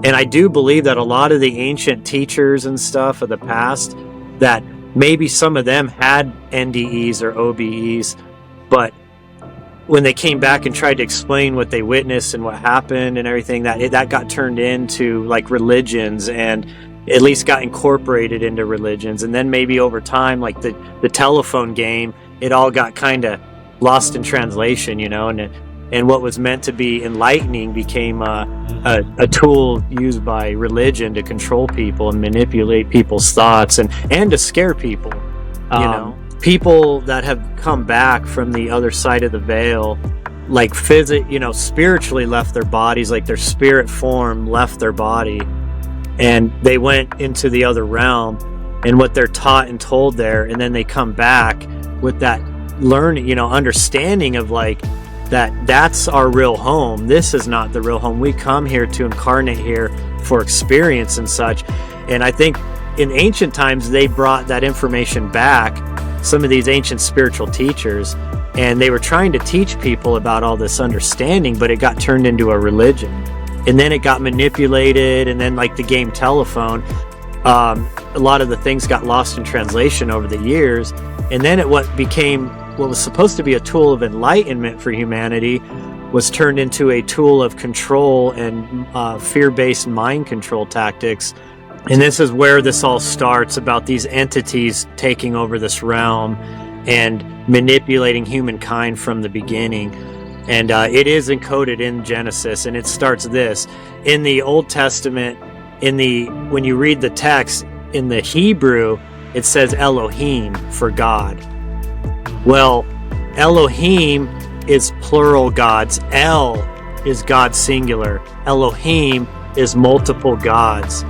And I do believe that a lot of the ancient teachers and stuff of the past, that maybe some of them had NDEs or OBEs, but when they came back and tried to explain what they witnessed and what happened and everything, that got turned into like religions, and at least got incorporated into religions. And then maybe over time, like the telephone game, it all got kind of lost in translation, and what was meant to be enlightening became a tool used by religion to control people and manipulate people's thoughts and to scare people. People that have come back from the other side of the veil, like spiritually left their bodies, like their spirit form left their body, and they went into the other realm, and what they're taught and told there, and then they come back with that learning, understanding of like that's our real home. This is not the real home. We come here to incarnate here for experience and such. And I think in ancient times they brought that information back, some of these ancient spiritual teachers, and they were trying to teach people about all this understanding, but it got turned into a religion, and then it got manipulated, and then like the game telephone, a lot of the things got lost in translation over the years, and then what was supposed to be a tool of enlightenment for humanity was turned into a tool of control and fear-based mind control tactics. And this is where this all starts, about these entities taking over this realm and manipulating humankind from the beginning. And it is encoded in Genesis, and it starts this. In the Old Testament, when you read the text, in the Hebrew, it says Elohim for God. Well, Elohim is plural gods. El is God singular. Elohim is multiple gods.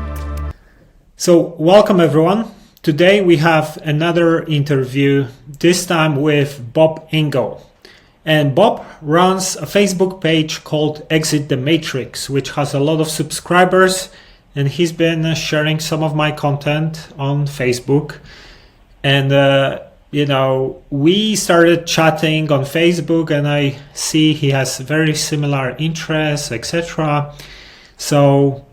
So, welcome everyone. Today we have another interview, this time with Bob Engel. And Bob runs a Facebook page called Exit the Matrix, which has a lot of subscribers, and he's been sharing some of my content on Facebook. And, we started chatting on Facebook, and I see he has very similar interests, etc. So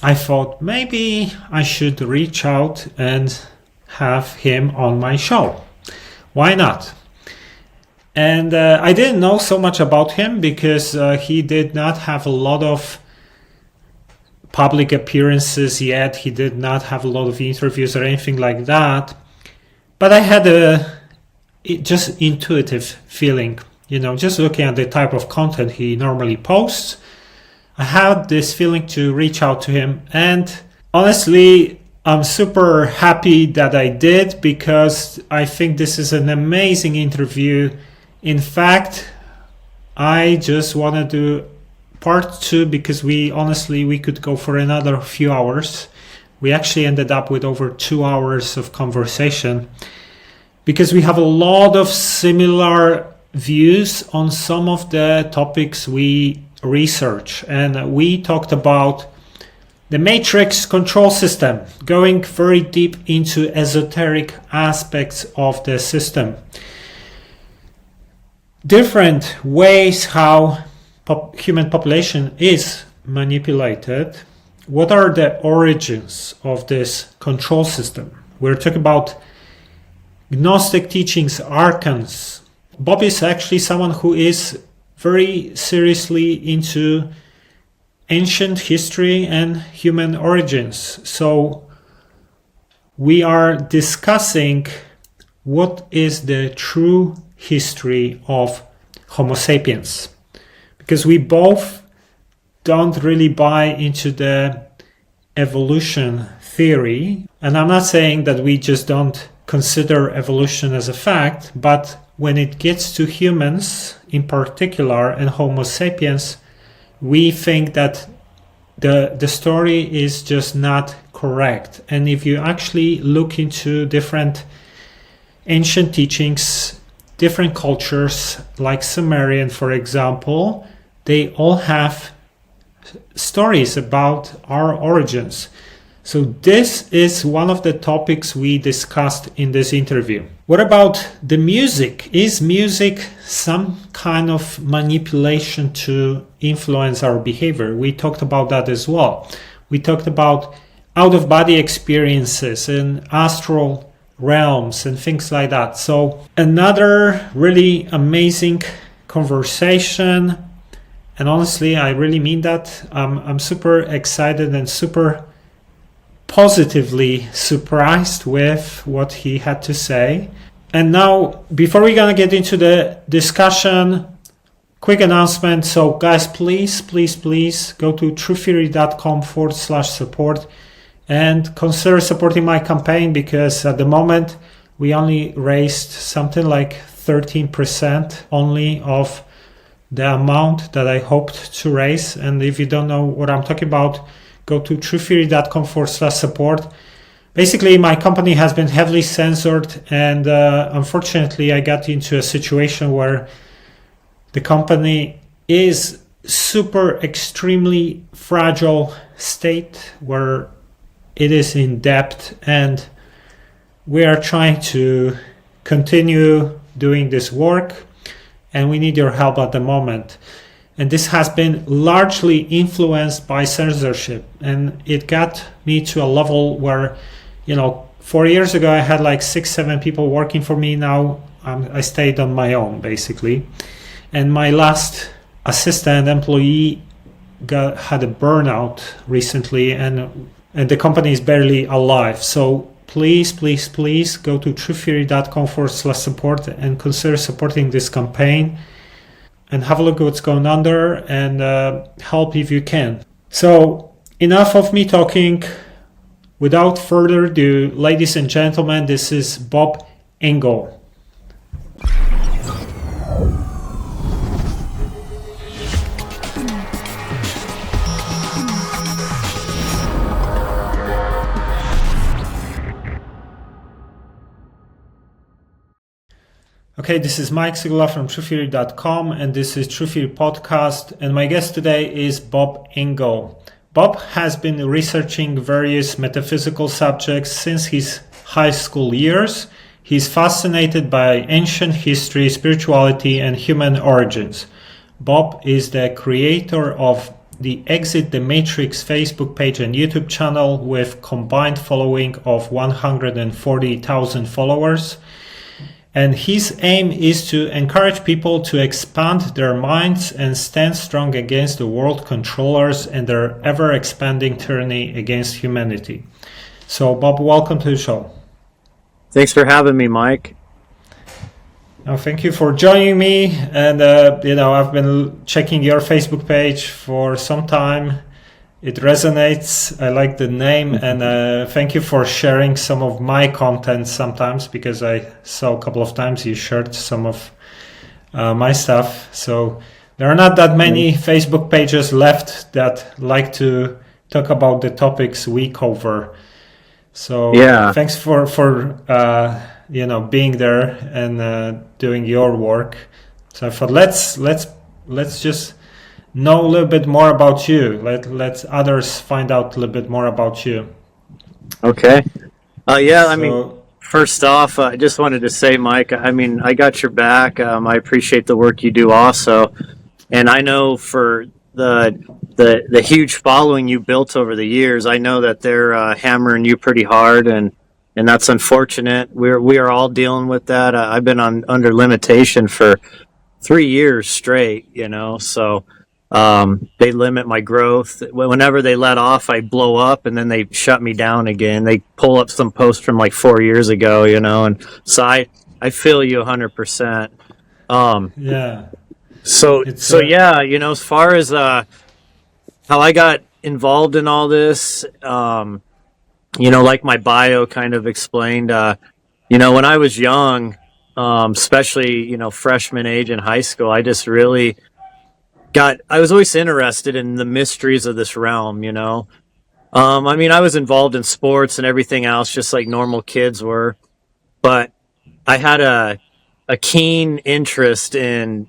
I thought maybe I should reach out and have him on my show. Why not? And I didn't know so much about him because he did not have a lot of public appearances yet. He did not have a lot of interviews or anything like that. But I had a just intuitive feeling, just looking at the type of content he normally posts. I had this feeling to reach out to him, and honestly, I'm super happy that I did, because I think this is an amazing interview. In fact, I just want to do part 2 because we could go for another few hours. We actually ended up with over 2 hours of conversation because we have a lot of similar views on some of the topics we research. And we talked about the matrix control system, going very deep into esoteric aspects of the system. Different ways how human population is manipulated. What are the origins of this control system? We're talking about Gnostic teachings, archons. Bob is actually someone who is very seriously into ancient history and human origins. So we are discussing what is the true history of Homo sapiens, because we both don't really buy into the evolution theory. And I'm not saying that we just don't consider evolution as a fact, but when it gets to humans in particular and Homo sapiens, we think that the story is just not correct. And if you actually look into different ancient teachings, different cultures like Sumerian, for example, they all have stories about our origins. So this is one of the topics we discussed in this interview. What about the music? Is music some kind of manipulation to influence our behavior? We talked about that as well. we talked about out-of-body experiences and astral realms and things like that. So another really amazing conversation, and honestly, I really mean that. I'm super excited and super positively surprised with what he had to say. And now, before we're gonna get into the discussion, quick announcement. So guys, please go to truththeory.com/support and consider supporting my campaign, because at the moment we only raised something like 13% only of the amount that I hoped to raise. And if you don't know what I'm talking about, go to truththeory.com/support. Basically, my company has been heavily censored, and unfortunately I got into a situation where the company is super extremely fragile state, where it is in debt, and we are trying to continue doing this work, and we need your help at the moment. And this has been largely influenced by censorship, and it got me to a level where, 4 years ago I had like 6-7 people working for me. Now I stayed on my own basically, and my last assistant employee had a burnout recently, and the company is barely alive. So please go to truththeory.com/support and consider supporting this campaign, and have a look at what's going on there, and help if you can. So enough of me talking. Without further ado, ladies and gentlemen, this is Bob Engel. Okay, this is Mike Sigula from TruthTheory.com, and this is Truth Theory Podcast, and my guest today is Bob Engel. Bob has been researching various metaphysical subjects since his high school years. He's fascinated by ancient history, spirituality, and human origins. Bob is the creator of the Exit the Matrix Facebook page and YouTube channel with combined following of 140,000 followers. And his aim is to encourage people to expand their minds and stand strong against the world controllers and their ever-expanding tyranny against humanity. So, Bob, welcome to the show. Thanks for having me, Mike. Thank you for joining me. And, I've been checking your Facebook page for some time. It resonates. I like the name, and thank you for sharing some of my content sometimes, because I saw a couple of times you shared some of my stuff. So there are not that many Facebook pages left that like to talk about the topics we cover. So yeah, thanks for being there and doing your work. So I thought let's just know a little bit more about you. Let others find out a little bit more about you. Okay. First off, I just wanted to say, Mike, I got your back. I appreciate the work you do also. And I know for the huge following you built over the years, I know that they're hammering you pretty hard, and that's unfortunate. We are all dealing with that. I've been under limitation for 3 years straight, so they limit my growth. Whenever they let off, I blow up, and then they shut me down again. They pull up some posts from like 4 years ago, and so I feel you 100%. Yeah. So yeah, as far as how I got involved in all this, like my bio kind of explained, when I was young, especially freshman age in high school, I just really I was always interested in the mysteries of this realm, I was involved in sports and everything else, just like normal kids were, but I had a keen interest in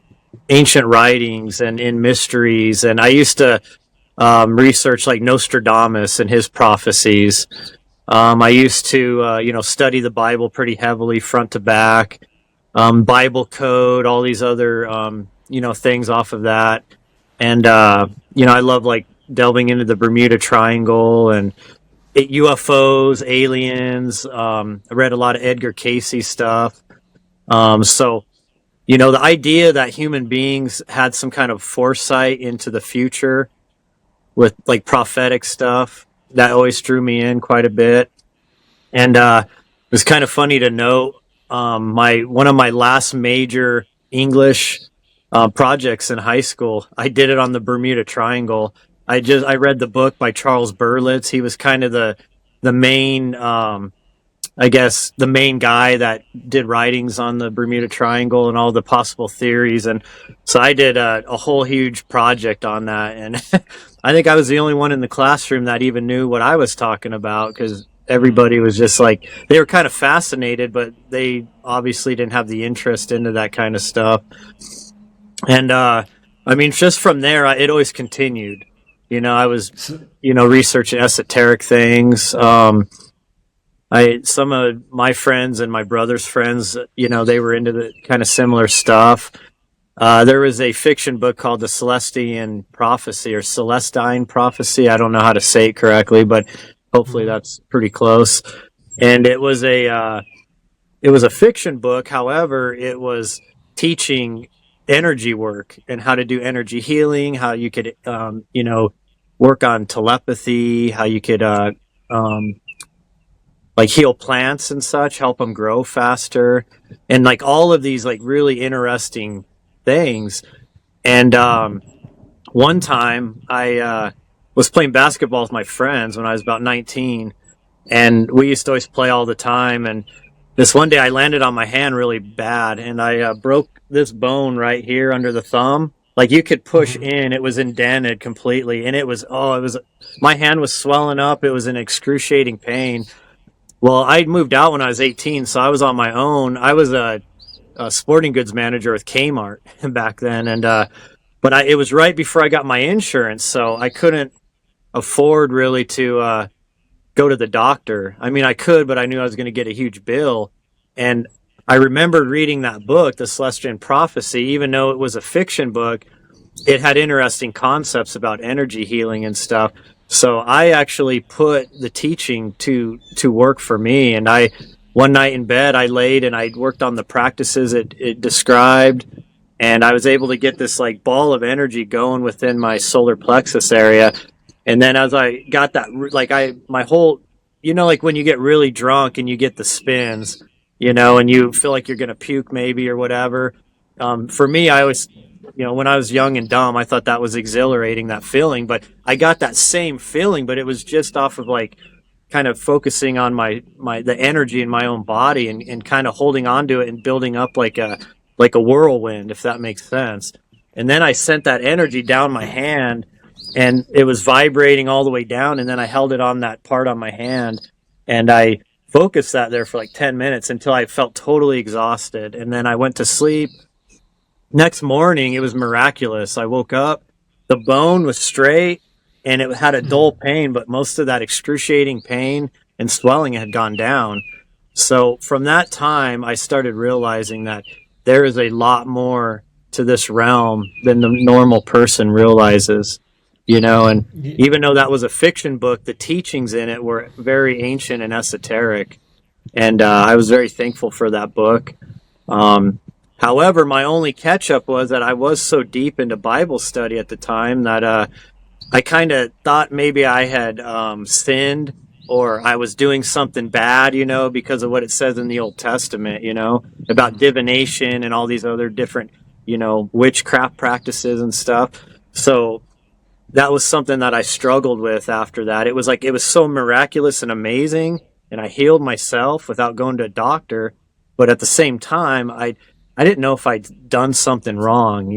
ancient writings and in mysteries, and I used to research like Nostradamus and his prophecies. I used to, study the Bible pretty heavily, front to back, Bible code, all these other, things off of that. And, I love like delving into the Bermuda Triangle and UFOs, aliens. I read a lot of Edgar Cayce stuff. So, the idea that human beings had some kind of foresight into the future with like prophetic stuff, that always drew me in quite a bit. And it was kind of funny to note one of my last major English projects in high school. I did it on the Bermuda Triangle. I read the book by Charles Berlitz. He was kind of the main, I guess, the main guy that did writings on the Bermuda Triangle and all the possible theories. And so I did a whole huge project on that. And I think I was the only one in the classroom that even knew what I was talking about, because everybody was just like, they were kind of fascinated, but they obviously didn't have the interest into that kind of stuff. And I mean, just from there, it always continued. I was, researching esoteric things. Some of my friends and my brother's friends, they were into the kind of similar stuff. There was a fiction book called The Celestine Prophecy or Celestine Prophecy. I don't know how to say it correctly, but hopefully that's pretty close. And it was a fiction book. However, it was teaching energy work and how to do energy healing, how you could, work on telepathy, how you could, like heal plants and such, help them grow faster, and like all of these like really interesting things. And one time I was playing basketball with my friends when I was about 19, and we used to always play all the time. And this one day I landed on my hand really bad, and I broke this bone right here under the thumb. Like you could push in, it was indented completely, and it was my hand was swelling up. It was in excruciating pain. Well, I moved out when I was 18, so I was on my own. I was a sporting goods manager with Kmart back then, and but it was right before I got my insurance, so I couldn't afford really to go to the doctor. I mean, I could, but I knew I was going to get a huge bill. And I remember reading that book, The Celestine Prophecy. Even though it was a fiction book, it had interesting concepts about energy healing and stuff. So I actually put the teaching to work for me. And one night in bed, I laid and I worked on the practices it described. And I was able to get this like ball of energy going within my solar plexus area. And then as I got that, like my whole, like when you get really drunk and you get the spins, and you feel like you're going to puke maybe or whatever. For me, I always, when I was young and dumb, I thought that was exhilarating, that feeling. But I got that same feeling, but it was just off of like kind of focusing on the energy in my own body and kind of holding on to it and building up like a whirlwind, if that makes sense. And then I sent that energy down my hand, and it was vibrating all the way down. And then I held it on that part on my hand, and I focused that there for like 10 minutes until I felt totally exhausted. And then I went to sleep. Next morning, it was miraculous. I woke up, the bone was straight, and it had a dull pain, but most of that excruciating pain and swelling had gone down. So from that time, I started realizing that there is a lot more to this realm than the normal person realizes. And even though that was a fiction book, the teachings in it were very ancient and esoteric. And I was very thankful for that book. However, my only catch up was that I was so deep into Bible study at the time that I kind of thought maybe I had sinned, or I was doing something bad, because of what it says in the Old Testament, about divination and all these other different, witchcraft practices and stuff. So that was something that I struggled with after that. It was so miraculous and amazing, and I healed myself without going to a doctor. But at the same time, I didn't know if I'd done something wrong,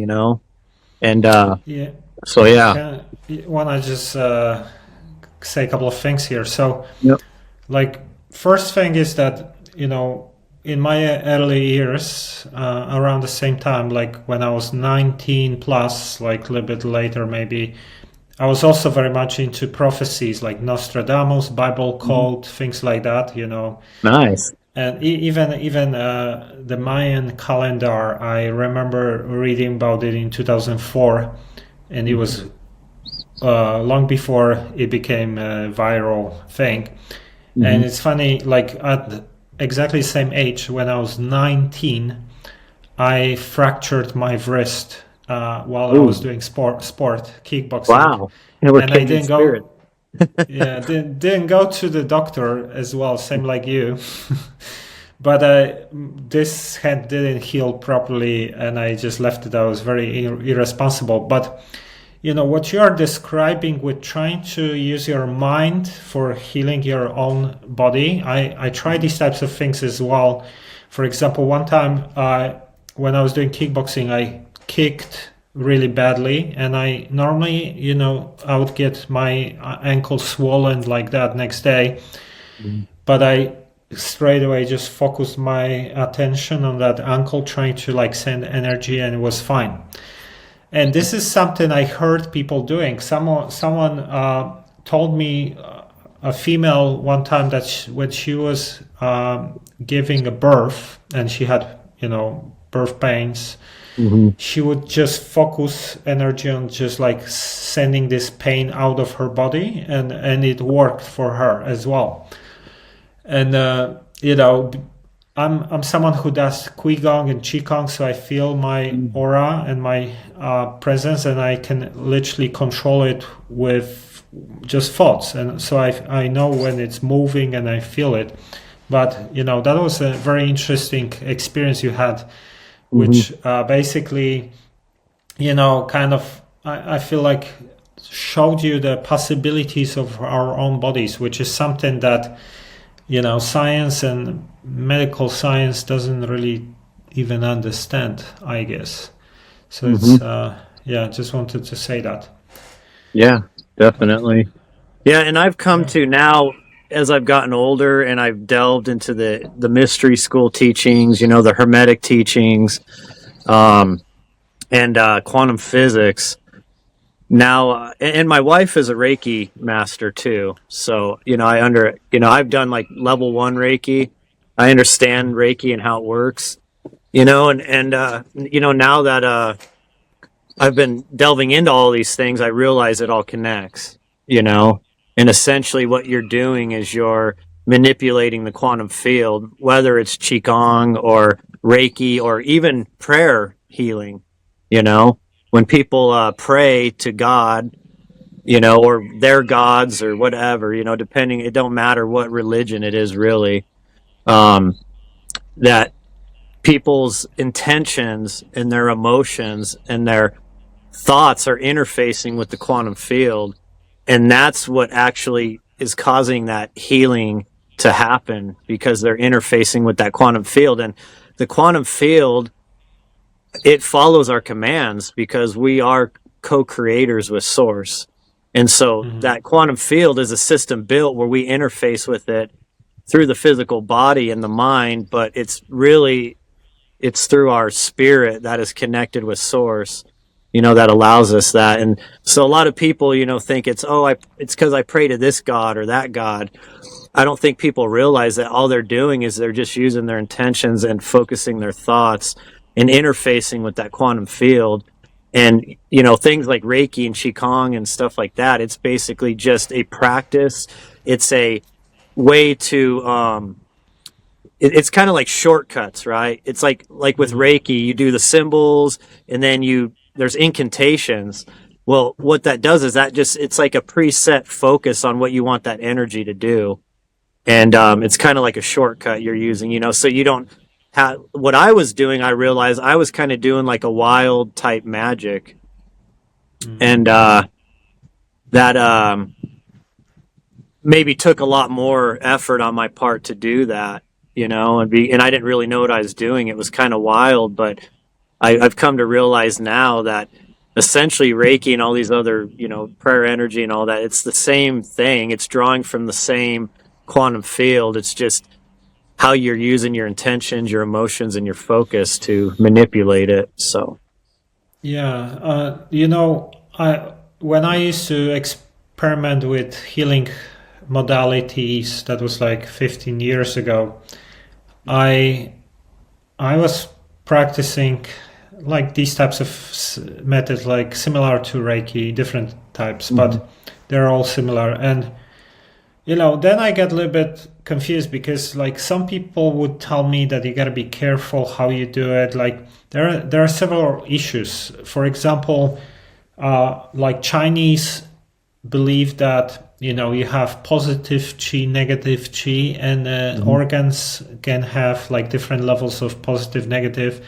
And yeah. So yeah. Want to just say a couple of things here. So, Yep. like, first thing is that in my early years, around the same time, like when I was 19 plus, like a little bit later maybe, I was also very much into prophecies like Nostradamus, Bible cult, things like that, Nice. And even the Mayan calendar, I remember reading about it in 2004, and it was long before it became a viral thing. And it's funny, like at exactly the same age, when I was 19, I fractured my wrist while I was doing sport, kickboxing. Wow. And we're And I kindred didn't spirit. go, yeah, didn't go to the doctor as well, same like you. But this hand didn't heal properly, and I just left it. I was very irresponsible. But what you are describing with trying to use your mind for healing your own body, I try these types of things as well. For example, one time when I was doing kickboxing, I kicked really badly, and I normally, I would get my ankle swollen like that next day. But I straight away just focused my attention on that ankle, trying to like send energy, and it was fine. And this is something I heard people doing. Someone told me, a female one time, that when she was giving a birth and she had birth pains, she would just focus energy on just like sending this pain out of her body, and it worked for her as well. And I'm someone who does Qigong and Qigong, so I feel my aura and my presence, and I can literally control it with just thoughts. And so I know when it's moving, and I feel it. But that was a very interesting experience you had, which basically kind of I feel like showed you the possibilities of our own bodies, which is something that science and medical science doesn't really even understand, I guess. So it's just wanted to say that. Yeah, definitely. Yeah, and I've come to now, as I've gotten older and I've delved into the mystery school teachings, the Hermetic teachings, and quantum physics. Now, and my wife is a Reiki master too. So, I've done like level 1 Reiki. I understand Reiki and how it works, now that I've been delving into all these things, I realize it all connects, and essentially what you're doing is you're manipulating the quantum field, whether it's Qigong or Reiki or even prayer healing, when people pray to God, or their gods or whatever, depending, it don't matter what religion it is really, that people's intentions and their emotions and their thoughts are interfacing with the quantum field. And that's what actually is causing that healing to happen, because they're interfacing with that quantum field. And the quantum field, it follows our commands because we are co-creators with Source. And so that quantum field is a system built where we interface with it through the physical body and the mind, but it's through our spirit that is connected with Source, that allows us that. And so a lot of people, think it's because I pray to this God or that God. I don't think people realize that all they're doing is they're just using their intentions and focusing their thoughts and interfacing with that quantum field. And, things like Reiki and Qigong and stuff like that, it's basically just a practice. It's a way to, it's kind of like shortcuts, right? It's like with Reiki, you do the symbols and then there's incantations. Well, what that does is it's like a preset focus on what you want that energy to do. And, it's kind of like a shortcut you're using, so you don't, what I was doing, I realized I was kind of doing like a wild type magic, and that maybe took a lot more effort on my part to do that, and I didn't really know what I was doing. It was kind of wild, but I've come to realize now that essentially Reiki and all these other, prayer energy and all that, it's the same thing. It's drawing from the same quantum field. It's just how you're using your intentions, your emotions, and your focus to manipulate it. So, yeah, when I used to experiment with healing modalities, that was like 15 years ago. I was practicing like these types of methods, like similar to Reiki, different types, but they're all similar. And then I get a little bit confused because like some people would tell me that you got to be careful how you do it. Like there are several issues. For example, like Chinese believe that you have positive chi, negative chi, and organs can have like different levels of positive, negative.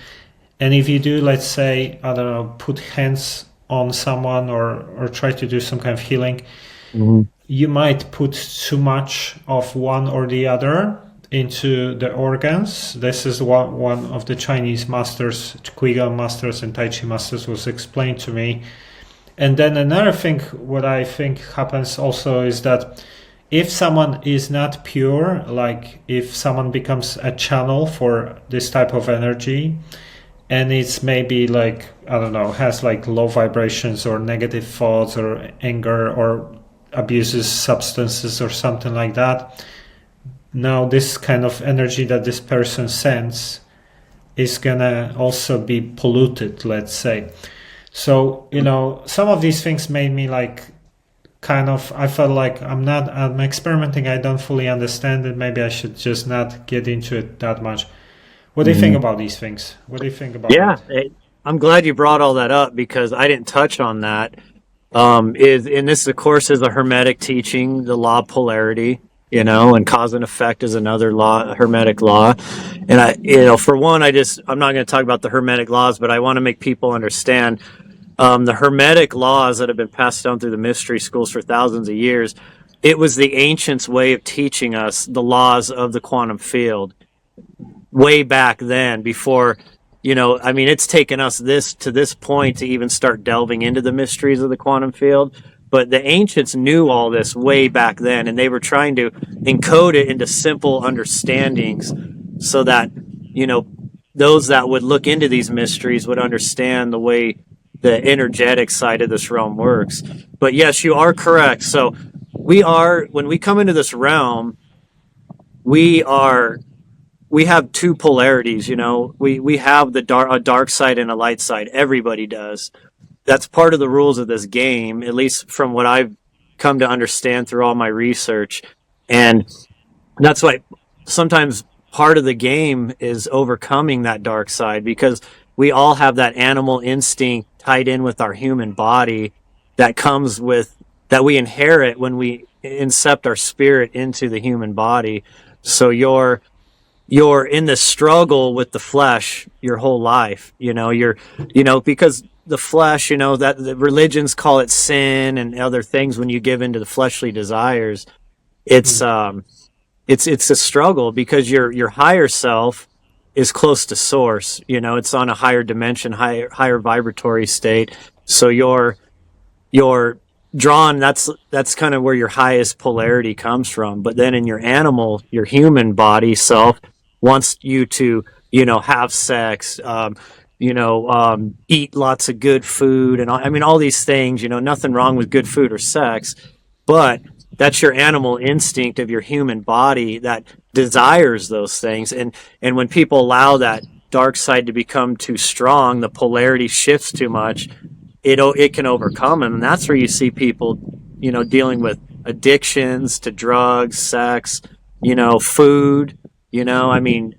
And if you do, let's say, I don't know, put hands on someone or try to do some kind of healing, you might put too much of one or the other into the organs. This is what one of the Chinese masters, Qigong masters and Tai Chi masters, was explained to me. And then another thing, what I think happens also is that if someone is not pure, like if someone becomes a channel for this type of energy, and it's maybe like, I don't know, has like low vibrations or negative thoughts or anger or abuses substances or something like that, now this kind of energy that this person sends is gonna also be polluted, let's say. So, some of these things made me like I felt like I'm experimenting, I don't fully understand it, maybe I should just not get into it that much. What do you think about these things? What do you think about it? I'm glad you brought all that up because I didn't touch on that. And this, of course, is a Hermetic teaching, the law of polarity, and cause and effect is another law, a Hermetic law. And for one, I'm not going to talk about the Hermetic laws, but I want to make people understand the Hermetic laws that have been passed down through the mystery schools for thousands of years. It was the ancients' way of teaching us the laws of the quantum field way back then before. It's taken us to this point to even start delving into the mysteries of the quantum field. But the ancients knew all this way back then, and they were trying to encode it into simple understandings so that, those that would look into these mysteries would understand the way the energetic side of this realm works. But yes, you are correct. So when we come into this realm, we have two polarities, we have a dark side and a light side. Everybody does. That's part of the rules of this game, at least from what I've come to understand through all my research. And that's why sometimes part of the game is overcoming that dark side, because we all have that animal instinct tied in with our human body that we inherit when we incept our spirit into the human body. So you're in the struggle with the flesh your whole life, because the flesh, that the religions call it sin and other things. When you give into the fleshly desires, it's a struggle because your higher self is close to source. It's on a higher dimension, higher vibratory state. So you're drawn. That's kind of where your highest polarity comes from. But then in your human body self wants you to, have sex, eat lots of good food, and all these things. Nothing wrong with good food or sex, but that's your animal instinct of your human body that desires those things. And when people allow that dark side to become too strong, the polarity shifts too much, it can overcome them. And that's where you see people, dealing with addictions to drugs, sex, food,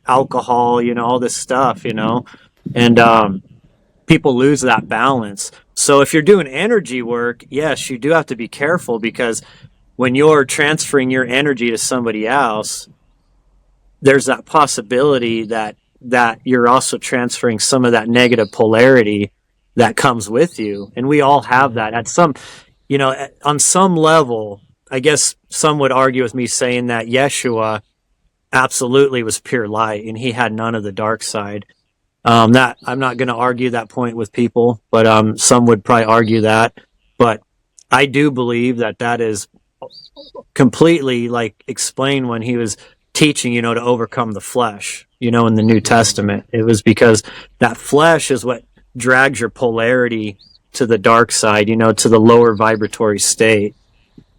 alcohol, all this stuff, and people lose that balance. So if you're doing energy work, yes, you do have to be careful, because when you're transferring your energy to somebody else, there's that possibility that you're also transferring some of that negative polarity that comes with you. And we all have that at some, on some level. I guess some would argue with me saying that Yeshua absolutely was pure light and he had none of the dark side. That I'm not going to argue that point with people, but some would probably argue that. But I do believe that is completely explained when he was teaching, to overcome the flesh, in the New Testament. It was because that flesh is what drags your polarity to the dark side, to the lower vibratory state.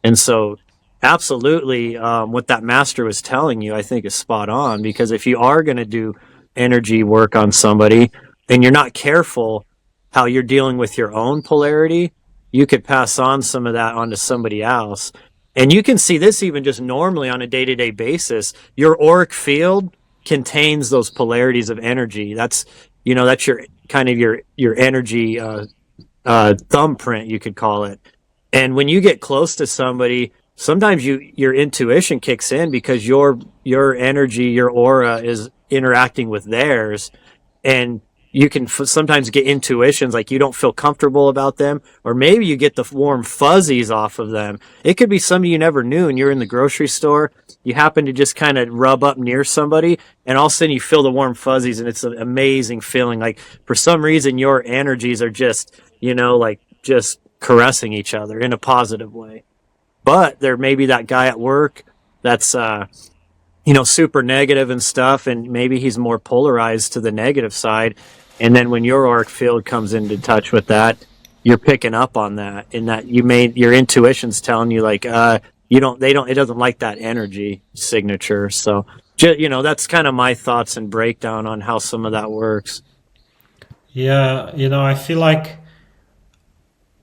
And so absolutely, what that master was telling you, I think, is spot on, because if you are going to do energy work on somebody, and you're not careful how you're dealing with your own polarity, you could pass on some of that onto somebody else. And you can see this even just normally on a day-to-day basis. Your auric field contains those polarities of energy. That's your kind of your energy thumbprint, you could call it. And when you get close to somebody, sometimes your intuition kicks in because your energy, your aura is interacting with theirs, and you can sometimes get intuitions like you don't feel comfortable about them, or maybe you get the warm fuzzies off of them. It could be somebody you never knew, and you're in the grocery store, you happen to just kind of rub up near somebody, and all of a sudden you feel the warm fuzzies, and it's an amazing feeling. Like for some reason your energies are just, like just caressing each other in a positive way. But there may be that guy at work that's super negative and stuff, and maybe he's more polarized to the negative side. And then when your auric field comes into touch with that, you're picking up on that, and that your intuition's telling you like, it doesn't like that energy signature. So, that's kind of my thoughts and breakdown on how some of that works. Yeah, I feel like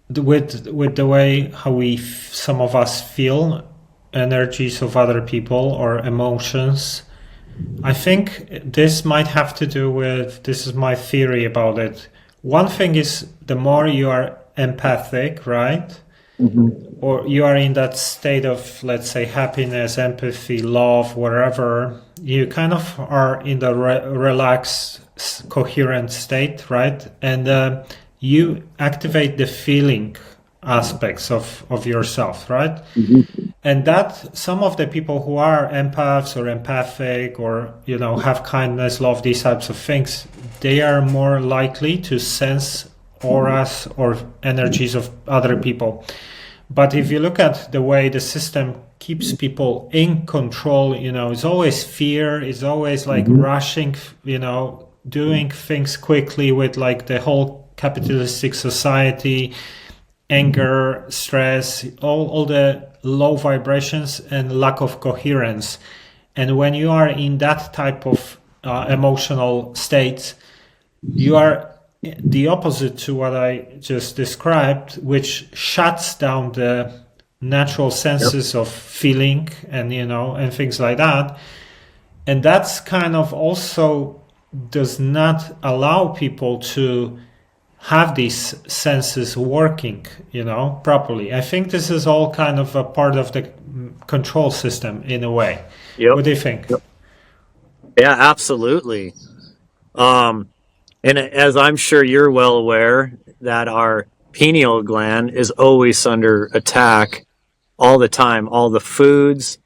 with the way how some of us feel energies of other people or emotions, I think this might have to do with, this is my theory about it. One thing is, the more you are empathic, right? Mm-hmm. Or you are in that state of, let's say, happiness, empathy, love, whatever, you kind of are in the relaxed, coherent state, right? And you activate the feeling aspects of yourself, right? Mm-hmm. And that some of the people who are empaths or empathic or have kindness, love, these types of things, they are more likely to sense auras or energies of other people. But if you look at the way the system keeps people in control, it's always fear, it's always like rushing, doing things quickly with like the whole capitalistic society, anger, stress, all the low vibrations and lack of coherence. And when you are in that type of emotional state, you are the opposite to what I just described, which shuts down the natural senses of feeling and and things like that. And that's kind of also does not allow people to have these senses working, properly. I think this is all kind of a part of the control system in a way. Yep. What do you think? Yep. Yeah, absolutely. And as I'm sure you're well aware, that our pineal gland is always under attack all the time. All the foods,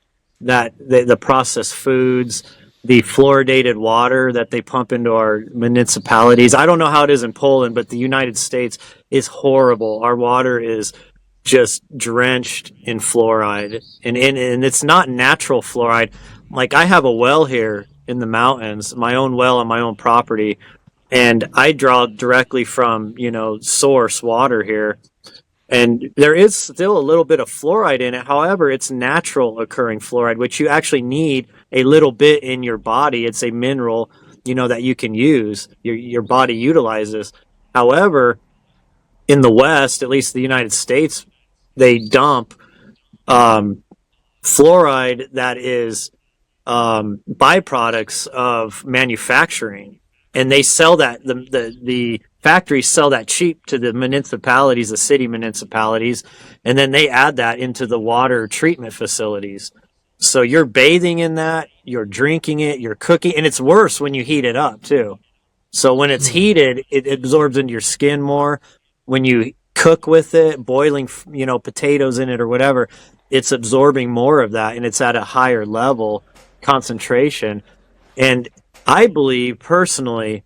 that the processed foods, the fluoridated water that they pump into our municipalities. I don't know how it is in Poland, but the United States is horrible. Our water is just drenched in fluoride, and it's not natural fluoride. Like I have a well here in the mountains, my own well on my own property, and I draw directly from, source water here. And there is still a little bit of fluoride in it. However, it's natural occurring fluoride, which you actually need a little bit in your body. It's a mineral, that you can use, your body utilizes. However, in the West, at least the United States, they dump fluoride that is byproducts of manufacturing. And they sell that, the factories sell that cheap to the municipalities, the city municipalities, and then they add that into the water treatment facilities. So you're bathing in that, you're drinking it, you're cooking, and it's worse when you heat it up too. So when it's heated, it absorbs into your skin more. When you cook with it, boiling, potatoes in it or whatever, it's absorbing more of that, and it's at a higher level concentration. And I believe personally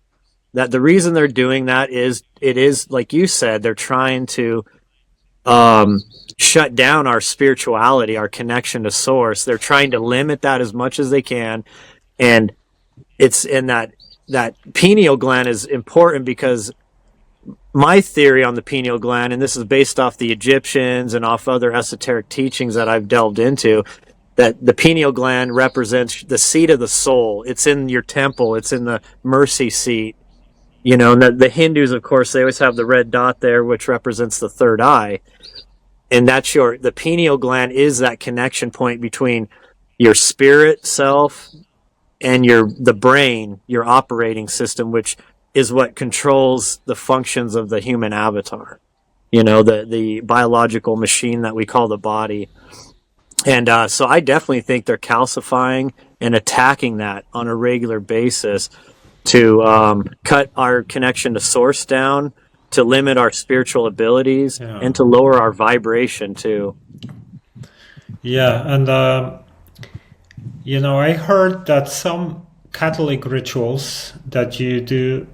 that the reason they're doing that is, it is like you said, they're trying to shut down our spirituality, our connection to source. They're trying to limit that as much as they can. And it's in that pineal gland is important, because my theory on the pineal gland, and this is based off the Egyptians and off other esoteric teachings that I've delved into, that the pineal gland represents the seat of the soul. It's in your temple. It's in the mercy seat. And the Hindus, of course, they always have the red dot there, which represents the third eye. And that's the pineal gland is that connection point between your spirit self and the brain, your operating system, which is what controls the functions of the human avatar. The biological machine that we call the body. And so I definitely think they're calcifying and attacking that on a regular basis to cut our connection to source down, to limit our spiritual abilities, and to lower our vibration too. Yeah, and I heard that some Catholic rituals that you do,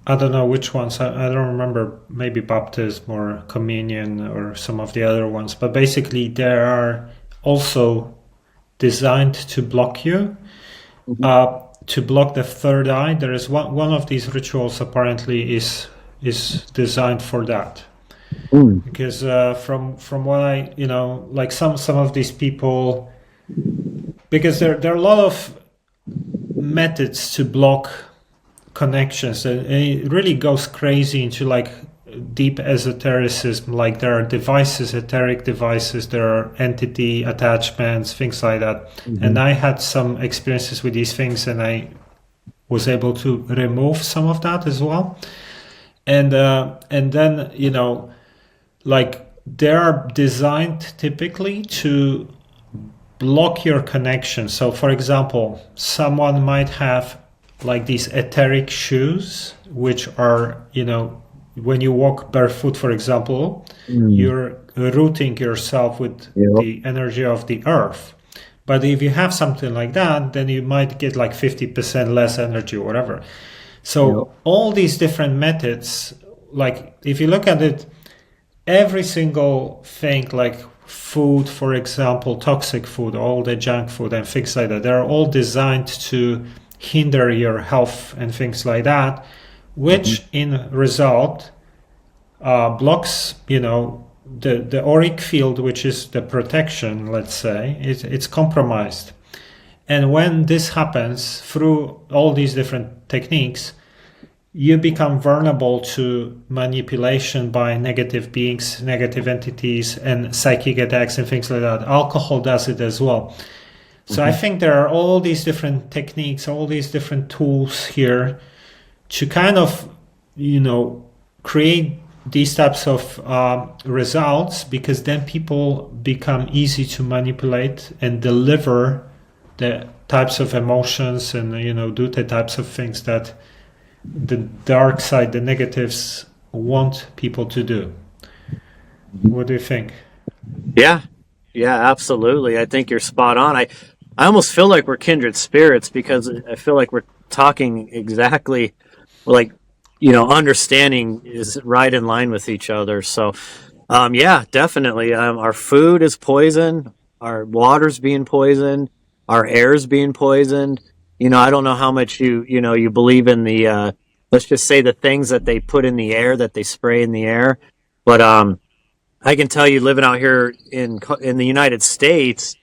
I don't know which ones, I don't remember, maybe baptism or communion or some of the other ones, but basically they are also designed to block you, to block the third eye. There is one of these rituals apparently is designed for that. Because from what I, like some of these people, because there are a lot of methods to block connections, and it really goes crazy into like deep esotericism. Like there are devices, etheric devices, there are entity attachments, things like that. And I had some experiences with these things, and I was able to remove some of that as well. And then like they are designed typically to block your connection. So for example, someone might have like these etheric shoes, which are, when you walk barefoot, for example, you're rooting yourself with the energy of the earth. But if you have something like that, then you might get like 50% less energy or whatever. So all these different methods, like if you look at it, every single thing, like food, for example, toxic food, all the junk food and things like that, they're all designed to hinder your health and things like that, which in result blocks, the auric field, which is the protection, let's say, it's compromised. And when this happens through all these different techniques, you become vulnerable to manipulation by negative beings, negative entities, and psychic attacks and things like that. Alcohol does it as well. So I think there are all these different techniques, all these different tools here to kind of, create these types of results, because then people become easy to manipulate and deliver the types of emotions and, do the types of things that the dark side, the negatives, want people to do. What do you think? Yeah, absolutely. I think you're spot on. I almost feel like we're kindred spirits, because I feel like we're talking exactly like, understanding is right in line with each other. So, yeah, definitely. Our food is poisoned. Our water's being poisoned. Our air's being poisoned. I don't know how much you believe in the, let's just say the things that they put in the air, that they spray in the air. But, I can tell you, living out here in the United States,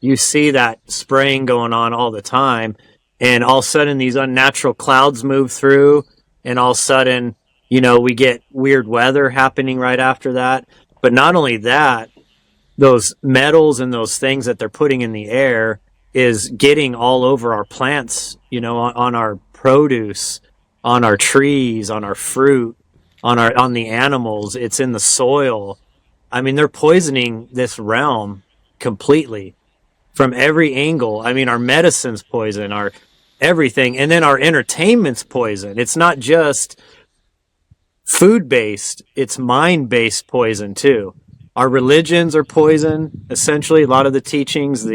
you see that spraying going on all the time, and all of a sudden these unnatural clouds move through, and all of a sudden, we get weird weather happening right after that. But not only that, those metals and those things that they're putting in the air is getting all over our plants, on our produce, on our trees, on our fruit, on the animals. It's in the soil. I mean, they're poisoning this realm completely from every angle. I mean, our medicine's poison, our everything, and then our entertainment's poison. It's not just food-based, it's mind-based poison too. Our religions are poison, essentially. A lot of the teachings,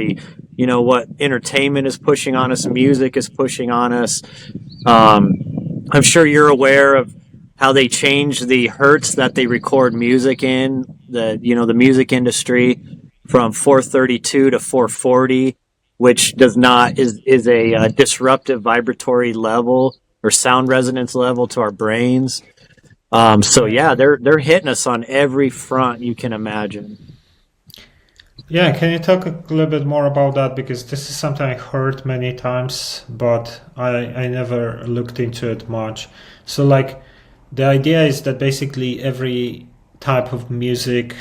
what entertainment is pushing on us, music is pushing on us. I'm sure you're aware of how they changed the hertz that they record music in, the music industry, from 432 to 440, which is a disruptive vibratory level or sound resonance level to our brains. So yeah, they're hitting us on every front you can imagine. Yeah, can you talk a little bit more about that? Because this is something I heard many times, but I never looked into it much. So, like, the idea is that basically every type of music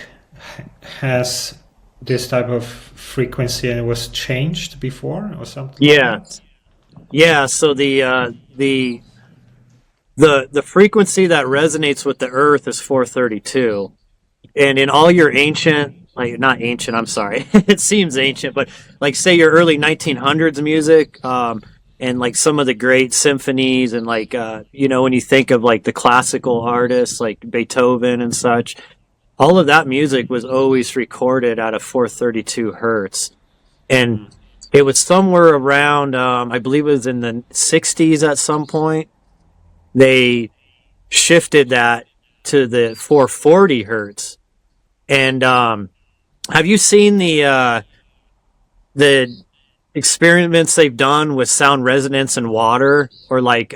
has this type of frequency and it was changed before or something like Yeah, that? yeah. So the frequency that resonates with the Earth is 432, and in all your ancient, like not ancient, I'm sorry, it seems ancient, but like say your early 1900s music, and like some of the great symphonies, and like when you think of like the classical artists like Beethoven and such, all of that music was always recorded at a 432 hertz, and it was somewhere around, I believe it was in the 60s at some point. They shifted that to the 440 hertz. And have you seen the experiments they've done with sound resonance and water, or like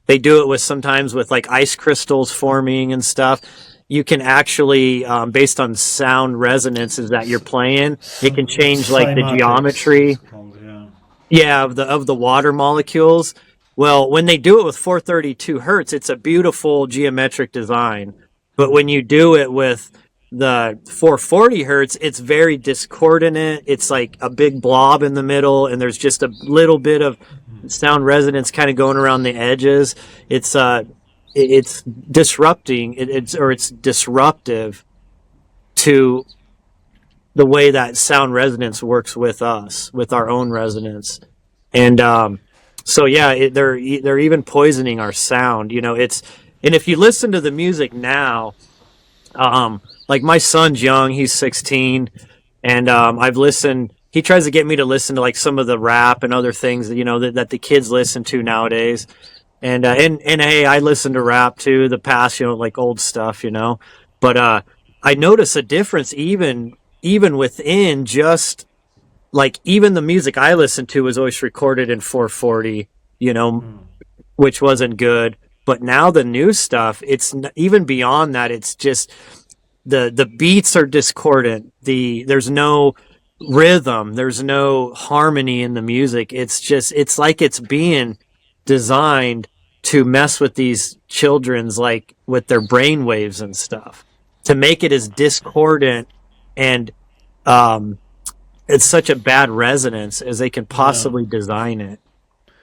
they do it with sometimes with like ice crystals forming and stuff? You can actually, based on sound resonances that you're playing, it can change like the Cymatics, it's geometry, called, yeah. yeah, of the water molecules. Well, when they do it with 432 hertz, it's a beautiful geometric design. But when you do it with the 440 hertz, it's very discordant. It's like a big blob in the middle, and there's just a little bit of sound resonance kind of going around the edges. It's disrupting. It's disruptive to the way that sound resonance works with us, with our own resonance. And so yeah, they're even poisoning our sound. And if you listen to the music now, like my son's young, he's 16, and I've listened. He tries to get me to listen to like some of the rap and other things that the kids listen to nowadays. And hey, I listen to rap too, the past, like old stuff, But I notice a difference even within just like even the music I listened to was always recorded in 440, which wasn't good. But now the new stuff, it's even beyond that. It's just the beats are discordant. There's no rhythm. There's no harmony in the music. It's like it's being designed to mess with these children's, like with their brain waves and stuff, to make it as discordant and it's such a bad resonance as they can Yeah. possibly design it.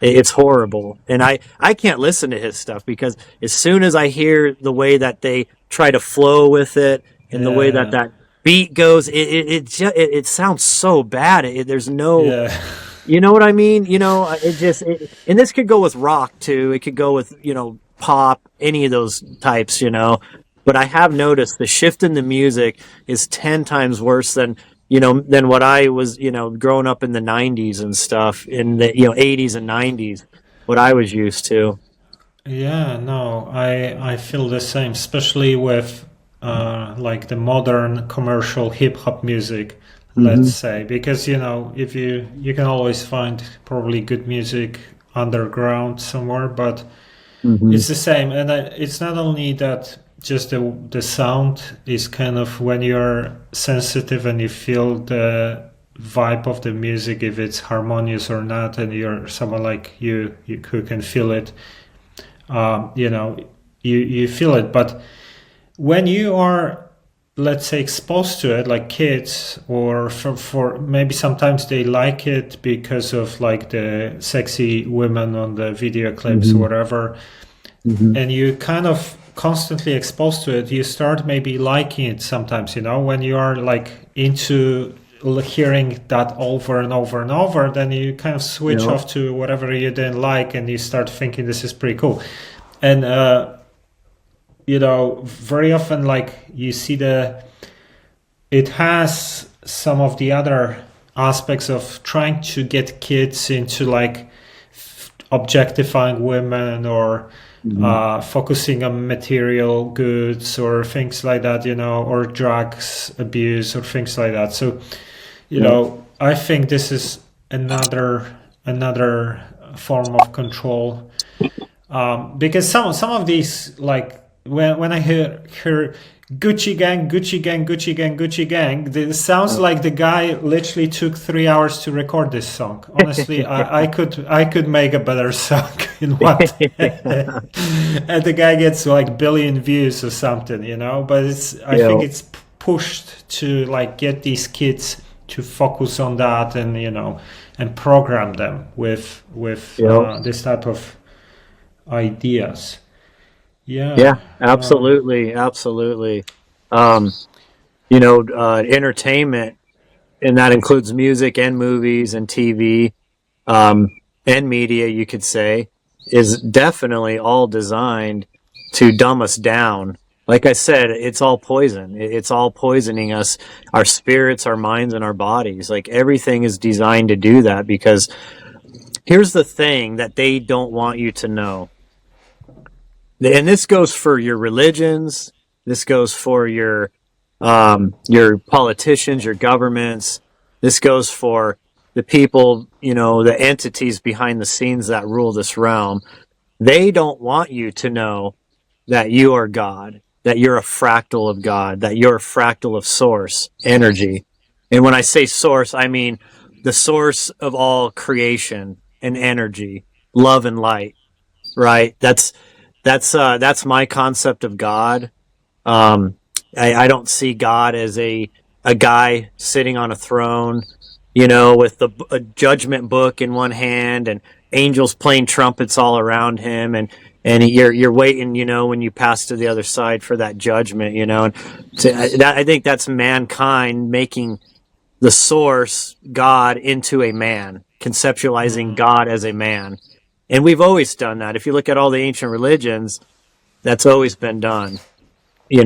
It's horrible. And I can't listen to his stuff because as soon as I hear the way that they try to flow with it and the way that Yeah. that beat goes, it sounds so bad. There's no, Yeah. you know what I mean? And this could go with rock too. It could go with, pop, any of those types. But I have noticed the shift in the music is 10 times worse than what I was, growing up in the 90s and stuff, in the, 80s and 90s, what I was used to. Yeah, no, I feel the same, especially with like the modern commercial hip hop music, let's Hmm. say, because if you can always find probably good music underground somewhere, but Hmm. it's the same, and it's not only that. Just the sound is kind of when you're sensitive and you feel the vibe of the music, if it's harmonious or not, and you're someone like you who can feel it, um, you know, you feel it. But when you are, let's say, exposed to it, like kids, or for maybe sometimes they like it because of like the sexy women on the video clips or Hmm. whatever, Hmm. and you kind of constantly exposed to it, you start maybe liking it sometimes, when you are like into hearing that over and over and over, then you kind of switch Yeah. off to whatever you didn't like and you start thinking this is pretty cool. And very often, like, you see it has some of the other aspects of trying to get kids into like objectifying women, or Hmm. focusing on material goods or things like that, or drugs abuse or things like that. So, Yeah. I think this is another form of control, because some of these, like, when I hear Gucci gang, Gucci gang, Gucci gang, Gucci gang, it sounds like the guy literally took 3 hours to record this song. Honestly, I could make a better song in one day. And the guy gets like billion views or something, But I think it's pushed to like get these kids to focus on that, and and program them with this type of ideas. Yeah, absolutely, absolutely. Um, Entertainment, and that includes music and movies and TV, and media, you could say, is definitely all designed to dumb us down. Like I said, it's all poison. It's all poisoning us, our spirits, our minds, and our bodies. Like everything is designed to do that, because here's the thing that they don't want you to know. And this goes for your religions. This goes for your politicians, your governments. This goes for the people, the entities behind the scenes that rule this realm. They don't want you to know that you are God, that you're a fractal of God, that you're a fractal of source energy. And when I say source, I mean the source of all creation and energy, love and light, right? That's my concept of God. I don't see God as a guy sitting on a throne, with a judgment book in one hand and angels playing trumpets all around him, and you're waiting, when you pass to the other side for that judgment, And I think that's mankind making the source God into a man, conceptualizing God as a man. And we've always done that. If you look at all the ancient religions, that's always been done, so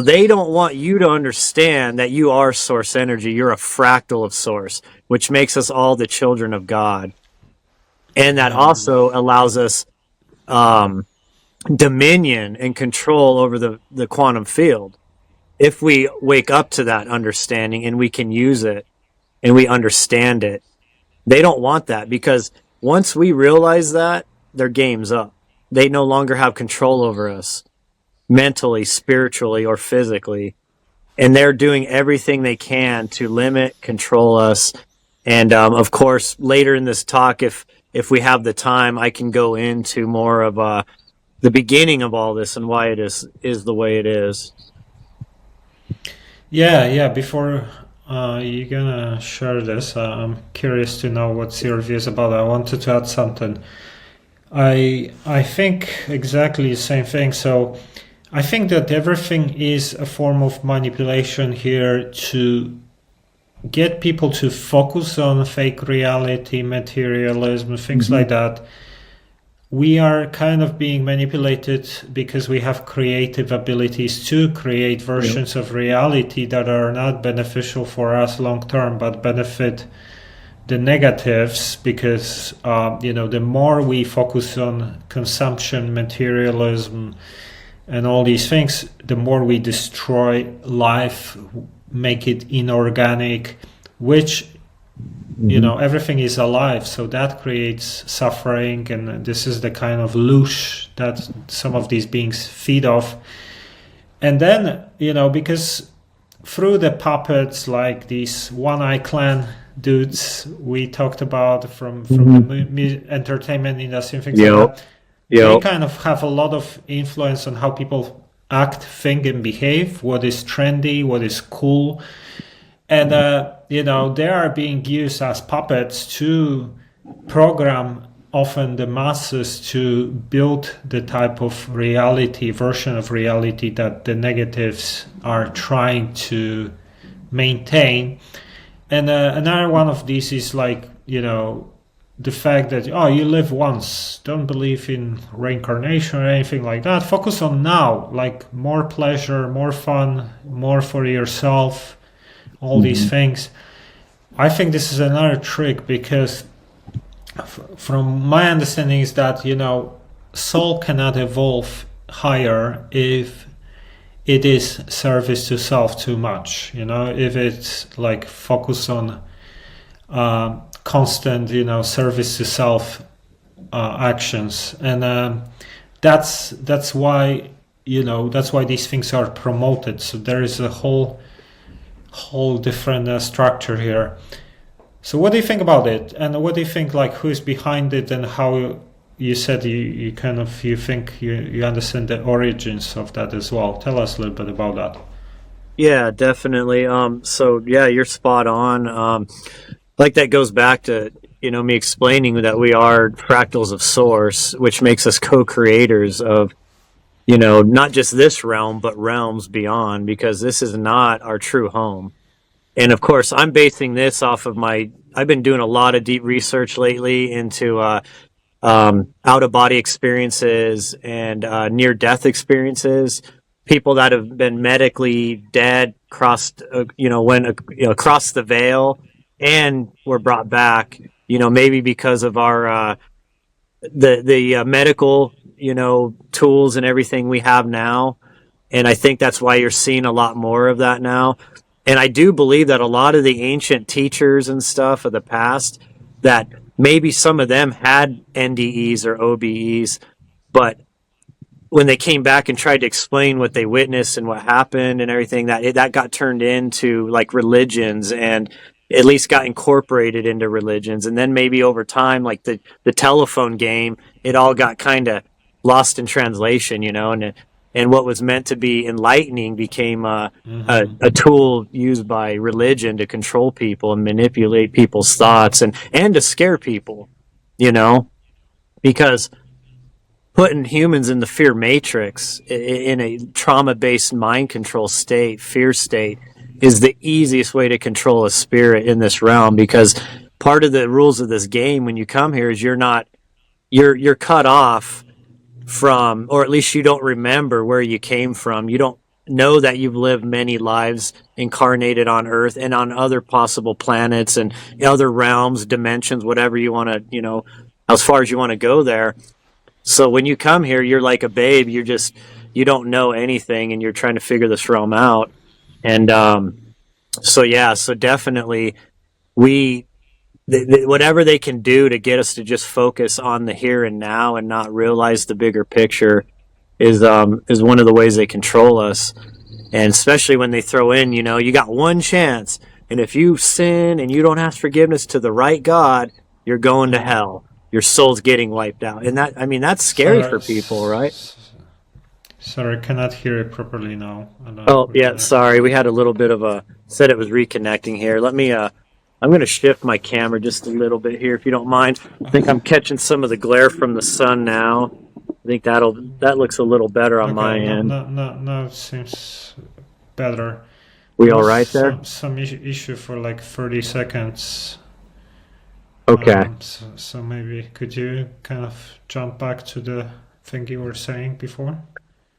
they don't want you to understand that you are source energy. You're a fractal of source, which makes us all the children of God. And that also allows us dominion and control over the quantum field. If we wake up to that understanding and we can use it and we understand it, they don't want that, because once we realize that, their game's up. They no longer have control over us mentally, spiritually, or physically. And they're doing everything they can to limit, control us. And of course, later in this talk, if we have the time, I can go into more of the beginning of all this and why it is the way it is. Yeah. Before you're gonna share this, I'm curious to know what's your views about it. I wanted to add something. I think exactly the same thing. So I think that everything is a form of manipulation here to get people to focus on fake reality, materialism, things like that. We are kind of being manipulated because we have creative abilities to create versions of reality that are not beneficial for us long term, but benefit the negatives, because the more we focus on consumption, materialism, and all these things, the more we destroy life, make it inorganic, which everything is alive, so that creates suffering, and this is the kind of loosh that some of these beings feed off. And then because through the puppets, like these one-eye clan dudes we talked about from the entertainment industry and things like that, they kind of have a lot of influence on how people act, think, and behave, what is trendy, what is cool. And they are being used as puppets to program often the masses to build the type of reality, version of reality that the negatives are trying to maintain. And another one of these is like, the fact that, you live once, don't believe in reincarnation or anything like that. Focus on now, like more pleasure, more fun, more for yourself, all these things. I think this is another trick, because from my understanding is that, soul cannot evolve higher if it is service to self too much. If it's like focus on constant, service to self actions. And that's why, that's why these things are promoted. So there is a whole different structure here. So what do you think about it, and what do you think, like, who's behind it, and how you said you think you understand the origins of that as well? Tell us a little bit about that. Yeah, definitely. So yeah, you're spot on. Like that goes back to, me explaining that we are fractals of source, which makes us co-creators of, not just this realm, but realms beyond, because this is not our true home. And of course, I'm basing this off of I've been doing a lot of deep research lately into out of body experiences and near death experiences. People that have been medically dead crossed, went across the veil and were brought back. Maybe because of our the medical tools and everything we have now. And I think that's why you're seeing a lot more of that now. And I do believe that a lot of the ancient teachers and stuff of the past, that maybe some of them had NDEs or OBEs, but when they came back and tried to explain what they witnessed and what happened and everything, that got turned into like religions, and at least got incorporated into religions. And then maybe over time, like the telephone game, it all got kind of lost in translation, and what was meant to be enlightening became a tool used by religion to control people and manipulate people's thoughts and to scare people, because putting humans in the fear matrix, in a trauma-based mind control state, fear state, is the easiest way to control a spirit in this realm. Because part of the rules of this game when you come here is you're cut off from, or at least you don't remember where you came from. You don't know that you've lived many lives incarnated on Earth and on other possible planets and other realms, dimensions, whatever you want to, as far as you want to go there. So when you come here, you're like a babe. You don't know anything, and you're trying to figure this realm out. And so definitely whatever they can do to get us to just focus on the here and now and not realize the bigger picture is one of the ways they control us. And especially when they throw in, you got one chance, and if you sin and you don't ask forgiveness to the right God, you're going to hell. Your soul's getting wiped out. And that's scary for people, right? Sorry, I cannot hear it properly now. Sorry. We had a little bit of said it was reconnecting here. Let me, I'm going to shift my camera just a little bit here, if you don't mind. I think I'm catching some of the glare from the sun now. I think that looks a little better on my end. No, it seems better. We all right there? Some issue for like 30 seconds. Okay. So maybe could you kind of jump back to the thing you were saying before?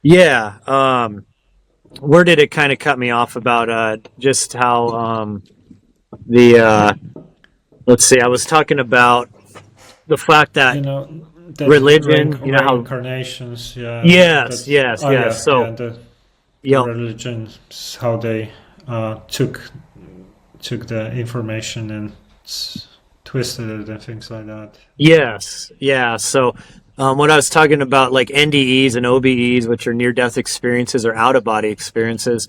Yeah. Where did it kind of cut me off about just how let's see, I was talking about the fact that that religion, how incarnations, yes. So the religions, how they took the information and twisted it and things like that. Yes, yeah. So when I was talking about like NDEs and OBEs, which are near-death experiences or out-of-body experiences,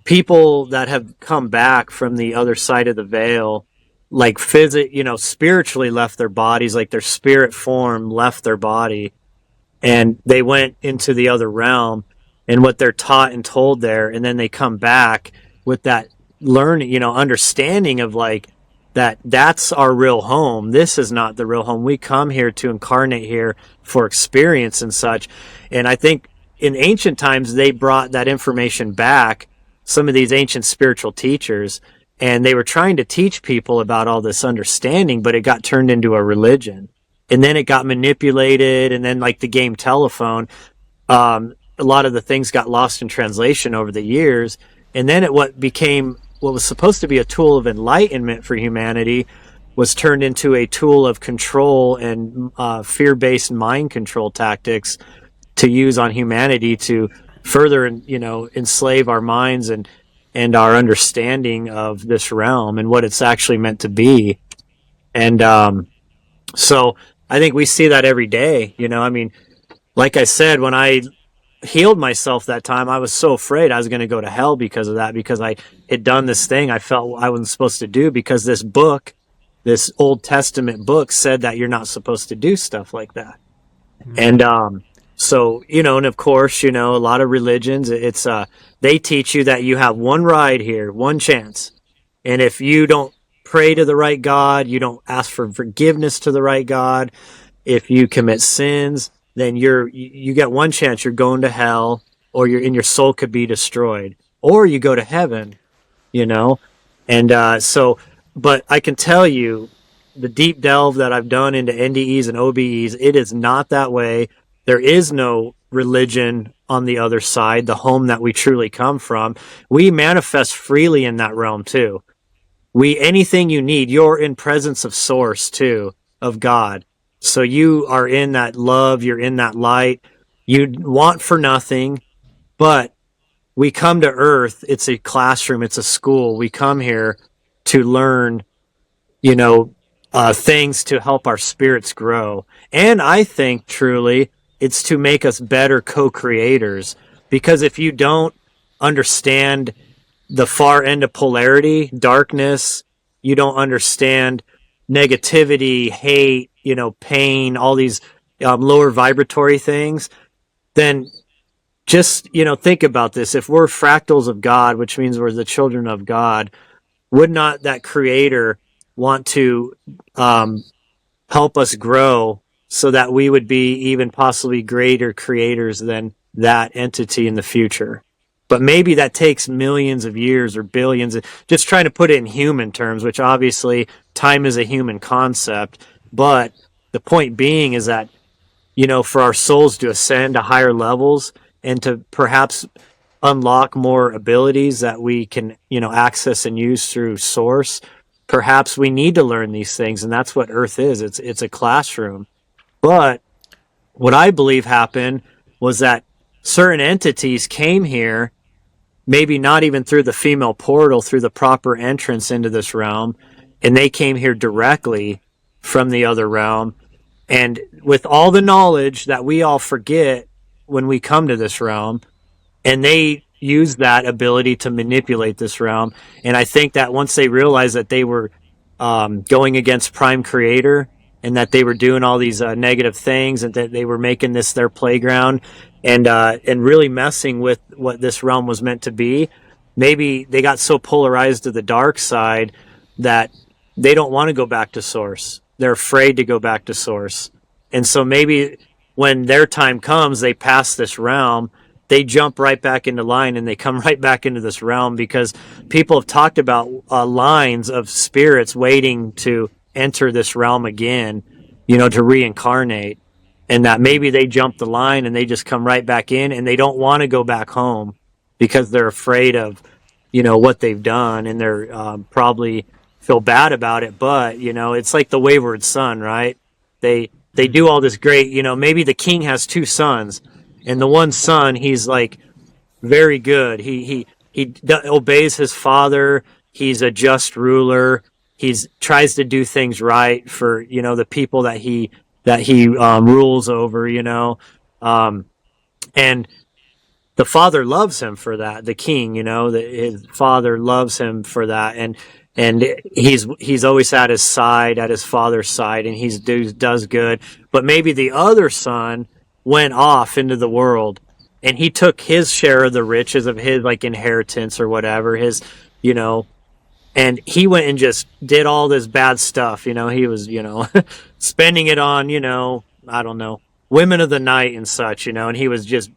people that have come back from the other side of the veil, like spiritually left their bodies, like their spirit form left their body, and they went into the other realm, and what they're taught and told there, and then they come back with that learning, understanding of like, that's our real home. This is not the real home. We come here to incarnate here for experience and such. And I think in ancient times, they brought that information back, some of these ancient spiritual teachers, and they were trying to teach people about all this understanding, but it got turned into a religion. And then it got manipulated, and then like the game telephone, a lot of the things got lost in translation over the years. And then what was supposed to be a tool of enlightenment for humanity was turned into a tool of control and fear-based mind control tactics to use on humanity to further, enslave our minds and our understanding of this realm and what it's actually meant to be. And so I think we see that every day. like I said, when I healed myself that time, I was so afraid I was going to go to hell because of that, because I had done this thing I felt I wasn't supposed to do, because this book, this Old Testament book, said that you're not supposed to do stuff like that. And so, and of course, a lot of religions, it's they teach you that you have one ride here, one chance. And if you don't pray to the right God, you don't ask for forgiveness to the right God, if you commit sins, then you get one chance. You're going to hell, or your soul could be destroyed, or you go to heaven. And but I can tell you, the deep delve that I've done into NDEs and OBEs, it is not that way. There is no religion on the other side, the home that we truly come from. We manifest freely in that realm too. Anything you need, you're in presence of source too, of God. So you are in that love, you're in that light. You want for nothing, but we come to earth. It's a classroom, it's a school. We come here to learn, things to help our spirits grow. And I think truly it's to make us better co-creators, because if you don't understand the far end of polarity, darkness, you don't understand negativity, hate, pain, all these lower vibratory things, then just, think about this. If we're fractals of God, which means we're the children of God, would not that creator want to help us grow so that we would be even possibly greater creators than that entity in the future? But maybe that takes millions of years or billions. Just trying to put it in human terms, which obviously time is a human concept. But the point being is that, for our souls to ascend to higher levels and to perhaps unlock more abilities that we can, access and use through source, perhaps we need to learn these things. And that's what Earth is. It's a classroom. But what I believe happened was that certain entities came here, maybe not even through the female portal, through the proper entrance into this realm, and they came here directly from the other realm. And with all the knowledge that we all forget when we come to this realm, and they use that ability to manipulate this realm. And I think that once they realized that they were going against Prime Creator, and that they were doing all these negative things, and that they were making this their playground, and really messing with what this realm was meant to be, maybe they got so polarized to the dark side that they don't want to go back to source. They're afraid to go back to source. And so maybe when their time comes, they pass this realm, they jump right back into line, and they come right back into this realm, because people have talked about lines of spirits waiting to enter this realm again, to reincarnate, and that maybe they jump the line and they just come right back in, and they don't want to go back home because they're afraid of, what they've done, and they're probably feel bad about it. But, it's like the wayward son, right? They do all this great, maybe the king has two sons, and the one son, he's like very good. He obeys his father. He's a just ruler. He's tries to do things right for, the people that he rules over, and the father loves him for that. The king, his father loves him for that. And he's always at his side, at his father's side, and he does good. But maybe the other son went off into the world, and he took his share of the riches of his like inheritance or whatever, his, and he went and just did all this bad stuff. He was, spending it on, I don't know, women of the night and such, and he was just,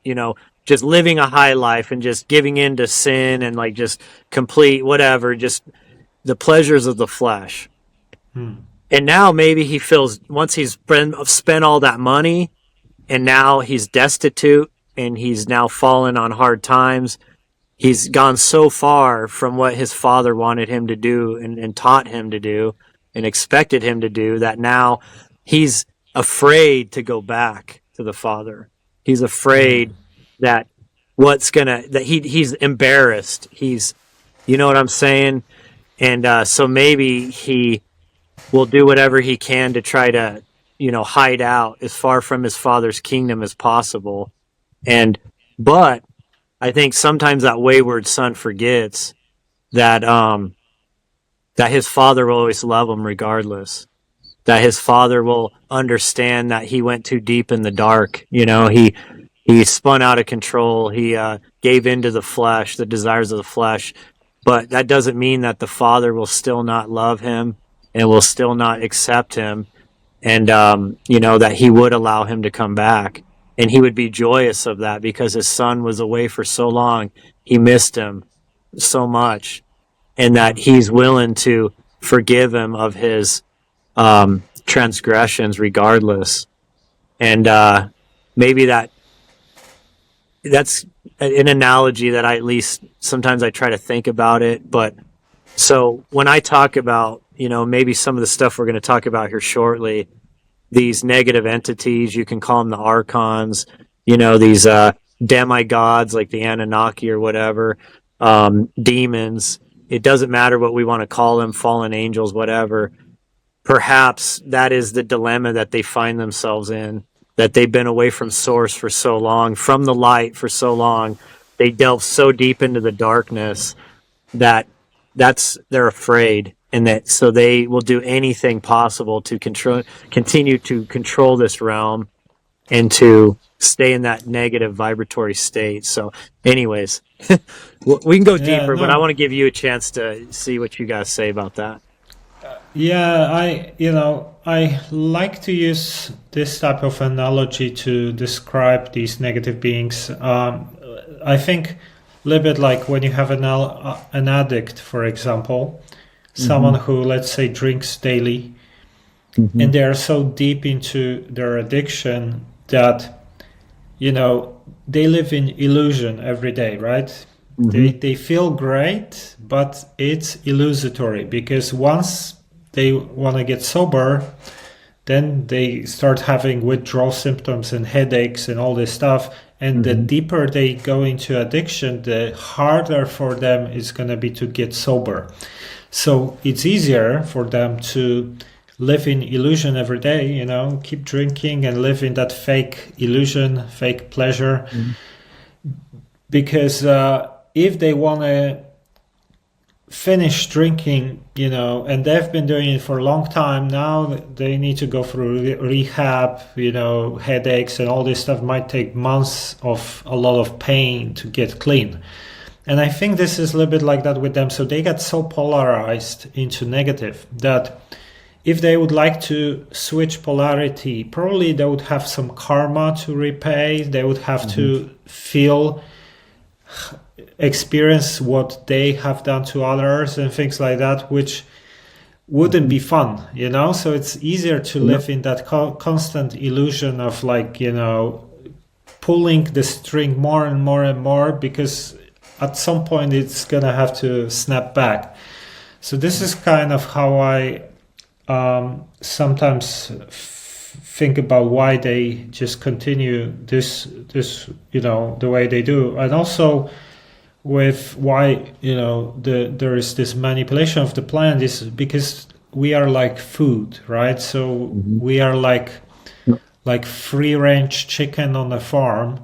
just living a high life and just giving in to sin and like just complete whatever, just the pleasures of the flesh. And now maybe he feels, once he's spent all that money, and now he's destitute, and he's now fallen on hard times. He's gone so far from what his father wanted him to do and taught him to do and expected him to do, that now he's afraid to go back to the father. He's afraid that he's embarrassed. He's, you know what I'm saying? And so maybe he will do whatever he can to try to, hide out as far from his father's kingdom as possible. But I think sometimes that wayward son forgets that that his father will always love him regardless. That his father will understand that he went too deep in the dark. He spun out of control. He gave into the flesh, the desires of the flesh. But that doesn't mean that the father will still not love him and will still not accept him, and that he would allow him to come back, and he would be joyous of that because his son was away for so long. He missed him so much, and that he's willing to forgive him of his transgressions regardless. And maybe that's an analogy that I, at least sometimes I try to think about it. But so when I talk about, maybe some of the stuff we're going to talk about here shortly, these negative entities, you can call them the archons, these demigods like the Anunnaki or whatever, demons. It doesn't matter what we want to call them, fallen angels, whatever. Perhaps that is the dilemma that they find themselves in, that they've been away from source for so long, from the light for so long. They delve so deep into the darkness that they're afraid, and that so they will do anything possible to continue to control this realm and to stay in that negative vibratory state. So anyways, we can go deeper, but I want to give you a chance to see what you guys say about that. Yeah, I like to use this type of analogy to describe these negative beings. I think a little bit like when you have an addict, for example, someone who, let's say, drinks daily, and they are so deep into their addiction that, they live in illusion every day, right? They feel great, but it's illusory, because once they want to get sober, then they start having withdrawal symptoms and headaches and all this stuff. And the deeper they go into addiction, the harder for them is going to be to get sober. So it's easier for them to live in illusion every day, keep drinking and live in that fake illusion, fake pleasure. Because if they want to finish drinking, and they've been doing it for a long time now, they need to go through rehab, headaches and all this stuff might take months of a lot of pain to get clean. And I think this is a little bit like that with them. So they get so polarized into negative that if they would like to switch polarity, probably they would have some karma to repay. They would have to experience what they have done to others and things like that, which wouldn't be fun, So it's easier to live in that constant illusion of pulling the string more and more and more, because at some point it's gonna have to snap back. So this is kind of how I sometimes think about why they just continue this the way they do, and also with why there is this manipulation of the plant is because we are like food, right? So we are like free range chicken on a farm.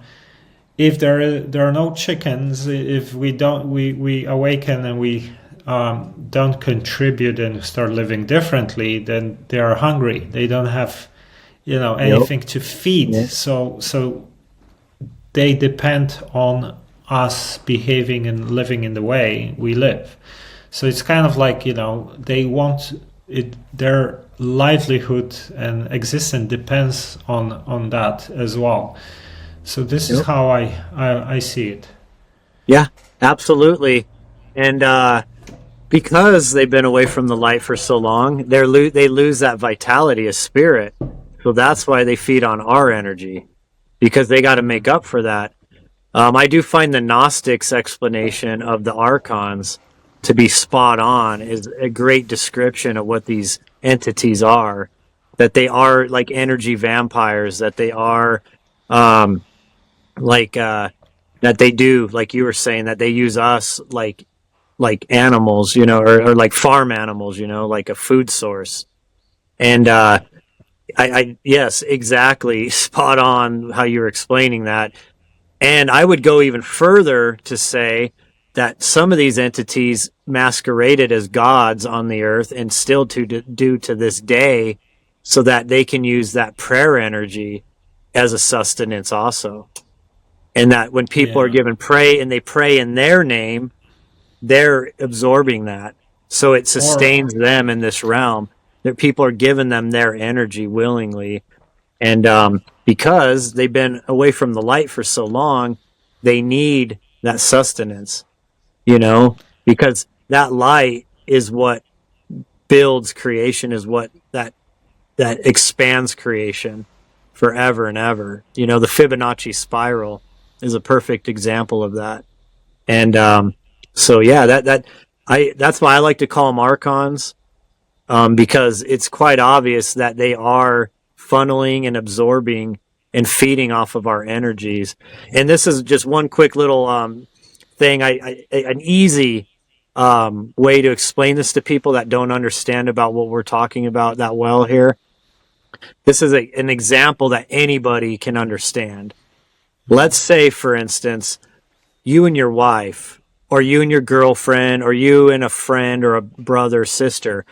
If there are no chickens, if we awaken and we don't contribute and start living differently, then they are hungry. They don't have anything to feed. So they depend on us behaving and living in the way we live. So it's kind of like, they want it, their livelihood and existence depends on that as well. So this is how I see it. Yeah, absolutely. And because they've been away from the light for so long, they lose that vitality of spirit. So that's why they feed on our energy, because they got to make up for that. I do find the Gnostics' explanation of the archons to be spot on, is a great description of what these entities are, that they are like energy vampires, that they are that they do, like you were saying, that they use us like animals, or like farm animals, like a food source. And I Yes, exactly. Spot on how you're explaining that. And I would go even further to say that some of these entities masqueraded as gods on the earth and still do to this day, so that they can use that prayer energy as a sustenance also. And that when people are Yeah. given pray and they pray in their name, they're absorbing that. So it Or sustains them in this realm. That people are giving them their energy willingly. And because they've been away from the light for so long, they need that sustenance, because that light is what builds creation, is what that expands creation forever and ever. The Fibonacci spiral is a perfect example of that. And so yeah, that's why I like to call them archons, because it's quite obvious that they are funneling and absorbing and feeding off of our energies. And this is just one quick little thing, an easy way to explain this to people that don't understand about what we're talking about that well here. This is an example that anybody can understand. Let's say, for instance, you and your wife, or you and your girlfriend, or you and a friend or a brother or sister,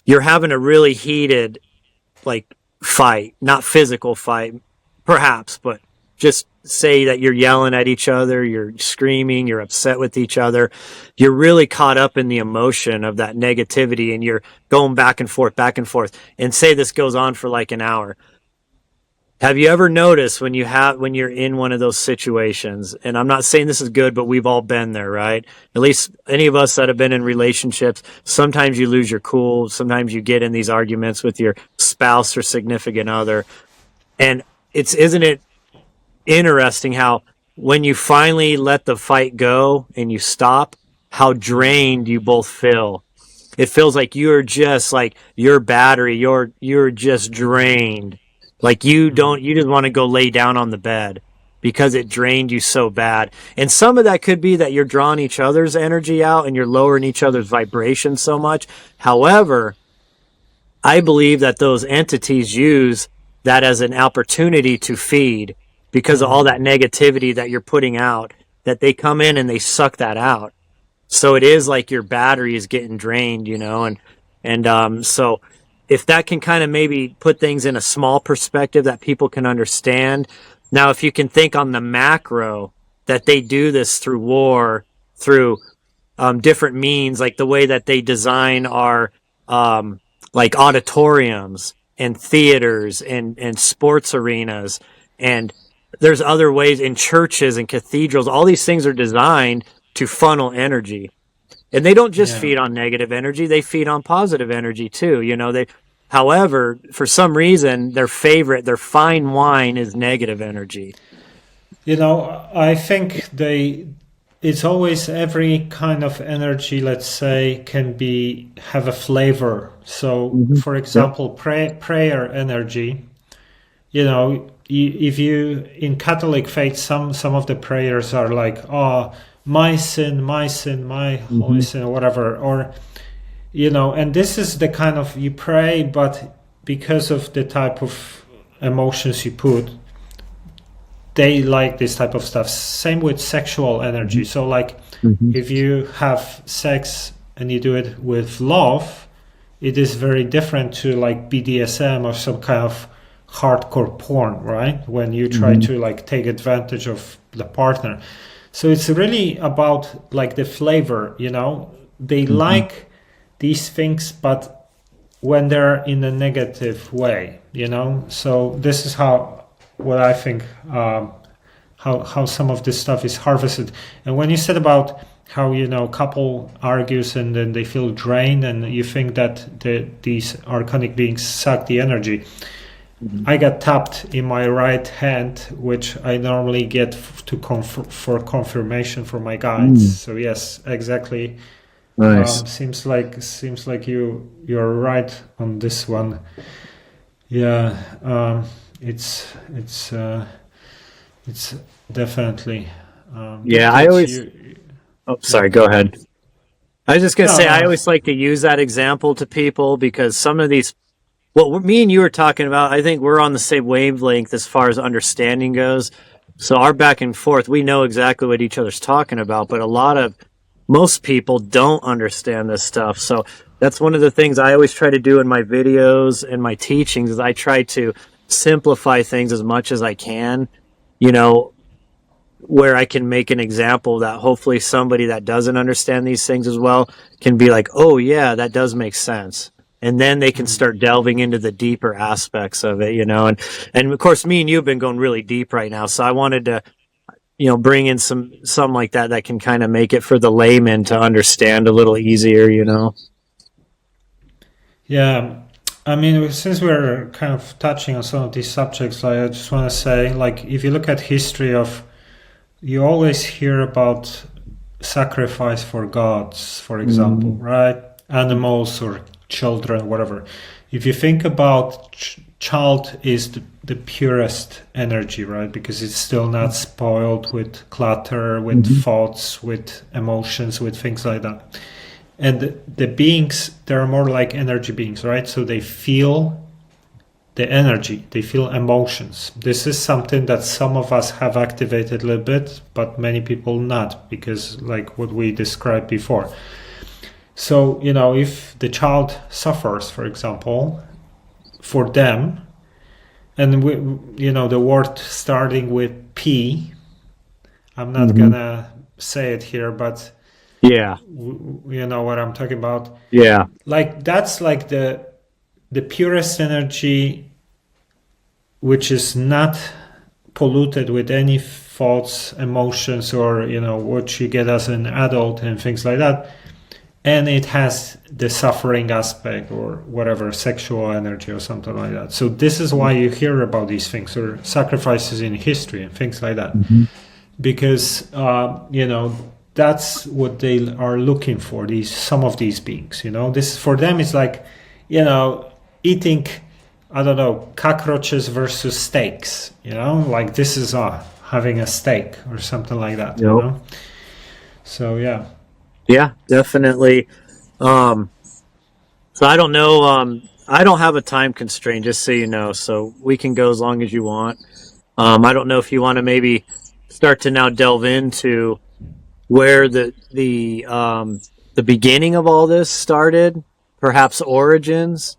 you're having a really heated, like, fight, not physical fight, perhaps, but just say that you're yelling at each other, you're screaming, you're upset with each other, you're really caught up in the emotion of that negativity, and you're going back and forth, and say this goes on for like an hour. Have you ever noticed when you're in one of those situations, and I'm not saying this is good, but we've all been there, right? At least any of us that have been in relationships, sometimes you lose your cool, sometimes you get in these arguments with your spouse or significant other. And isn't it interesting how when you finally let the fight go and you stop, how drained you both feel? It feels like you're just like your battery, you're just drained. Like you just want to go lay down on the bed because it drained you so bad. And some of that could be that you're drawing each other's energy out and you're lowering each other's vibration so much. However, I believe that those entities use that as an opportunity to feed, because of all that negativity that you're putting out, that they come in and they suck that out. So it is like your battery is getting drained, and so if that can kind of maybe put things in a small perspective that people can understand. Now, if you can think on the macro, that they do this through war, through different means, like the way that they design our like auditoriums and theaters and sports arenas, and there's other ways in churches and cathedrals. All these things are designed to funnel energy. And they don't just yeah. feed on negative energy, they feed on positive energy too. However, for some reason, their fine wine is negative energy. I think it's always every kind of energy, let's say, can have a flavor. So, Mm-hmm. for Yep. example, prayer energy, if you in Catholic faith, some of the prayers are like, oh, my sin, my holy Mm-hmm. sin, or whatever, or and this is the kind of, you pray, but because of the type of emotions you put, they like this type of stuff. Same with sexual energy. So like, Mm-hmm. if you have sex and you do it with love, it is very different to like BDSM or some kind of hardcore porn, right? When you try Mm-hmm. to like take advantage of the partner. So it's really about like the flavor, they Mm-hmm. like these things, but when they're in a negative way, so this is what I think, how some of this stuff is harvested. And when you said about how couple argues and then they feel drained, and you think that these archonic beings suck the energy, Mm-hmm. I got tapped in my right hand, which I normally get for confirmation from my guides. So yes, exactly. Nice. Seems like you're right on this one. Yeah, it's definitely. Yeah, I It's always. you. Oh, Yeah. sorry. Go ahead. I was just gonna No, say I no. always like to use that example to people because some of these what me and you were talking about, I think we're on the same wavelength as far as understanding goes. So our back and forth, we know exactly what each other's talking about, but most people don't understand this stuff. So that's one of the things I always try to do in my videos and my teachings is I try to simplify things as much as I can, you know, where I can make an example that hopefully somebody that doesn't understand these things as well can be like, oh yeah, that does make sense. And then they can start delving into the deeper aspects of it, and of course me and you have been going really deep right now. So I wanted to, bring in some like that can kind of make it for the layman to understand a little easier. Yeah, I mean, since we're kind of touching on some of these subjects, like I just want to say, like, if you look at history you always hear about sacrifice for gods, for example, right? Animals or children, whatever. If you think about child is the purest energy, right? Because it's still not spoiled with clutter, with thoughts, with emotions, with things like that. And the beings, they're more like energy beings, right? So they feel the energy, they feel emotions. This is something that some of us have activated a little bit, but many people not, because like what we described before. So, if the child suffers, for example, for them, and the word starting with P, I'm not gonna say it here, but Yeah. you know what I'm talking about. Yeah. Like that's like the purest energy, which is not polluted with any thoughts, emotions, or what you get as an adult and things like that. And it has the suffering aspect or whatever, sexual energy or something like that. So this is why you hear about these things or sacrifices in history and things like that, because that's what they are looking for. Some of these beings, this for them is like, eating, I don't know, cockroaches versus steaks. Like this is having a steak or something like that. Yep. So yeah. Yeah, definitely. So I don't know. I don't have a time constraint, just so you know. So we can go as long as you want. I don't know if you want to maybe start to now delve into where the beginning of all this started, perhaps origins.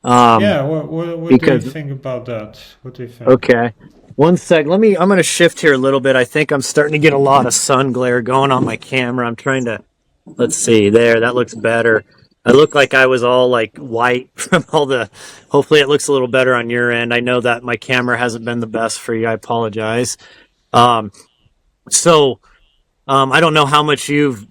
Yeah. What do you think about that? What do you think? Okay. One sec. I'm going to shift here a little bit. I think I'm starting to get a lot of sun glare going on my camera. I'm trying to. Let's see there. That looks better. I look like I was all like white from hopefully it looks a little better on your end. I know that my camera hasn't been the best for you. I apologize. So I don't know how much you've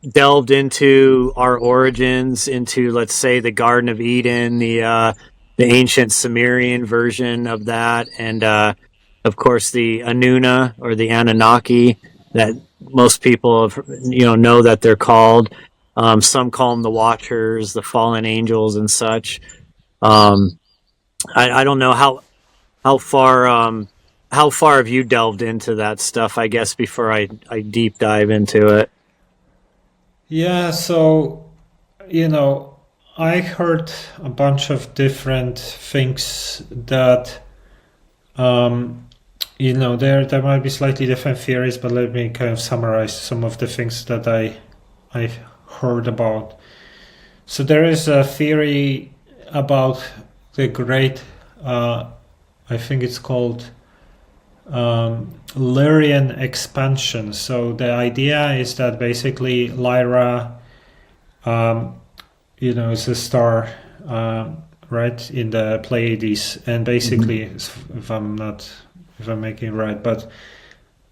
delved into our origins, into, let's say, the Garden of Eden, the ancient Sumerian version of that. And, of course, the Anuna or the Anunnaki that most people have, know that they're called. Some call them the Watchers, the fallen angels, and such. I don't know how far have you delved into that stuff, I guess, before I deep dive into it. Yeah, so I heard a bunch of different things that there might be slightly different theories, but let me kind of summarize some of the things that I heard about. So there is a theory about the great, I think it's called Lyrian expansion. So the idea is that basically Lyra, is a star, right, in the Pleiades, and basically, if I'm making it right, but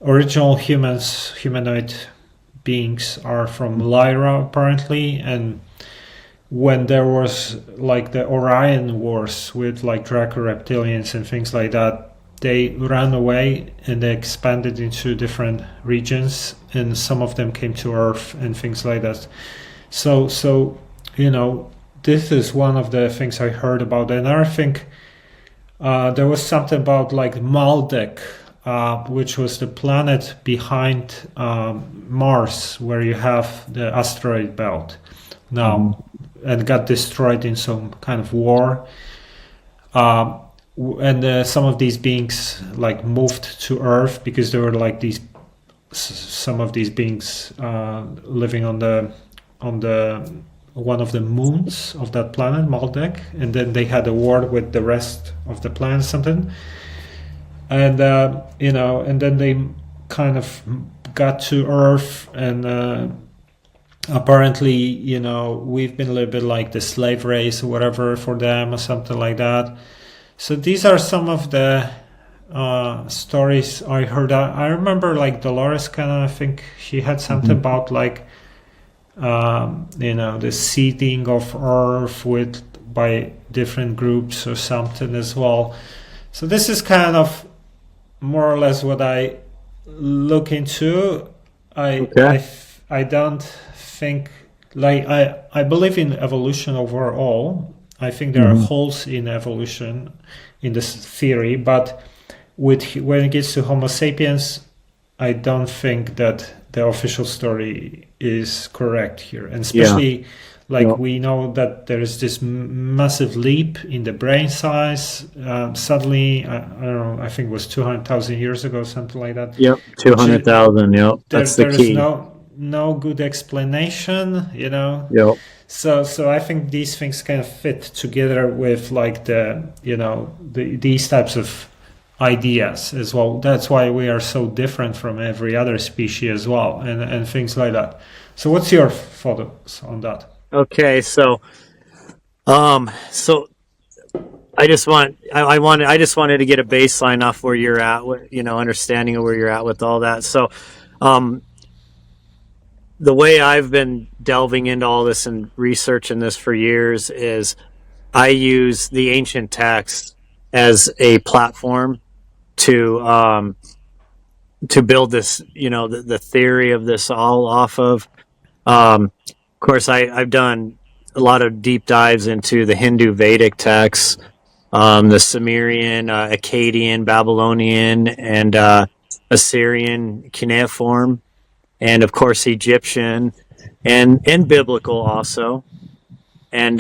original humanoid beings are from Lyra apparently, and when there was like the Orion Wars with like Draco reptilians and things like that, they ran away and they expanded into different regions, and some of them came to Earth and things like that. So this is one of the things I heard about. And I think there was something about like Maldek, which was the planet behind Mars, where you have the asteroid belt now, and got destroyed in some kind of war. And some of these beings like moved to Earth because there were like some of these beings living on the one of the moons of that planet, Maldek, and then they had a war with the rest of the planet, something, and and then they kind of got to Earth, and apparently, we've been a little bit like the slave race or whatever for them or something like that. So these are some of the stories I heard. I remember like Dolores kind of, I think she had something about like, the seeding of Earth by different groups or something as well. So this is kind of more or less what I look into. I don't think, like, I believe in evolution overall. I think there are holes in evolution in this theory, but when it gets to Homo sapiens, I don't think that the official story is correct here. And especially we know that there is this massive leap in the brain size. Suddenly, I don't know, I think it was 200,000 years ago, something like that. Yep, 200,000, that's the key. There's no good explanation, Yep. So I think these things kind of fit together with like these types of ideas as well. That's why we are so different from every other species as well, and things like that. So what's your thoughts on that? Okay, so I just wanted to get a baseline off where you're at, understanding of where you're at with all that. So, the way I've been delving into all this and researching this for years is I use the ancient texts as a platform to build this, the theory of this all off of. Of course, I've done a lot of deep dives into the Hindu Vedic texts, the Sumerian, Akkadian, Babylonian, and Assyrian cuneiform, and of course Egyptian, and biblical also, and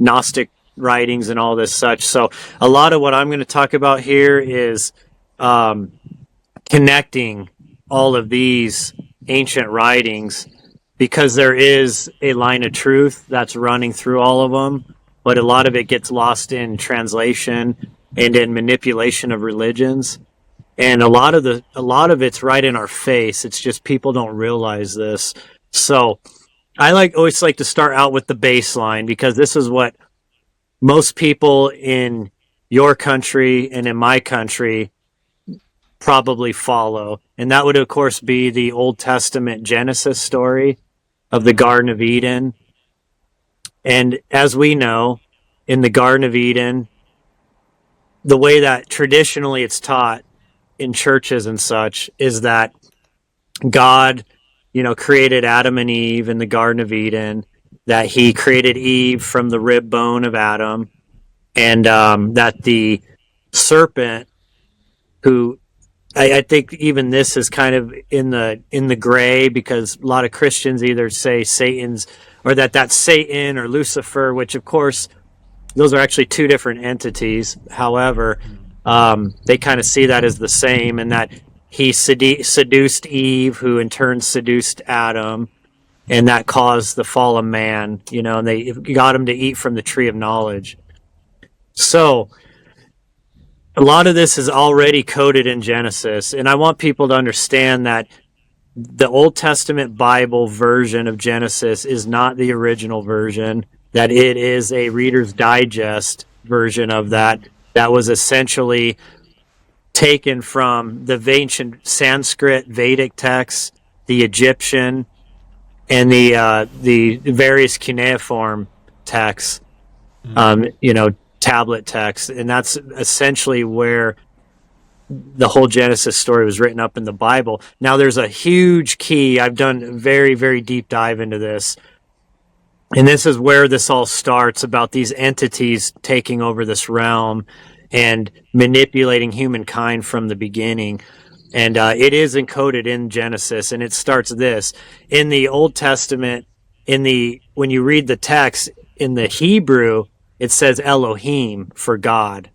Gnostic writings and all this such. So a lot of what I'm going to talk about here is connecting all of these ancient writings, because there is a line of truth that's running through all of them, but a lot of it gets lost in translation and in manipulation of religions. And a lot of it's right in our face. It's just people don't realize this. So I always like to start out with the baseline, because this is what most people in your country and in my country probably follow. And that would, of course, be the Old Testament Genesis story of the Garden of Eden. And as we know, in the Garden of Eden, the way that traditionally it's taught in churches and such is that God, created Adam and Eve in the Garden of Eden, that he created Eve from the rib bone of Adam, and that the serpent, who I think even this is kind of in the gray, because a lot of Christians either say Satan's, or that's Satan or Lucifer, which of course those are actually two different entities. However, they kind of see that as the same, and that he seduced Eve, who in turn seduced Adam, and that caused the fall of man, and they got him to eat from the tree of knowledge. So a lot of this is already coded in Genesis, and I want people to understand that the Old Testament Bible version of Genesis is not the original version, that it is a Reader's Digest version of that was essentially taken from the ancient Sanskrit Vedic texts, the Egyptian, and the various cuneiform texts, tablet texts, and that's essentially where the whole Genesis story was written up in the Bible. Now, there's a huge key. I've done a very, very deep dive into this, and this is where this all starts, about these entities taking over this realm and manipulating humankind from the beginning. And it is encoded in Genesis, and it starts this. In the Old Testament, when you read the text in the Hebrew, it says Elohim for God.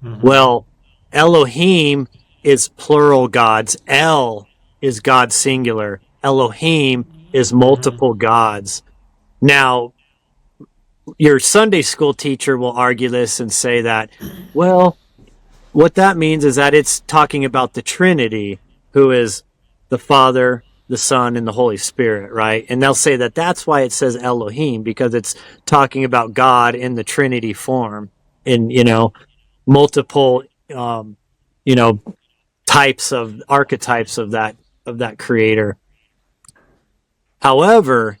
Mhm. Well, Elohim is plural gods. El is God singular. Elohim is multiple gods. Now, your Sunday school teacher will argue this and say that, well, what that means is that it's talking about the Trinity, who is the Father, the Son, and the Holy Spirit, right? And they'll say that that's why it says Elohim, because it's talking about God in the Trinity form, in, multiple, um, you know, types of archetypes of that creator. However,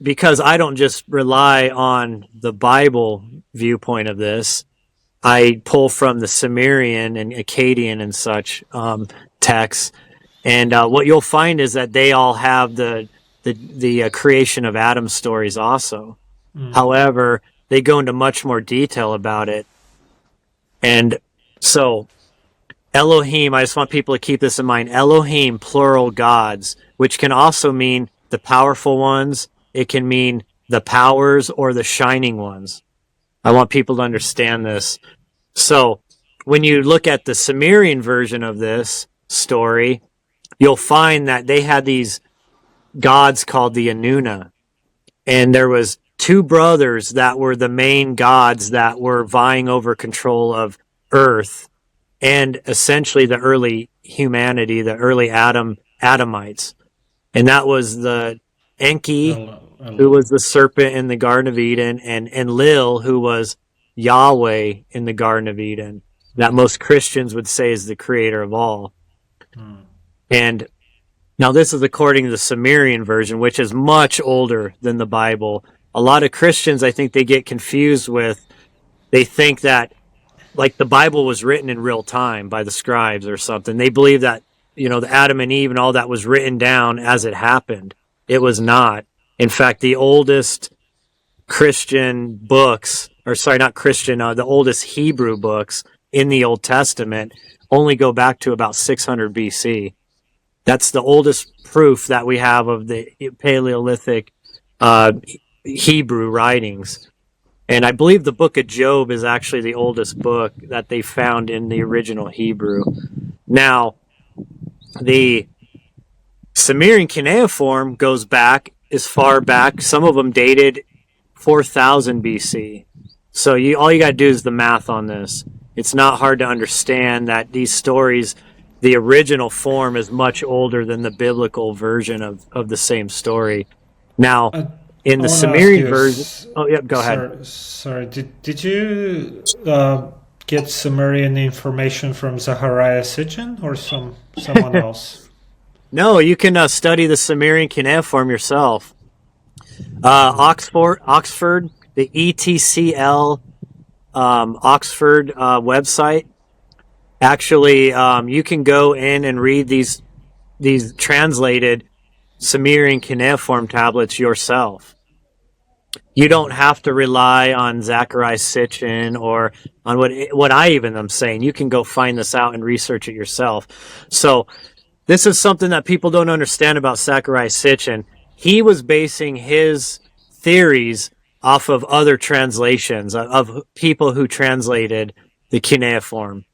because I don't just rely on the Bible viewpoint of this, I pull from the Sumerian and Akkadian and such texts, and what you'll find is that they all have the creation of Adam stories also. However, they go into much more detail about it, and so Elohim. I just want people to keep this in mind. Elohim, plural gods, which can also mean the powerful ones. It can mean the powers or the shining ones. I want people to understand this. So when you look at the Sumerian version of this story, you'll find that they had these gods called the Anuna. And there was two brothers that were the main gods that were vying over control of Earth and essentially the early humanity, the early Adamites. And that was the Enki, who was the serpent in the Garden of Eden, and Lil, who was Yahweh in the Garden of Eden, that most Christians would say is the creator of all. And now this is according to the Sumerian version, which is much older than the Bible. A lot of Christians, I think they get confused with, they think that like the Bible was written in real time by the scribes or something. They believe that, the Adam and Eve and all that was written down as it happened. It was not. In fact, the oldest Christian books, or sorry, not Christian, the oldest Hebrew books in the Old Testament only go back to about 600 BC. That's the oldest proof that we have of the Paleolithic Hebrew writings. And I believe the book of Job is actually the oldest book that they found in the original Hebrew. Now, the Sumerian cuneiform goes back as far back. Some of them dated 4000 BC. So all you got to do is the math on this. It's not hard to understand that these stories, the original form is much older than the biblical version of the same story. Now, in the Sumerian version... Oh, yeah, go ahead. Sorry, did you get Sumerian information from Zachariah Sitchin or someone else? No, you can study the Sumerian cuneiform yourself. Oxford, the ETCL Oxford website. Actually, you can go in and read these translated Sumerian cuneiform tablets yourself. You don't have to rely on Zachariah Sitchin or on what I even am saying. You can go find this out and research it yourself. So this is something that people don't understand about Zachariah Sitchin. He was basing his theories off of other translations of people who translated the cuneiform.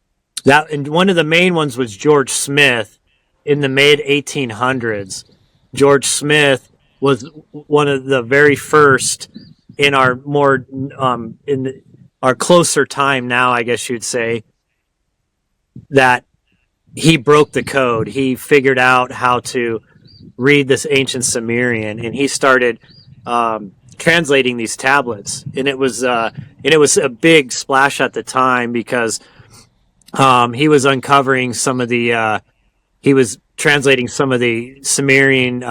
And one of the main ones was George Smith in the mid 1800s. George Smith was one of the very first in our more our closer time now, I guess you'd say, that he broke the code. He figured out how to read this ancient Sumerian, and he started translating these tablets. And it was a big splash at the time because he was uncovering some of the he was translating some of the Sumerian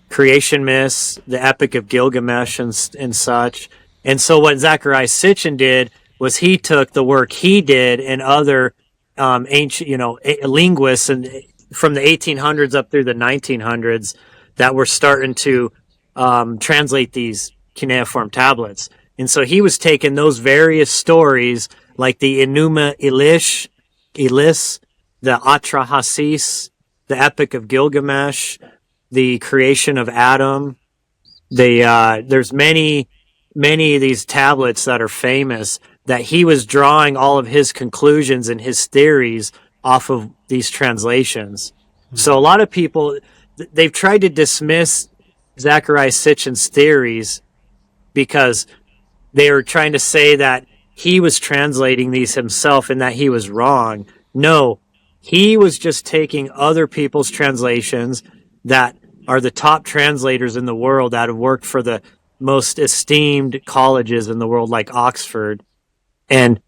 creation myths, the Epic of Gilgamesh and such. And so what Zachariah Sitchin did was he took the work he did and other ancient, linguists and from the 1800s up through the 1900s that were starting to translate these cuneiform tablets. And so he was taking those various stories like the Enuma Elish, the Atrahasis, the Epic of Gilgamesh, the creation of Adam. There's many many of these tablets that are famous that he was drawing all of his conclusions and his theories off of these translations. So a lot of people, they've tried to dismiss Zecharia Sitchin's theories because they were trying to say that he was translating these himself and that he was wrong. No, he was just taking other people's translations that are the top translators in the world that have worked for the most esteemed colleges in the world, like Oxford. And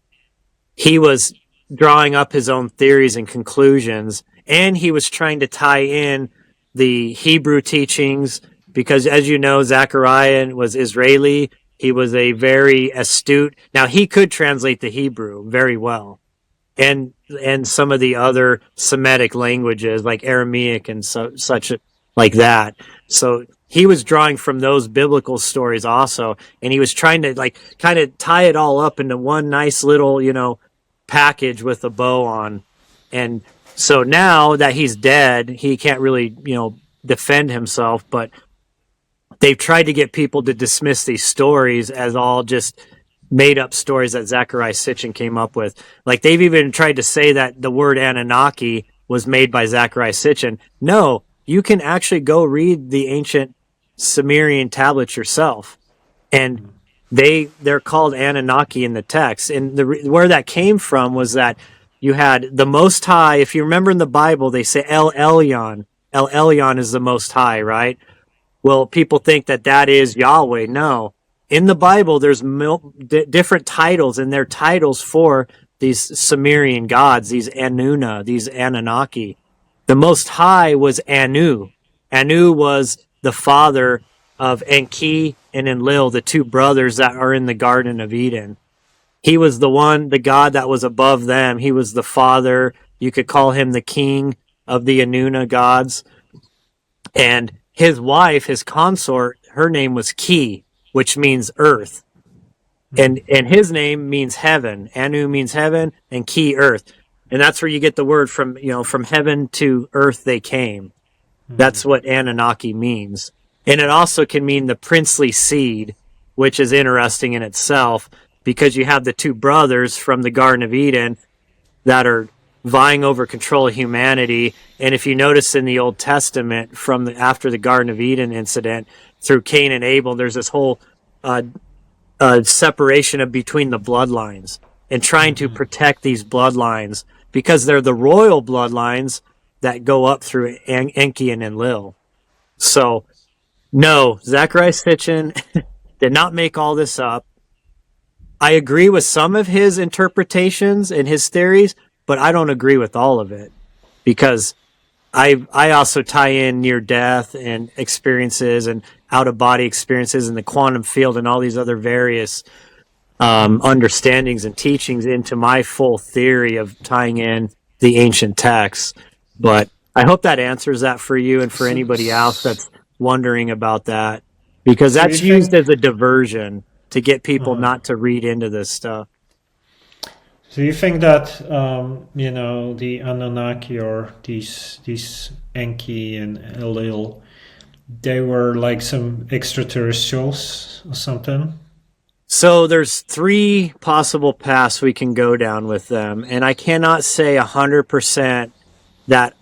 he was drawing up his own theories and conclusions, and he was trying to tie in the Hebrew teachings because, as you know, Zechariah was Israeli. He was a very astute. Now, he could translate the Hebrew very well, and some of the other Semitic languages like Aramaic and such like that. So he was drawing from those biblical stories also, and he was trying to like kind of tie it all up into one nice little, package with a bow on. And so now that he's dead, he can't really, defend himself, but they've tried to get people to dismiss these stories as all just made up stories that Zecharia Sitchin came up with. Like they've even tried to say that the word Anunnaki was made by Zecharia Sitchin. No, you can actually go read the ancient Sumerian tablets yourself, and they're called Anunnaki in the text. And where that came from was that you had the Most High. If you remember in the Bible, they say El Elyon. El Elyon is the Most High, right? Well, people think that is Yahweh. No. In the Bible, there's different titles, and they're titles for these Sumerian gods, these Anuna, these Anunnaki. The Most High was Anu. Anu was the father of Enki and Enlil, the two brothers that are in the Garden of Eden. He was the God that was above them. He was the father. You could call him the king of the Anuna gods. And his wife, his consort, her name was Ki, which means earth. And his name means heaven. Anu means heaven, and Ki, earth. And that's where you get the word from, from heaven to earth they came. That's what Anunnaki means. And it also can mean the princely seed, which is interesting in itself because you have the two brothers from the Garden of Eden that are vying over control of humanity. And if you notice in the Old Testament, after the Garden of Eden incident, through Cain and Abel, there's this whole separation between the bloodlines and trying to protect these bloodlines because they're the royal bloodlines that go up through Enki and Enlil. So, no, Zecharia Sitchin did not make all this up. I agree with some of his interpretations and his theories, but I don't agree with all of it because I also tie in near death and experiences and out of body experiences in the quantum field and all these other various understandings and teachings into my full theory of tying in the ancient texts. But I hope that answers that for you and for anybody else that's wondering about that, because that's used as a diversion to get people not to read into this stuff. So you think that the Anunnaki or these Enki and Enlil, they were like some extraterrestrials or something? So there's 3 possible paths we can go down with them, and I cannot say 100% that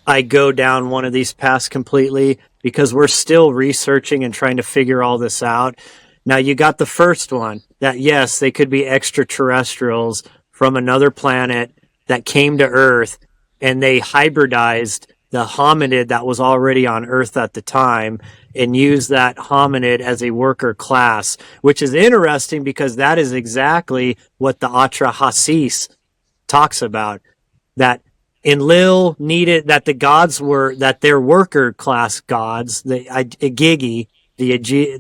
I go down one of these paths completely because we're still researching and trying to figure all this out. Now, you got the first one, that yes, they could be extraterrestrials from another planet that came to Earth, and they hybridized the hominid that was already on Earth at the time and used that hominid as a worker class, which is interesting because that is exactly what the Atra Hasis talks about, that Enlil needed, that the gods were, that their worker class gods, the Igigi, Igigi,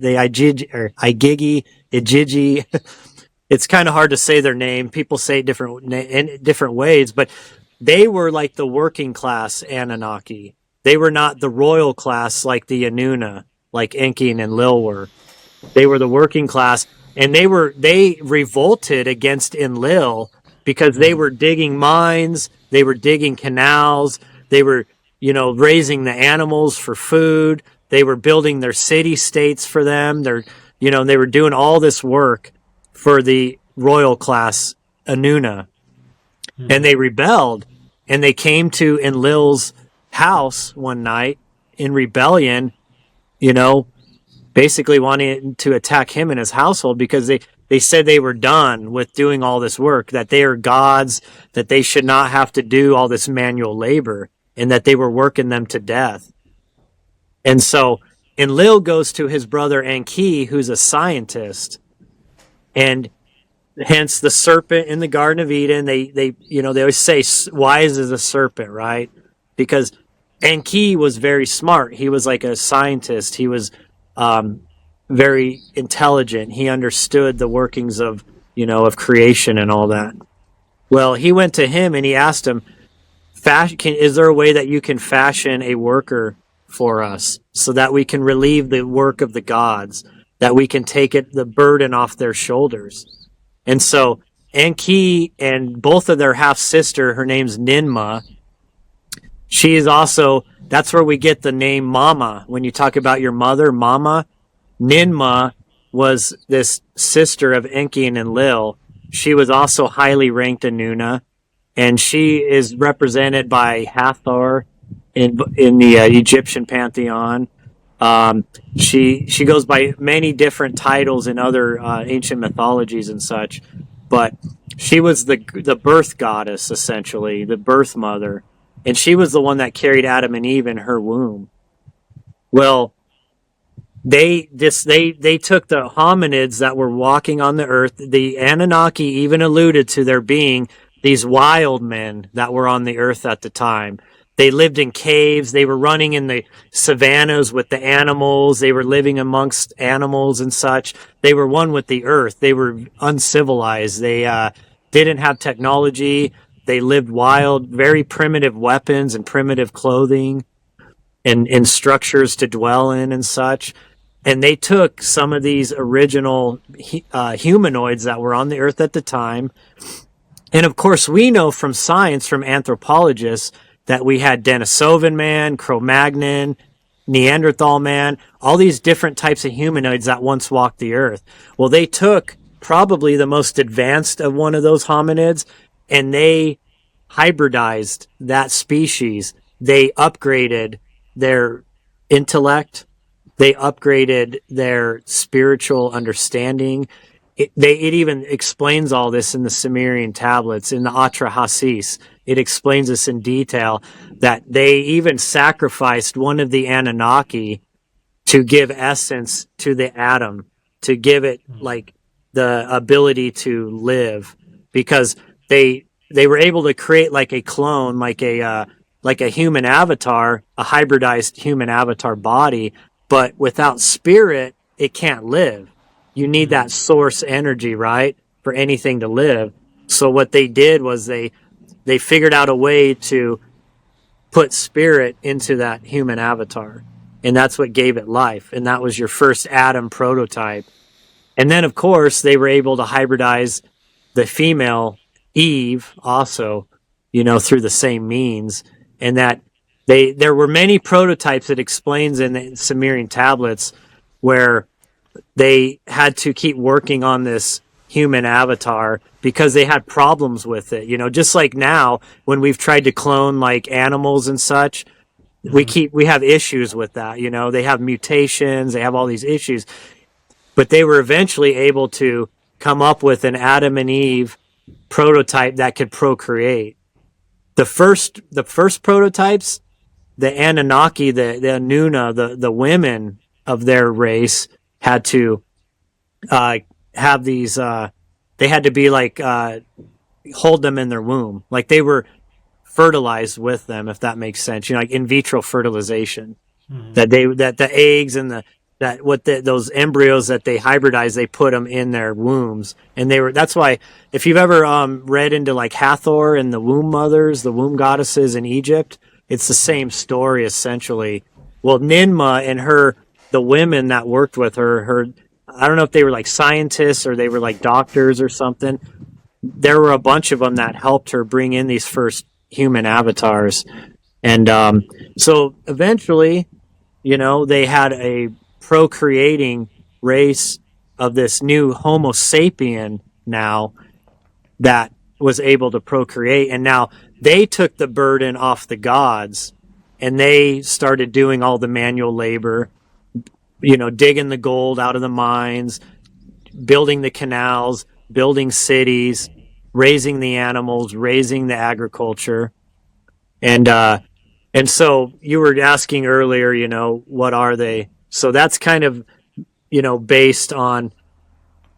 it's kind of hard to say their name. People say it in different ways, but they were like the working class Anunnaki. They were not the royal class like the Anuna, like Enki and Enlil were. They were the working class, and they revolted against Enlil because they were digging mines, they were digging canals, they were, raising the animals for food, they were building their city states for them, and they were doing all this work for the royal class Anuna, and they rebelled, and they came to Enlil's house one night in rebellion, basically wanting to attack him and his household because they said they were done with doing all this work, that they are gods, that they should not have to do all this manual labor, and that they were working them to death. And so Enlil goes to his brother Enki, who's a scientist, and hence the serpent in the Garden of Eden. They always say wise as a serpent, right? Because Enki was very smart. He was like a scientist. He was very intelligent. He understood the workings of creation and all that. Well, he went to him and he asked him, is there a way that you can fashion a worker for us so that we can relieve the work of the gods, that we can take the burden off their shoulders? And so Enki and both of their half sister, her name's Ninma. She is also, that's where we get the name Mama. When you talk about your mother, Mama, Ninma was this sister of Enki and Enlil. She was also highly ranked Anuna, and she is represented by Hathor in the Egyptian pantheon. She goes by many different titles in other ancient mythologies and such, but she was the birth goddess, essentially, the birth mother, and she was the one that carried Adam and Eve in her womb. Well, they took the hominids that were walking on the earth. The Anunnaki even alluded to there being these wild men that were on the earth at the time. They lived in caves. They were running in the savannas with the animals. They were living amongst animals and such. They were one with the earth. They were uncivilized. They didn't have technology. They lived wild, very primitive weapons and primitive clothing and structures to dwell in and such. And they took some of these original humanoids that were on the earth at the time. And of course, we know from science, from anthropologists, that we had Denisovan man, Cro-Magnon, Neanderthal man, all these different types of humanoids that once walked the earth. Well, they took probably the most advanced of one of those hominids, and they hybridized that species. They upgraded their intellect. They upgraded their spiritual understanding. It even explains all this in the Sumerian tablets, in the Atrahasis. It explains this in detail, that they even sacrificed one of the Anunnaki to give essence to the atom, to give it like the ability to live, because they were able to create like a clone, like a human avatar, a hybridized human avatar body, but without spirit, it can't live. You need that source energy, right, for anything to live. So what they did was they figured out a way to put spirit into that human avatar. And that's what gave it life. And that was your first Adam prototype. And then, of course, they were able to hybridize the female Eve also, through the same means. And that there were many prototypes that explains in the Sumerian tablets where they had to keep working on this human avatar because they had problems with it. Just like now when we've tried to clone like animals and such, we have issues with that. They have mutations, they have all these issues, but they were eventually able to come up with an Adam and Eve prototype that could procreate. The first prototypes, the Anunnaki, the Anuna, the women of their race had to have these, they had to be like, hold them in their womb. Like they were fertilized with them, if that makes sense. Like in vitro fertilization. That the eggs and those embryos that they hybridize, they put them in their wombs. And that's why, if you've ever read into like Hathor and the womb mothers, the womb goddesses in Egypt, it's the same story essentially. Well, Ninma and the women that worked with her, I don't know if they were like scientists or they were like doctors or something. There were a bunch of them that helped her bring in these first human avatars. And so eventually, they had a procreating race of this new Homo sapien now that was able to procreate. And now they took the burden off the gods and they started doing all the manual labor, digging the gold out of the mines, building the canals, building cities, raising the animals, raising the agriculture. And so you were asking earlier, what are they? So that's kind of, based on,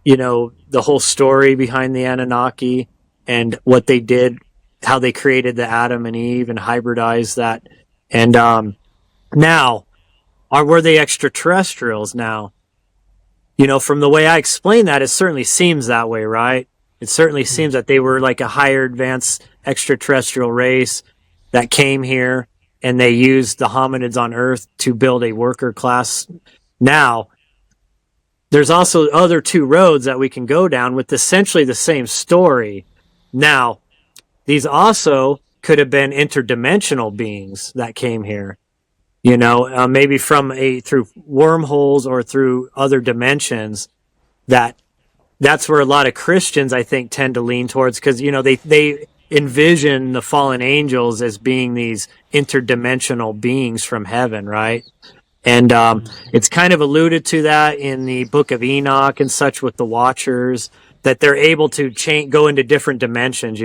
the whole story behind the Anunnaki and what they did, how they created the Adam and Eve and hybridized that. And now, were they extraterrestrials now? From the way I explain that, it certainly seems that way, right? It certainly seems that they were like a higher advanced extraterrestrial race that came here and they used the hominids on Earth to build a worker class. Now, there's also other two roads that we can go down with essentially the same story. Now, these also could have been interdimensional beings that came here. Maybe through wormholes or through other dimensions. That's where a lot of Christians, I think, tend to lean towards, because they envision the fallen angels as being these interdimensional beings from heaven, right? And it's kind of alluded to that in the Book of Enoch and such with the Watchers, that they're able to go into different dimensions.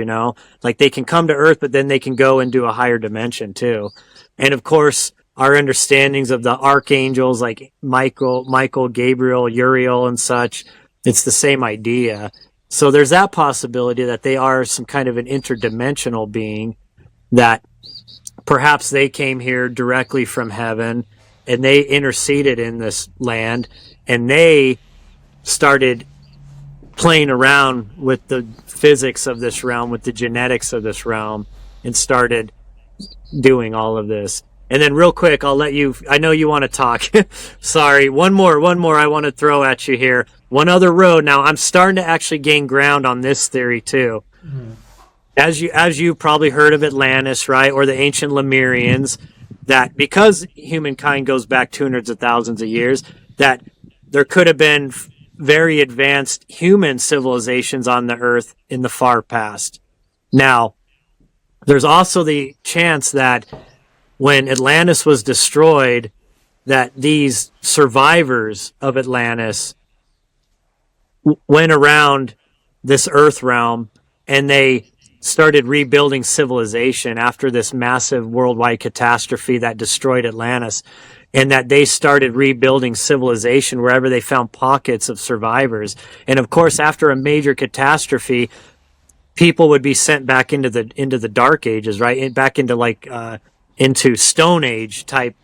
Like they can come to Earth, but then they can go into a higher dimension too. And of course, our understandings of the archangels like Michael, Gabriel, Uriel, and such, it's the same idea. So there's that possibility that they are some kind of an interdimensional being, that perhaps they came here directly from heaven and they interceded in this land and they started playing around with the physics of this realm, with the genetics of this realm, and started doing all of this. And then real quick, I'll let you, I know you want to talk. Sorry. One more I want to throw at you here. One other road. Now I'm starting to actually gain ground on this theory too. As you probably heard of Atlantis, right? Or the ancient Lemurians, that because humankind goes back hundreds of thousands of years, that there could have been very advanced human civilizations on the earth in the far past. Now, there's also the chance that when Atlantis was destroyed, that these survivors of Atlantis went around this earth realm and they started rebuilding civilization after this massive worldwide catastrophe that destroyed Atlantis, and that they started rebuilding civilization wherever they found pockets of survivors. And of course, after a major catastrophe, people would be sent back into the dark ages, right? Back into into Stone Age type,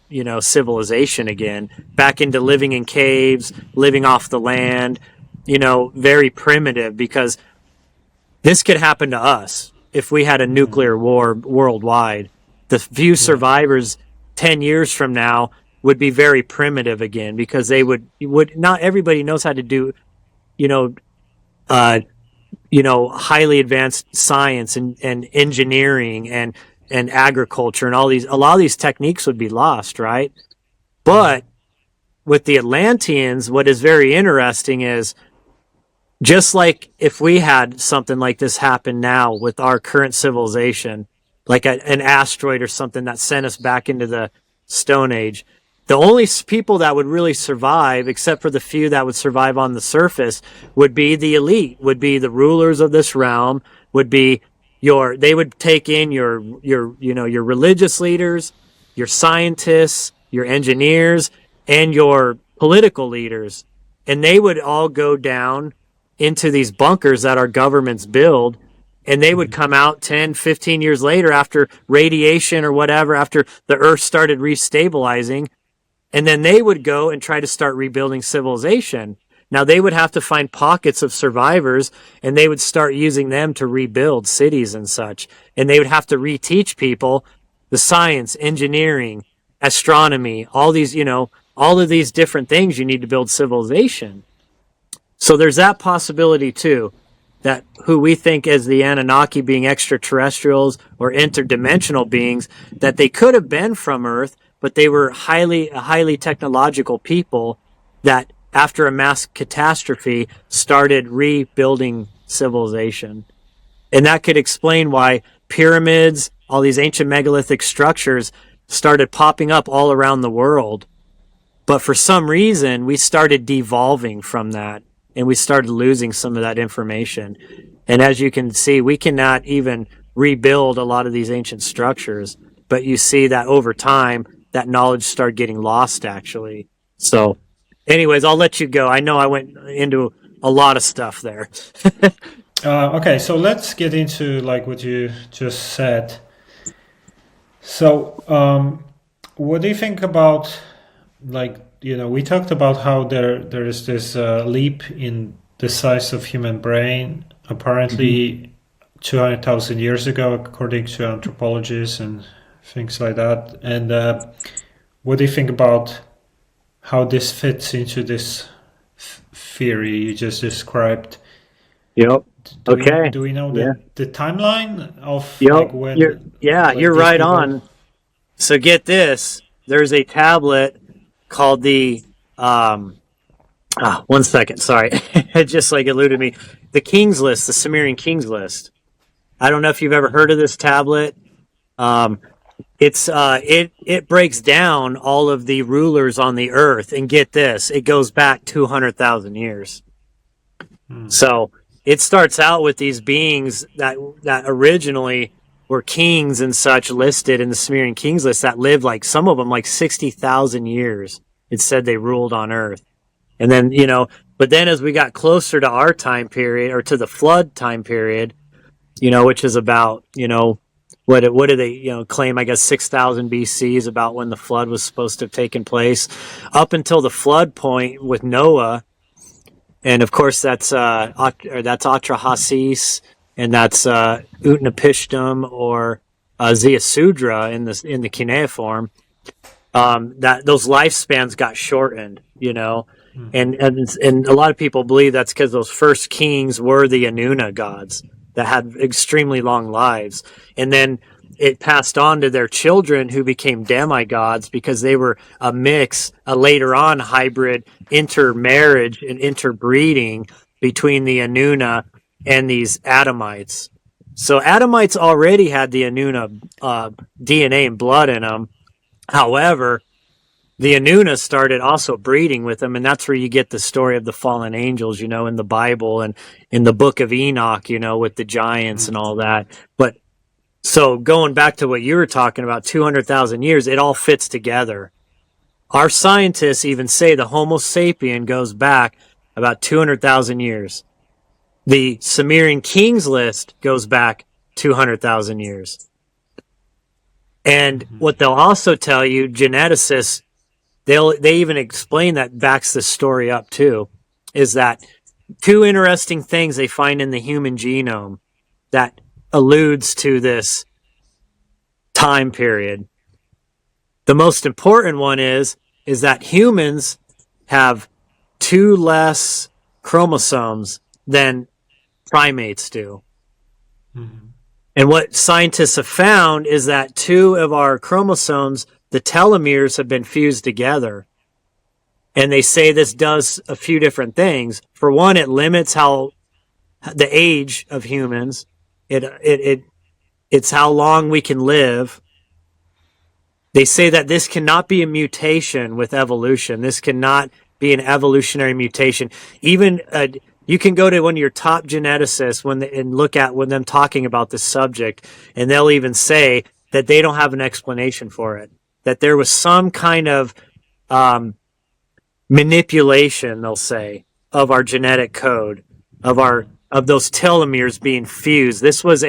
civilization again, back into living in caves, living off the land, very primitive, because this could happen to us if we had a nuclear war worldwide. The few survivors 10 years from now would be very primitive again, because they would not everybody knows how to do, highly advanced science and engineering and agriculture and a lot of these techniques would be lost, right? But with the Atlanteans, what is very interesting is, just like if we had something like this happen now with our current civilization, like an asteroid or something that sent us back into the Stone Age, the only people that would really survive, except for the few that would survive on the surface, would be the elite, would be the rulers of this realm, would be they would take in your religious leaders, your scientists, your engineers, and your political leaders. And they would all go down into these bunkers that our governments build, and they would come out 10, 15 years later after radiation or whatever, after the earth started restabilizing, and then they would go and try to start rebuilding civilization. Now, they would have to find pockets of survivors, and they would start using them to rebuild cities and such. And they would have to reteach people the science, engineering, astronomy, all these, all of these different things you need to build civilization. So there's that possibility too, that who we think as the Anunnaki being extraterrestrials or interdimensional beings, that they could have been from Earth, but they were highly technological people that after a mass catastrophe, started rebuilding civilization. And that could explain why pyramids, all these ancient megalithic structures started popping up all around the world. But for some reason, we started devolving from that, and we started losing some of that information. And as you can see, we cannot even rebuild a lot of these ancient structures. But you see that over time, that knowledge started getting lost, actually. So, anyways, I'll let you go. I know I went into a lot of stuff there. Okay, so let's get into like what you just said. So, what do you think about, like, we talked about how there is this leap in the size of human brain, apparently 200,000 years ago, according to anthropologists and things like that. And what do you think about how this fits into this theory you just described? Yep. Do we know the timeline of like when? You're right people... on. So get this. There's a tablet called the 1 second, sorry. It just like eluded me. The King's List, the Sumerian King's List. I don't know if you've ever heard of this tablet. It breaks down all of the rulers on the earth, and get this, it goes back 200,000 years. So it starts out with these beings that originally were kings and such listed in the Sumerian Kings List that lived, like some of them like 60,000 years. It said they ruled on earth. And then, but then as we got closer to our time period, or to the flood time period, which is about, what do they, claim, I guess 6,000 BC is about when the flood was supposed to have taken place, up until the flood point with Noah. And of course that's Atrahasis, and that's Utnapishtim or Ziusudra in the cuneiform. That those lifespans got shortened, and a lot of people believe that's because those first kings were the Anuna gods that had extremely long lives, and then it passed on to their children who became demigods because they were a mix, a later on hybrid intermarriage and interbreeding between the Anuna and these Adamites. So Adamites already had the Anuna DNA and blood in them. However, the Anuna started also breeding with them, and that's where you get the story of the fallen angels, in the Bible and in the book of Enoch, with the giants and all that. But so going back to what you were talking about, 200,000 years, it all fits together. Our scientists even say the Homo sapien goes back about 200,000 years. The Sumerian Kings List goes back 200,000 years. And what they'll also tell you, geneticists, they even explain that, backs this story up too, is that two interesting things they find in the human genome that alludes to this time period. The most important one is that humans have 2 less chromosomes than primates do. And what scientists have found is that 2 of our chromosomes, the telomeres, have been fused together. And they say this does a few different things. For one, it limits the age of humans. It's how long we can live. They say that this cannot be a mutation with evolution. This cannot be an evolutionary mutation. Even you can go to one of your top geneticists and look at when them talking about this subject, and they'll even say that they don't have an explanation for it. That there was some kind of manipulation, they'll say, of our genetic code, of those telomeres being fused. This was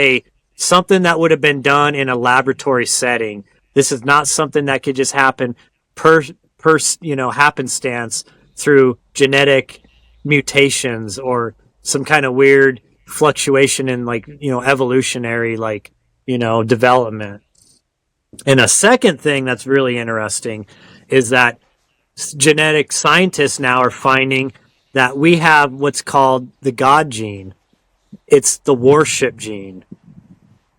something that would have been done in a laboratory setting. This is not something that could just happen per happenstance through genetic mutations or some kind of weird fluctuation in evolutionary development. And a second thing that's really interesting is that genetic scientists now are finding that we have what's called the God gene. It's the worship gene.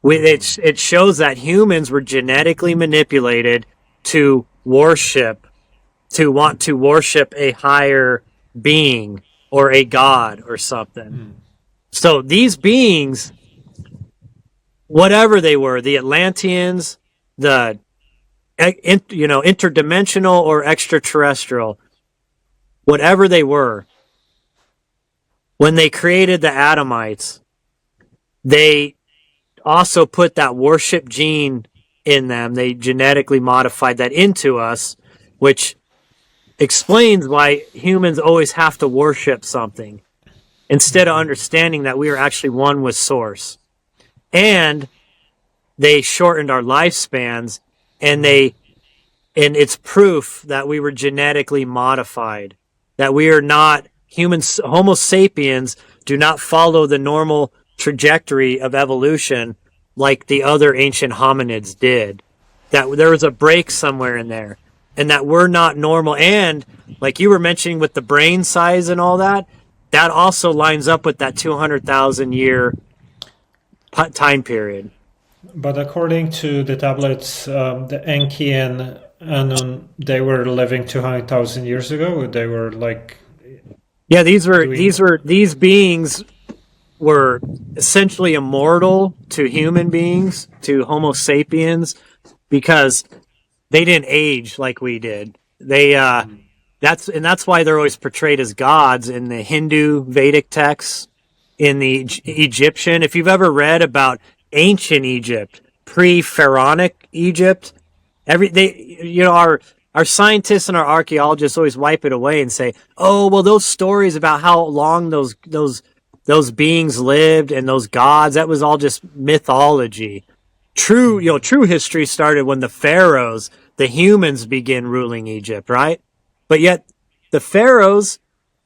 It shows that humans were genetically manipulated to want to worship a higher being or a god or something. So these beings, whatever they were, the Atlanteans, the interdimensional or extraterrestrial, whatever they were, when they created the Adamites, they also put that worship gene in them. They genetically modified that into us, which explains why humans always have to worship something instead of understanding that we are actually one with Source. And they shortened our lifespans, and it's proof that we were genetically modified, that we are not humans. Homo sapiens do not follow the normal trajectory of evolution like the other ancient hominids did, that there was a break somewhere in there, and that we're not normal. And like you were mentioning with the brain size and all that, that also lines up with that 200,000 year time period. But according to the tablets, the Enki and Anon, they were living 200,000 years ago. They were like, yeah, these beings were essentially immortal to human beings, to Homo sapiens, because they didn't age like we did. That's why they're always portrayed as gods in the Hindu Vedic texts, in the Egyptian. If you've ever read about ancient Egypt, pre-pharaonic Egypt, our scientists and our archaeologists always wipe it away and say, "Oh, well, those stories about how long those beings lived and those gods, that was all just mythology." True history started when the pharaohs, the humans, begin ruling Egypt, right? But yet the pharaohs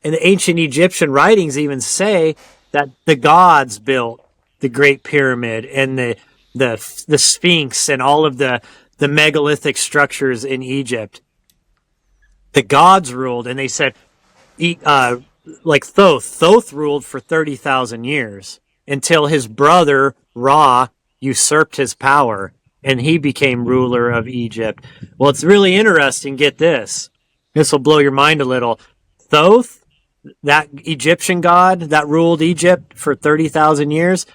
and the ancient Egyptian writings even say that the gods built the Great Pyramid and the Sphinx and all of the megalithic structures in Egypt. The gods ruled, and they said, like Thoth ruled for 30,000 years until his brother Ra usurped his power, and he became ruler of Egypt. Well, it's really interesting. Get this. This will blow your mind a little. Thoth, that Egyptian god that ruled Egypt for 30,000 years,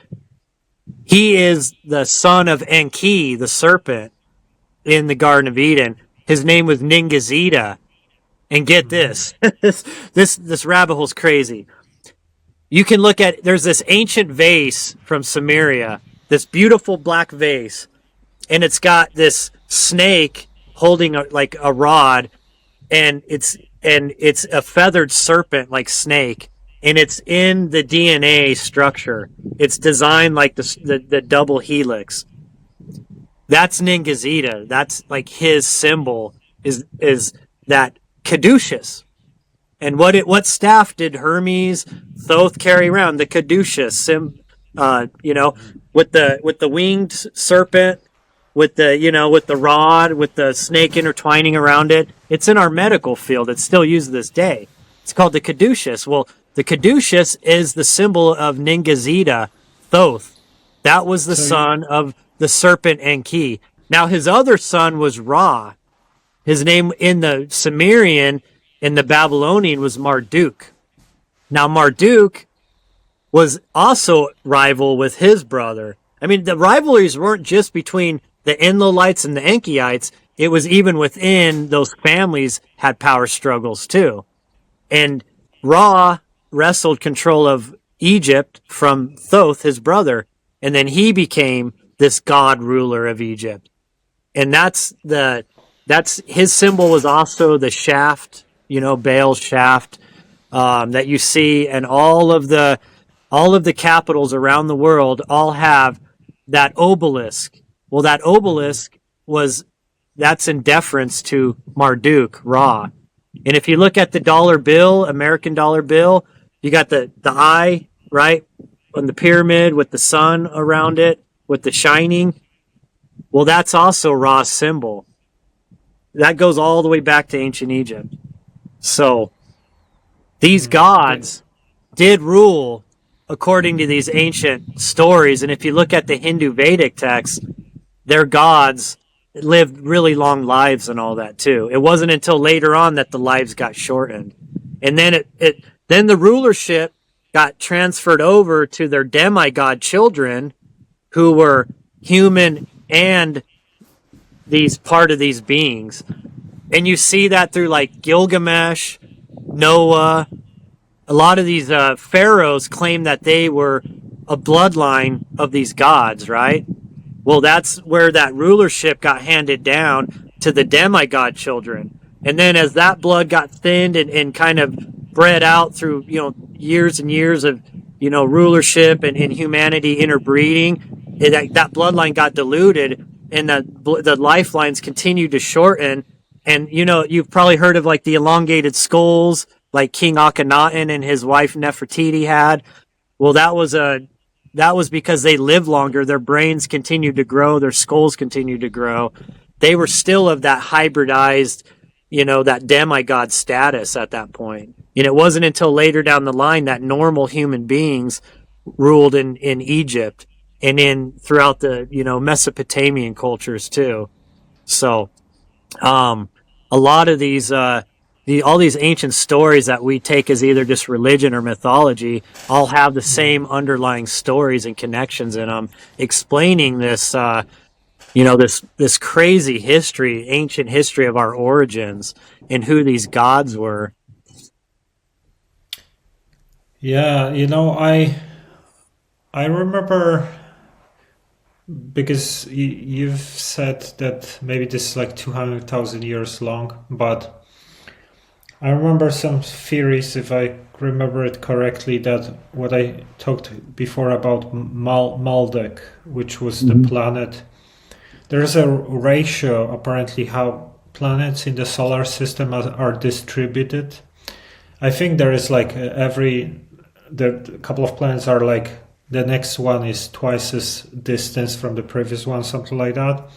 he is the son of Enki, the serpent, in the Garden of Eden. His name was Ningazida. And get this. This rabbit hole's crazy. You can look at, there's this ancient vase from Samaria, this beautiful black vase, and it's got this snake holding a rod, and it's a feathered serpent like snake, and it's in the DNA structure. It's designed like the double helix. That's Ningazida. That's like his symbol is that caduceus. And what staff did Hermes, Thoth carry around? The caduceus, with the winged serpent, with the rod, with the snake intertwining around it. It's in our medical field. It's still used to this day. It's called the caduceus. Well, the caduceus is the symbol of Ningazida, Thoth. That was the son of the serpent Enki. Now his other son was Ra. His name in the Sumerian and the Babylonian was Marduk. Now Marduk was also rival with his brother. I mean, the rivalries weren't just between the Enlilites and the Enkyites. It was even within those families had power struggles too. And Ra wrestled control of Egypt from Thoth, his brother, and then he became this god ruler of Egypt. And that's his symbol was also the shaft, Baal's shaft, that you see, and all of the capitals around the world all have that obelisk. Well, that obelisk that's in deference to Marduk, Ra. And if you look at the dollar bill, American dollar bill, you got the eye, right, on the pyramid with the sun around it, with the shining. Well, that's also Ra's symbol. That goes all the way back to ancient Egypt. So these gods did rule according to these ancient stories. And if you look at the Hindu Vedic texts, their gods lived really long lives and all that too. It wasn't until later on that the lives got shortened. And then then the rulership got transferred over to their demigod children, who were human and these part of these beings. And you see that through like Gilgamesh, Noah. A lot of these pharaohs claim that they were a bloodline of these gods, right? Well, that's where that rulership got handed down to the demigod children. And then as that blood got thinned and kind of bred out through, years and years of, rulership and humanity interbreeding, that bloodline got diluted, and the lifelines continued to shorten. And, you've probably heard of like the elongated skulls, like King Akhenaten and his wife Nefertiti had. Well, that was because they lived longer. Their brains continued to grow. Their skulls continued to grow. They were still of that hybridized, that demigod status at that point. And it wasn't until later down the line that normal human beings ruled in Egypt and throughout the, Mesopotamian cultures too. So, a lot of these, all these ancient stories that we take as either just religion or mythology all have the same underlying stories and connections in them, explaining this, this crazy history, ancient history of our origins and who these gods were. Yeah, I remember, because you've said that maybe this is like 200,000 years long, but I remember some theories, if I remember it correctly, that what I talked before about Maldek, which was the planet. There's a ratio, apparently, how planets in the solar system are distributed. I think there is like a couple of planets are like, the next one is twice as distance from the previous one, something like that.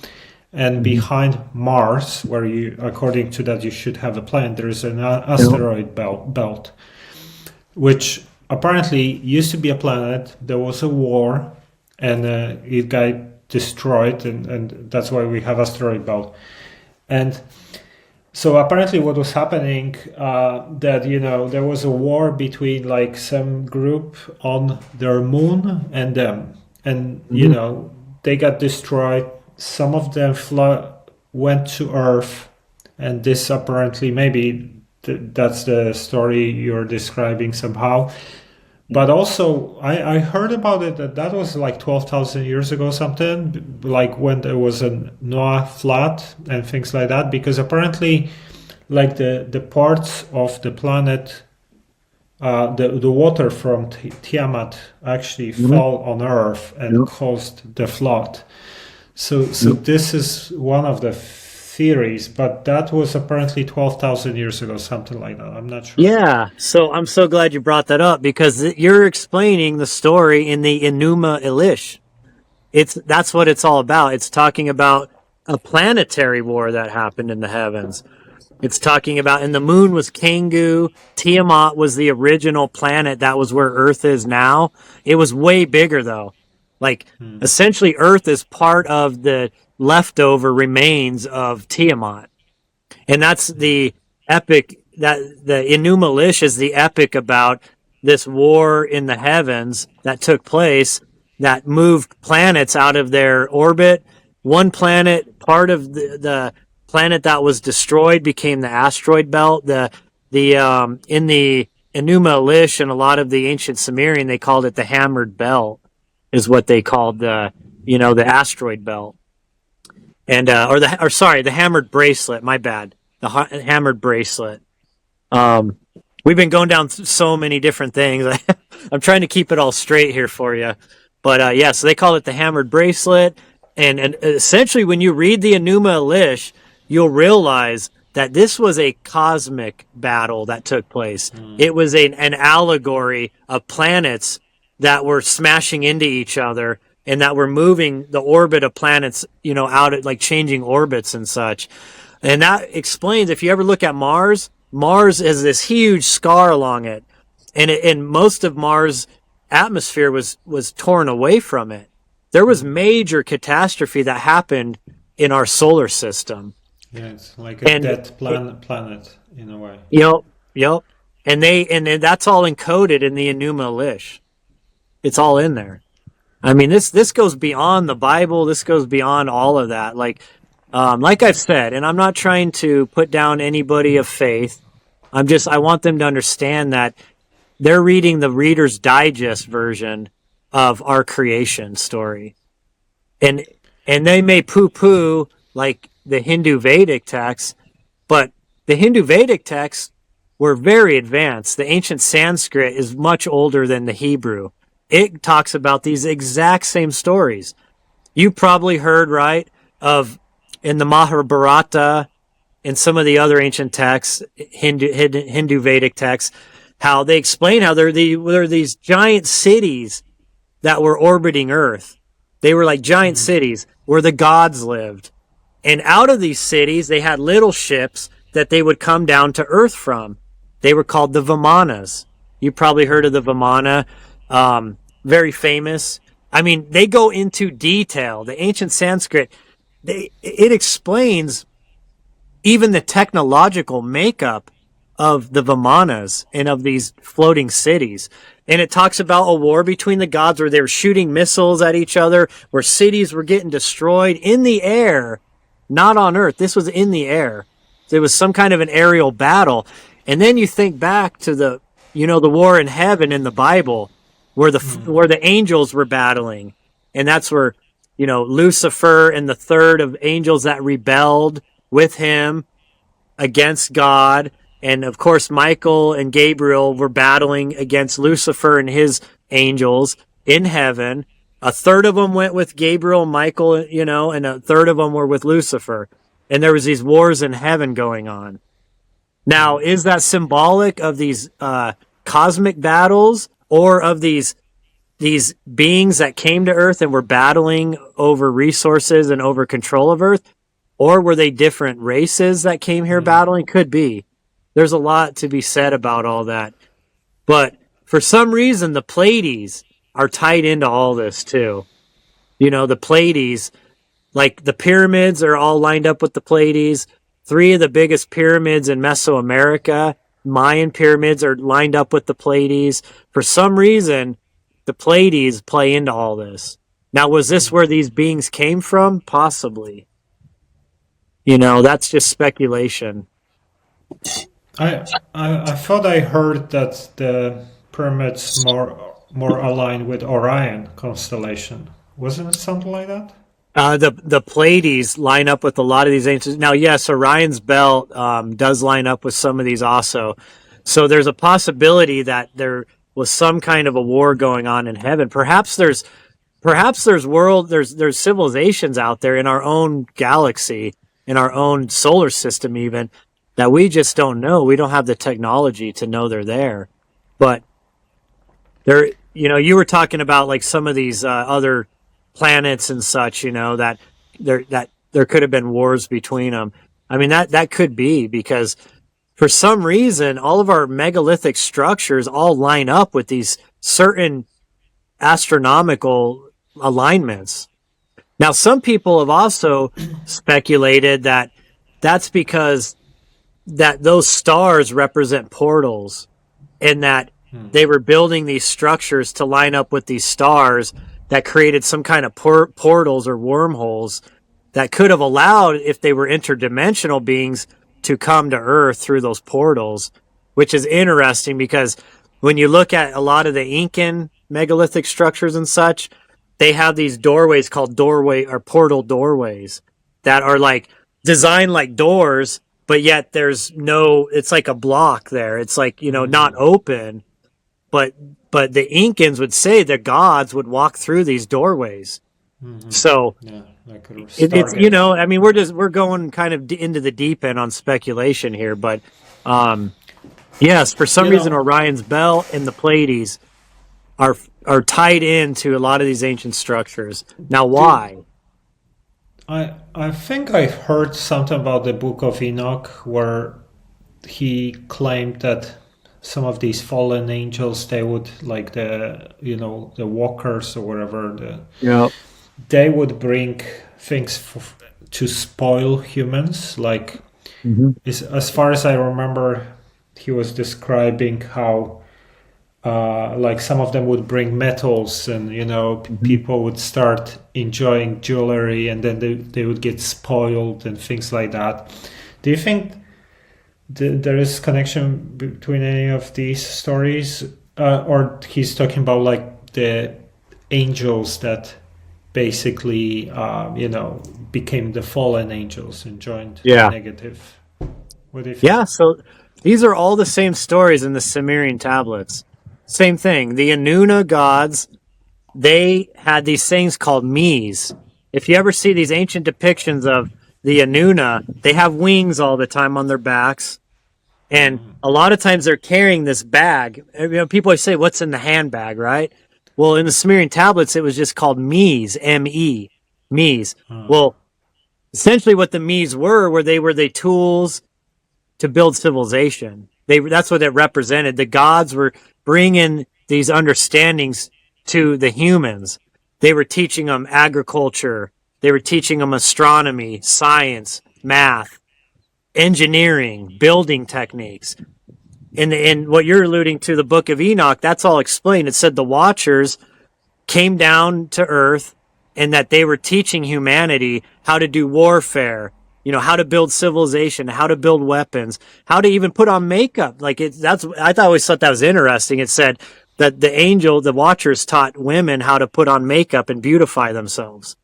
And behind Mars, where according to that, you should have a planet, there is an asteroid belt, which apparently used to be a planet. There was a war, and it got destroyed, and that's why we have asteroid belt. And so apparently what was happening, that, there was a war between like some group on their moon and them. And, they got destroyed. Some of them went to Earth. And this apparently, maybe that's the story you're describing somehow. But also, I heard about it that was like 12,000 years ago, something, like when there was a Noah flood and things like that, because apparently, like the parts of the planet, the water from Tiamat actually fell on Earth and caused the flood. So this is one of the theories, but that was apparently 12,000 years ago, something like that. I'm not sure. Yeah, so I'm so glad you brought that up, because you're explaining the story in the Enuma Elish. That's what it's all about. It's talking about a planetary war that happened in the heavens. It's talking about, and the moon was Kengu. Tiamat was the original planet. That was where Earth is now. It was way bigger though. Like essentially Earth is part of the leftover remains of Tiamat. And that's the epic, that the Enuma Elish is the epic about this war in the heavens that took place that moved planets out of their orbit. One planet, part of the planet that was destroyed, became the asteroid belt. In the Enuma Elish and a lot of the ancient Sumerian, they called it the hammered belt, is what they called the asteroid belt. And the hammered bracelet. My bad, the hammered bracelet. We've been going down so many different things. I'm trying to keep it all straight here for you, but so they call it the hammered bracelet. And essentially, when you read the Enuma Elish, you'll realize that this was a cosmic battle that took place. It was an allegory of planets that were smashing into each other, and that were moving the orbit of planets, out at like changing orbits and such. And that explains, if you ever look at Mars has this huge scar along it. And most of Mars' atmosphere was torn away from it. There was major catastrophe that happened in our solar system. Yeah, it's like a dead planet in a way. Yep. and that's all encoded in the Enuma Elish. It's all in there. I mean, this goes beyond the Bible. This goes beyond all of that. Like I've said, and I'm not trying to put down anybody of faith. I want them to understand that they're reading the Reader's Digest version of our creation story. And they may poo-poo like the Hindu Vedic texts, but the Hindu Vedic texts were very advanced. The ancient Sanskrit is much older than the Hebrew. It talks about these exact same stories. You probably heard, right, of in the Mahabharata and some of the other ancient texts, Hindu Vedic texts, how they explain how there are these giant cities that were orbiting Earth. They were like giant cities where the gods lived. And out of these cities, they had little ships that they would come down to Earth from. They were called the Vimanas. You probably heard of the Vimana. Very famous. I mean, they go into detail. The ancient Sanskrit, it explains even the technological makeup of the Vimanas and of these floating cities. And it talks about a war between the gods where they were shooting missiles at each other, where cities were getting destroyed in the air, not on Earth. This was in the air. There was some kind of an aerial battle. And then you think back to the war in heaven in the Bible, where the angels were battling. And that's where, Lucifer and the third of angels that rebelled with him against God. And of course, Michael and Gabriel were battling against Lucifer and his angels in heaven. A third of them went with Gabriel and Michael, and a third of them were with Lucifer. And there was these wars in heaven going on. Now, is that symbolic of these cosmic battles, or of these beings that came to Earth and were battling over resources and over control of Earth? Or were they different races that came here battling? Could be. There's a lot to be said about all that. But for some reason, the Pleiades are tied into all this too. The Pleiades, like the pyramids are all lined up with the Pleiades. 3 of the biggest pyramids in Mesoamerica, Mayan pyramids, are lined up with the Pleiades. For some reason, the Pleiades play into all this. Now, was this where these beings came from? Possibly. That's just speculation. I thought I heard that the pyramids more aligned with Orion constellation. Wasn't it something like that? The Pleiades line up with a lot of these ancient. Now, yes, Orion's belt does line up with some of these also. So there's a possibility that there was some kind of a war going on in heaven. Perhaps there's civilizations out there in our own galaxy, in our own solar system even, that we just don't know. We don't have the technology to know they're there. But there, you were talking about like some of these other planets and such, that there could have been wars between them. I mean, that could be because for some reason, all of our megalithic structures all line up with these certain astronomical alignments. Now, some people have also speculated that that's because that those stars represent portals, and that they were building these structures to line up with these stars that created some kind of portals or wormholes that could have allowed, if they were interdimensional beings, to come to Earth through those portals, which is interesting because when you look at a lot of the Incan megalithic structures and such, they have these doorways called portal doorways that are like designed like doors, but yet it's like a block there. It's like, not open, but the Incans would say the gods would walk through these doorways. Mm-hmm. So it's, I mean, we're going kind of into the deep end on speculation here, but yes, for some reason, Orion's belt and the Pleiades are tied into a lot of these ancient structures. Now, why? I think I heard something about the Book of Enoch where he claimed that some of these fallen angels, they would, like the walkers or whatever, they would bring things to spoil humans. Like, as far as I remember, he was describing how like some of them would bring metals, and people would start enjoying jewelry, and then they would get spoiled and things like that. Do you think there is connection between any of these stories, or he's talking about like the angels that basically became the fallen angels and joined the negative? What do you think? Yeah, so these are all the same stories in the Sumerian tablets. Same thing. The Anuna gods, they had these things called Mies. If you ever see these ancient depictions of the Anuna, they have wings all the time on their backs. And a lot of times they're carrying this bag. People always say, what's in the handbag, right? Well, in the Sumerian tablets, it was just called Mies, M-E, Mies. Well, essentially what the Mies were they were the tools to build civilization. That's what it represented. The gods were bringing these understandings to the humans. They were teaching them agriculture. They were teaching them astronomy, science, math, engineering, building techniques. And what you're alluding to, the Book of Enoch, that's all explained. It said the Watchers came down to Earth and that they were teaching humanity how to do warfare, how to build civilization, how to build weapons, how to even put on makeup. I always thought that was interesting. It said that the Watchers taught women how to put on makeup and beautify themselves,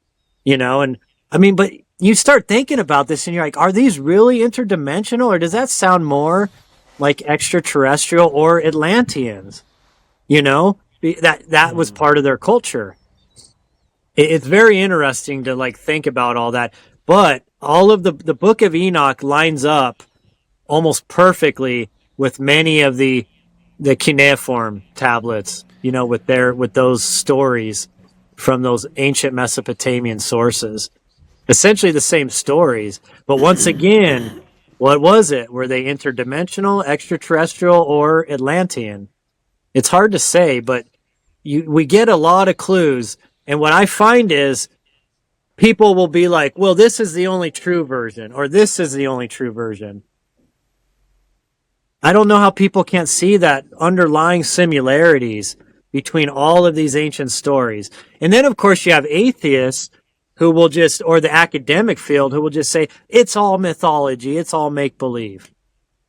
and I mean, but you start thinking about this and you're like, are these really interdimensional, or does that sound more like extraterrestrial or Atlanteans? That was part of their culture. It's very interesting to think about all that. But all of the Book of Enoch lines up almost perfectly with many of the cuneiform tablets, with those stories from those ancient Mesopotamian sources. Essentially the same stories. But once again, what was it? Were they interdimensional, extraterrestrial, or Atlantean? It's hard to say, but we get a lot of clues. And what I find is people will be like, well, this is the only true version, or this is the only true version. I don't know how people can't see that underlying similarities between all of these ancient stories. And then, of course, you have atheists who will or the academic field, who will just say, it's all mythology, it's all make-believe.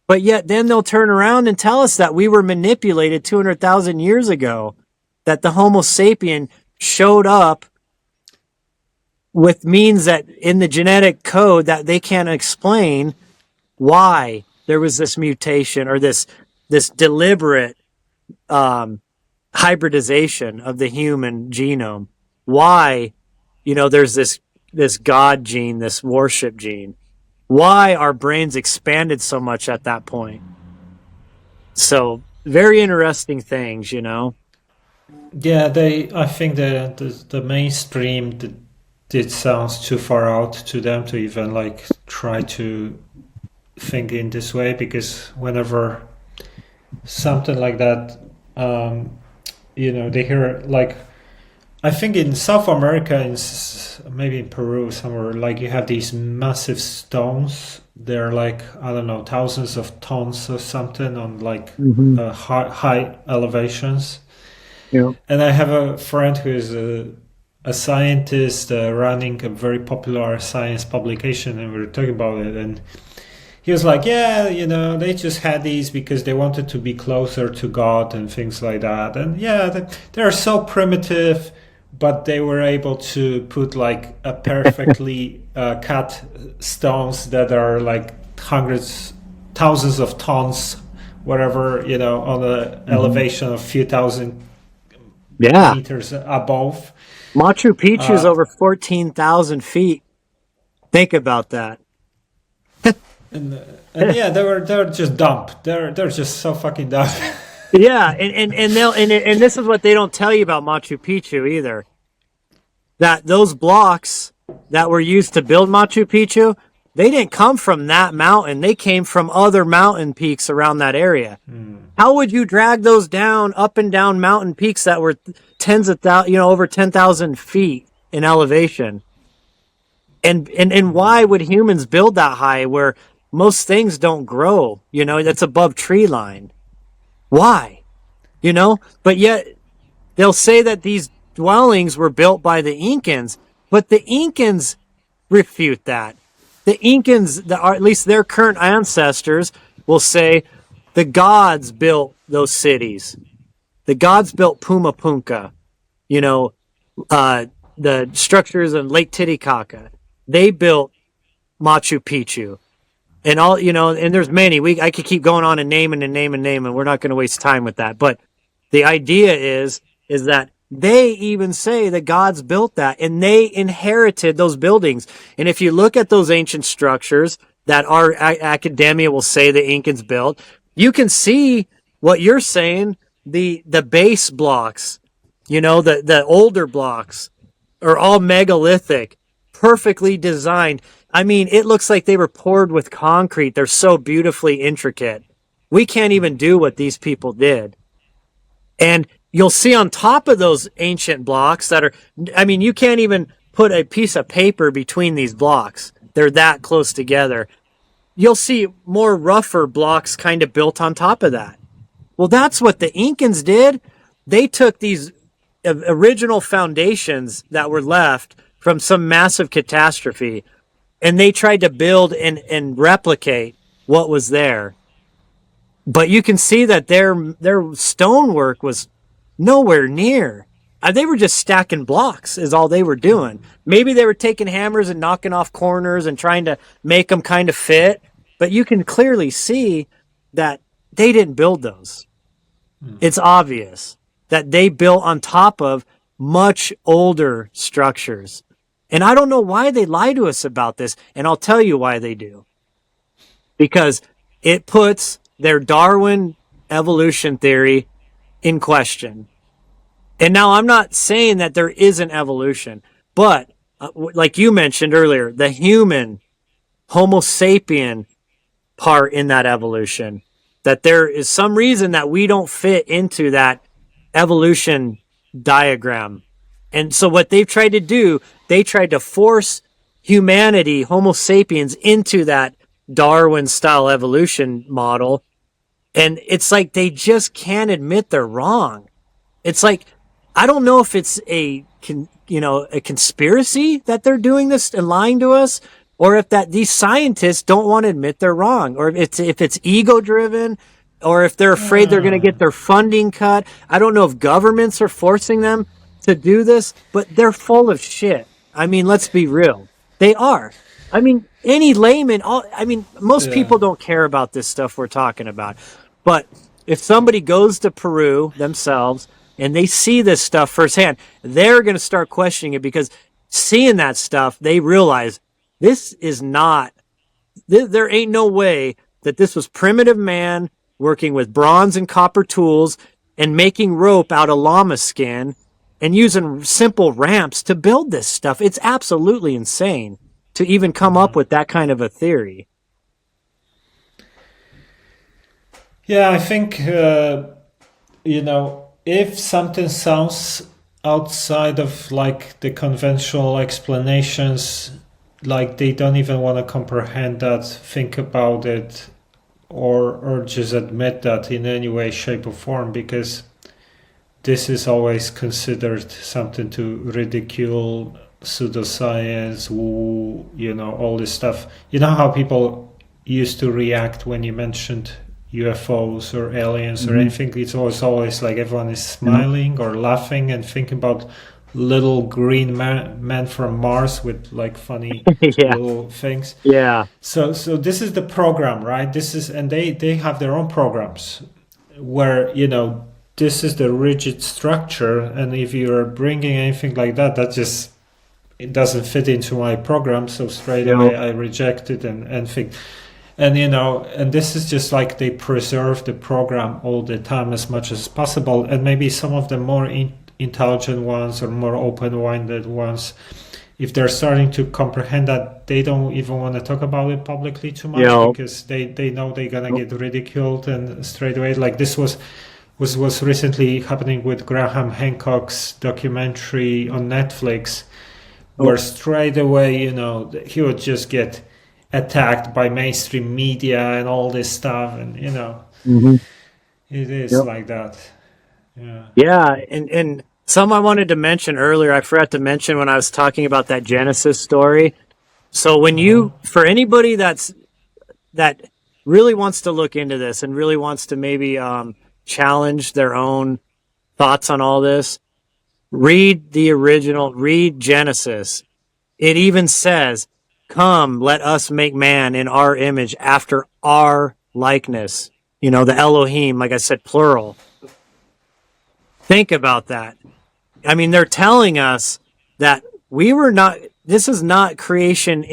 But yet then they'll turn around and tell us that we were manipulated 200,000 years ago, that the Homo sapien showed up with means that in the genetic code that they can't explain why there was this mutation or this deliberate hybridization of the human genome. Why, there's this God gene, this worship gene. Why our brains expanded so much at that point. So very interesting things, Yeah, I think the mainstream it sounds too far out to them to even try to think in this way, because whenever something like that, they hear I think in South America, maybe in Peru somewhere, you have these massive stones. They're I don't know, thousands of tons or something on high elevations. Yeah. And I have a friend who is a scientist running a very popular science publication, and we were talking about it, and he was like, yeah, they just had these because they wanted to be closer to God and things like that. And yeah, they're so primitive, but they were able to put a perfectly cut stones that are hundreds, thousands of tons, whatever, on an elevation of a few thousand meters above. Machu Picchu is over 14,000 feet. Think about that. And yeah, they're just dumb. They're just so fucking dumb. Yeah, and this is what they don't tell you about Machu Picchu either. That those blocks that were used to build Machu Picchu, they didn't come from that mountain. They came from other mountain peaks around that area. How would you drag those down, up and down mountain peaks that were tens of thousands, over 10,000 feet in elevation? And why would humans build that high where most things don't grow, that's above tree line. Why? But yet they'll say that these dwellings were built by the Incans, but the Incans refute that. The Incans, or at least their current ancestors, will say the gods built those cities. The gods built Pumapunka, the structures in Lake Titicaca. They built Machu Picchu. And and there's many. I could keep going on and naming. We're not going to waste time with that. But the idea is that they even say the gods built that, and they inherited those buildings. And if you look at those ancient structures that our academia will say the Incans built, you can see what you're saying. The base blocks, the older blocks are all megalithic, perfectly designed. I mean, it looks like they were poured with concrete. They're so beautifully intricate. We can't even do what these people did. And you'll see on top of those ancient blocks you can't even put a piece of paper between these blocks. They're that close together. You'll see more rougher blocks kind of built on top of that. Well, that's what the Incans did. They took these original foundations that were left from some massive catastrophe, and they tried to build and replicate what was there. But you can see that their stonework was nowhere near. They were just stacking blocks is all they were doing. Maybe they were taking hammers and knocking off corners and trying to make them kind of fit. But you can clearly see that they didn't build those. It's obvious that they built on top of much older structures. And I don't know why they lie to us about this, and I'll tell you why they do. Because it puts their Darwin evolution theory in question. And now I'm not saying that there isn't evolution, but like you mentioned earlier, the human Homo sapien part in that evolution, that there is some reason that we don't fit into that evolution diagram. And so what they've tried to do, they tried to force humanity, Homo sapiens, into that Darwin style evolution model. And it's like they just can't admit they're wrong. It's like, I don't know if it's a conspiracy that they're doing this and lying to us, or if that these scientists don't want to admit they're wrong, or if it's ego driven, or if they're afraid they're going to get their funding cut. I don't know if governments are forcing them to do this, but they're full of shit. I mean, let's be real. They are. I mean, any layman, most people don't care about this stuff we're talking about. But if somebody goes to Peru themselves and they see this stuff firsthand, they're going to start questioning it, because seeing that stuff, they realize this is not, there ain't no way that this was primitive man working with bronze and copper tools and making rope out of llama skin and using simple ramps to build this stuff. It's absolutely insane to even come up with that kind of a theory. Yeah, I think, if something sounds outside of like the conventional explanations, like they don't even want to comprehend that, think about it, or just admit that in any way, shape, or form, because this is always considered something to ridicule, pseudoscience, woo, all this stuff. You know how people used to react when you mentioned UFOs or aliens or anything? It's always like everyone is smiling or laughing and thinking about little green man from Mars with like funny little things. Yeah. So this is the program, right? And they have their own programs where, this is the rigid structure, and if you're bringing anything like that, it doesn't fit into my program, so straight away I reject it and think. And and this is just like they preserve the program all the time as much as possible. And maybe some of the more intelligent ones or more open-minded ones, if they're starting to comprehend that, they don't even want to talk about it publicly too much, because they know they're gonna get ridiculed and straight away. Like this was recently happening with Graham Hancock's documentary on Netflix, where straight away he would just get attacked by mainstream media and all this stuff, and Mm-hmm. it is Yep. like that. Yeah. Yeah, and some I wanted to mention earlier, I forgot to mention when I was talking about that Genesis story. So when Uh-huh. for anybody that really wants to look into this and really wants to maybe challenge their own thoughts on all this, read the original, read Genesis. It even says, "Come, let us make man in our image, after our likeness." The Elohim, like I said, plural. Think about that. I mean, they're telling us that we were not, this is not creation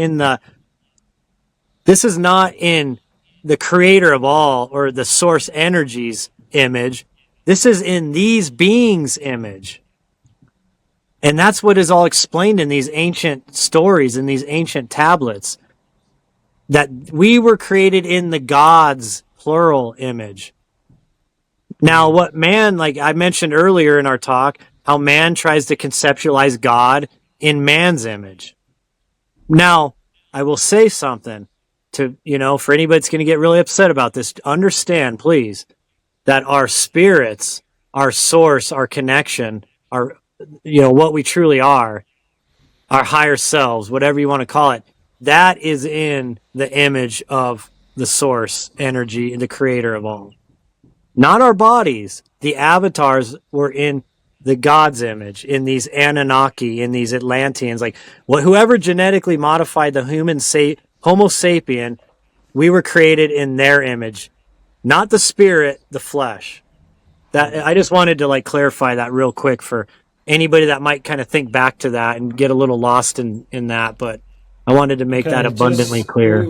this is not in the creator of all or the source energy's image. This is in these beings' image. And that's what is all explained in these ancient stories, in these ancient tablets, that we were created in the God's plural image. Now, what man, like I mentioned earlier in our talk, how man tries to conceptualize God in man's image. Now, I will say something to, for anybody that's going to get really upset about this, understand, please, that our spirits, our source, our connection, our, what we truly are, our higher selves, whatever you want to call it, that is in the image of the source energy, the creator of all. Not our bodies. The avatars were in the God's image, in these Anunnaki, in these Atlanteans, like whoever genetically modified the Homo sapien, we were created in their image, not the spirit, the flesh. That I just wanted to clarify that real quick for anybody that might kind of think back to that and get a little lost in that, but I wanted to make that Okay, abundantly just clear.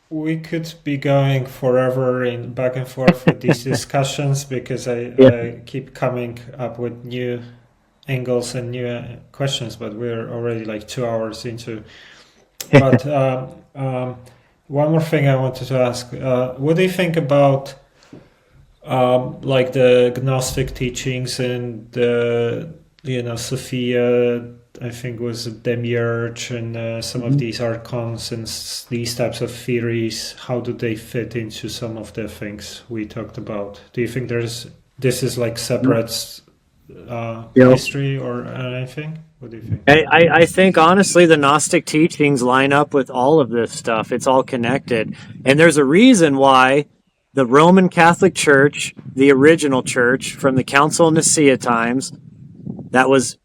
we could be going forever in back and forth with these discussions because Yeah. I keep coming up with new angles and new questions, but we're already like 2 hours into. But one more thing I wanted to ask: what do you think about like the Gnostic teachings and the Sophia? I think was Demiurge and some of these archons and these types of theories. How do they fit into some of the things we talked about? Do you think this is like separate history or anything? What do you think? I think honestly the Gnostic teachings line up with all of this stuff. It's all connected. And there's a reason why the Roman Catholic Church, the original church from the Council of Nicaea times, that was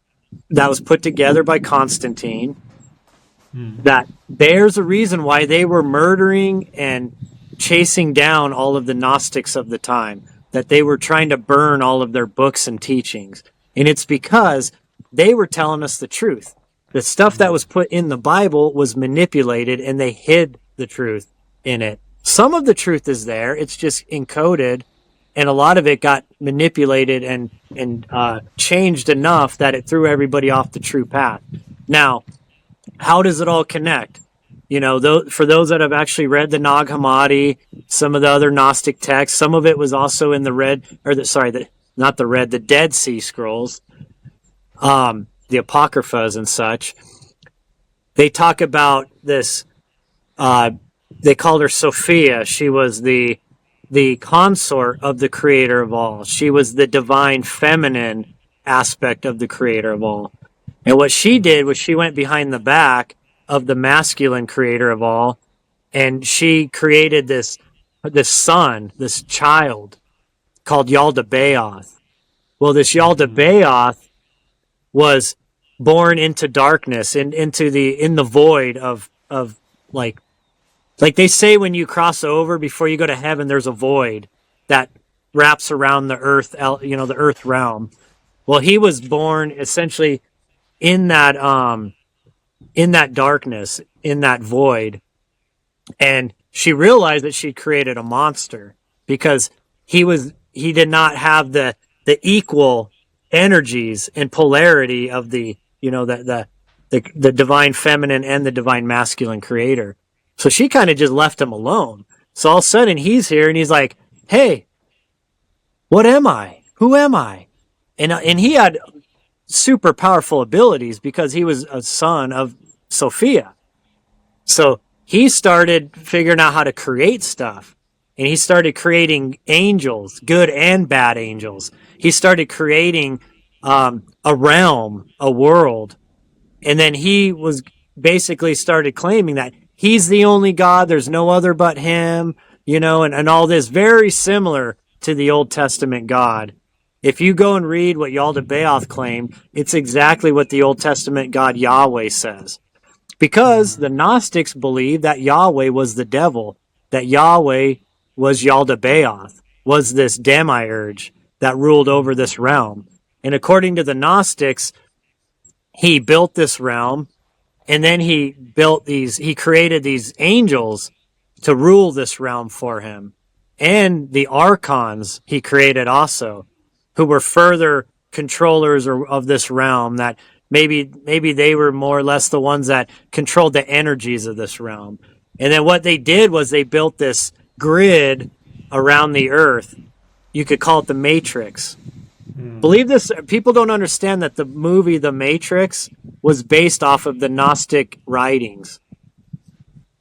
put together by Constantine, that there's a reason why they were murdering and chasing down all of the Gnostics of the time, that they were trying to burn all of their books and teachings. And it's because they were telling us the truth. The stuff that was put in the Bible was manipulated and they hid the truth in it. Some of the truth is there. It's just encoded, and a lot of it got manipulated and changed enough that it threw everybody off the true path. Now, how does it all connect? For those that have actually read the Nag Hammadi, some of the other Gnostic texts, some of it was also in the Dead Sea Scrolls, the Apocryphas and such. They talk about this. They called her Sophia. She was the consort of the creator of all. She was the divine feminine aspect of the creator of all. And what she did was she went behind the back of the masculine creator of all, and she created this son, this child called Yaldabaoth. Well, this Yaldabaoth was born into darkness and in the void of like they say when you cross over before you go to heaven, there's a void that wraps around the earth, the earth realm. Well, he was born essentially in that darkness, in that void. And she realized that she'd created a monster because he did not have the equal energies and polarity of the divine feminine and the divine masculine creator. So she kind of just left him alone. So all of a sudden he's here and he's like, "Hey, what am I? Who am I?" And he had super powerful abilities because he was a son of Sophia. So he started figuring out how to create stuff. And he started creating angels, good and bad angels. He started creating a realm, a world. And then he was basically started claiming that he's the only God, there's no other but him, and all this, very similar to the Old Testament God. If you go and read what Yaldabaoth claimed, it's exactly what the Old Testament God Yahweh says. Because the Gnostics believed that Yahweh was the devil, that Yahweh was Yaldabaoth, was this demiurge that ruled over this realm. And according to the Gnostics, he built this realm, and then he created these angels to rule this realm for him. And the archons he created also, who were further controllers of this realm, that maybe they were more or less the ones that controlled the energies of this realm. And then what they did was they built this grid around the earth. You could call it the Matrix. Believe this, people don't understand that the movie The Matrix was based off of the Gnostic writings.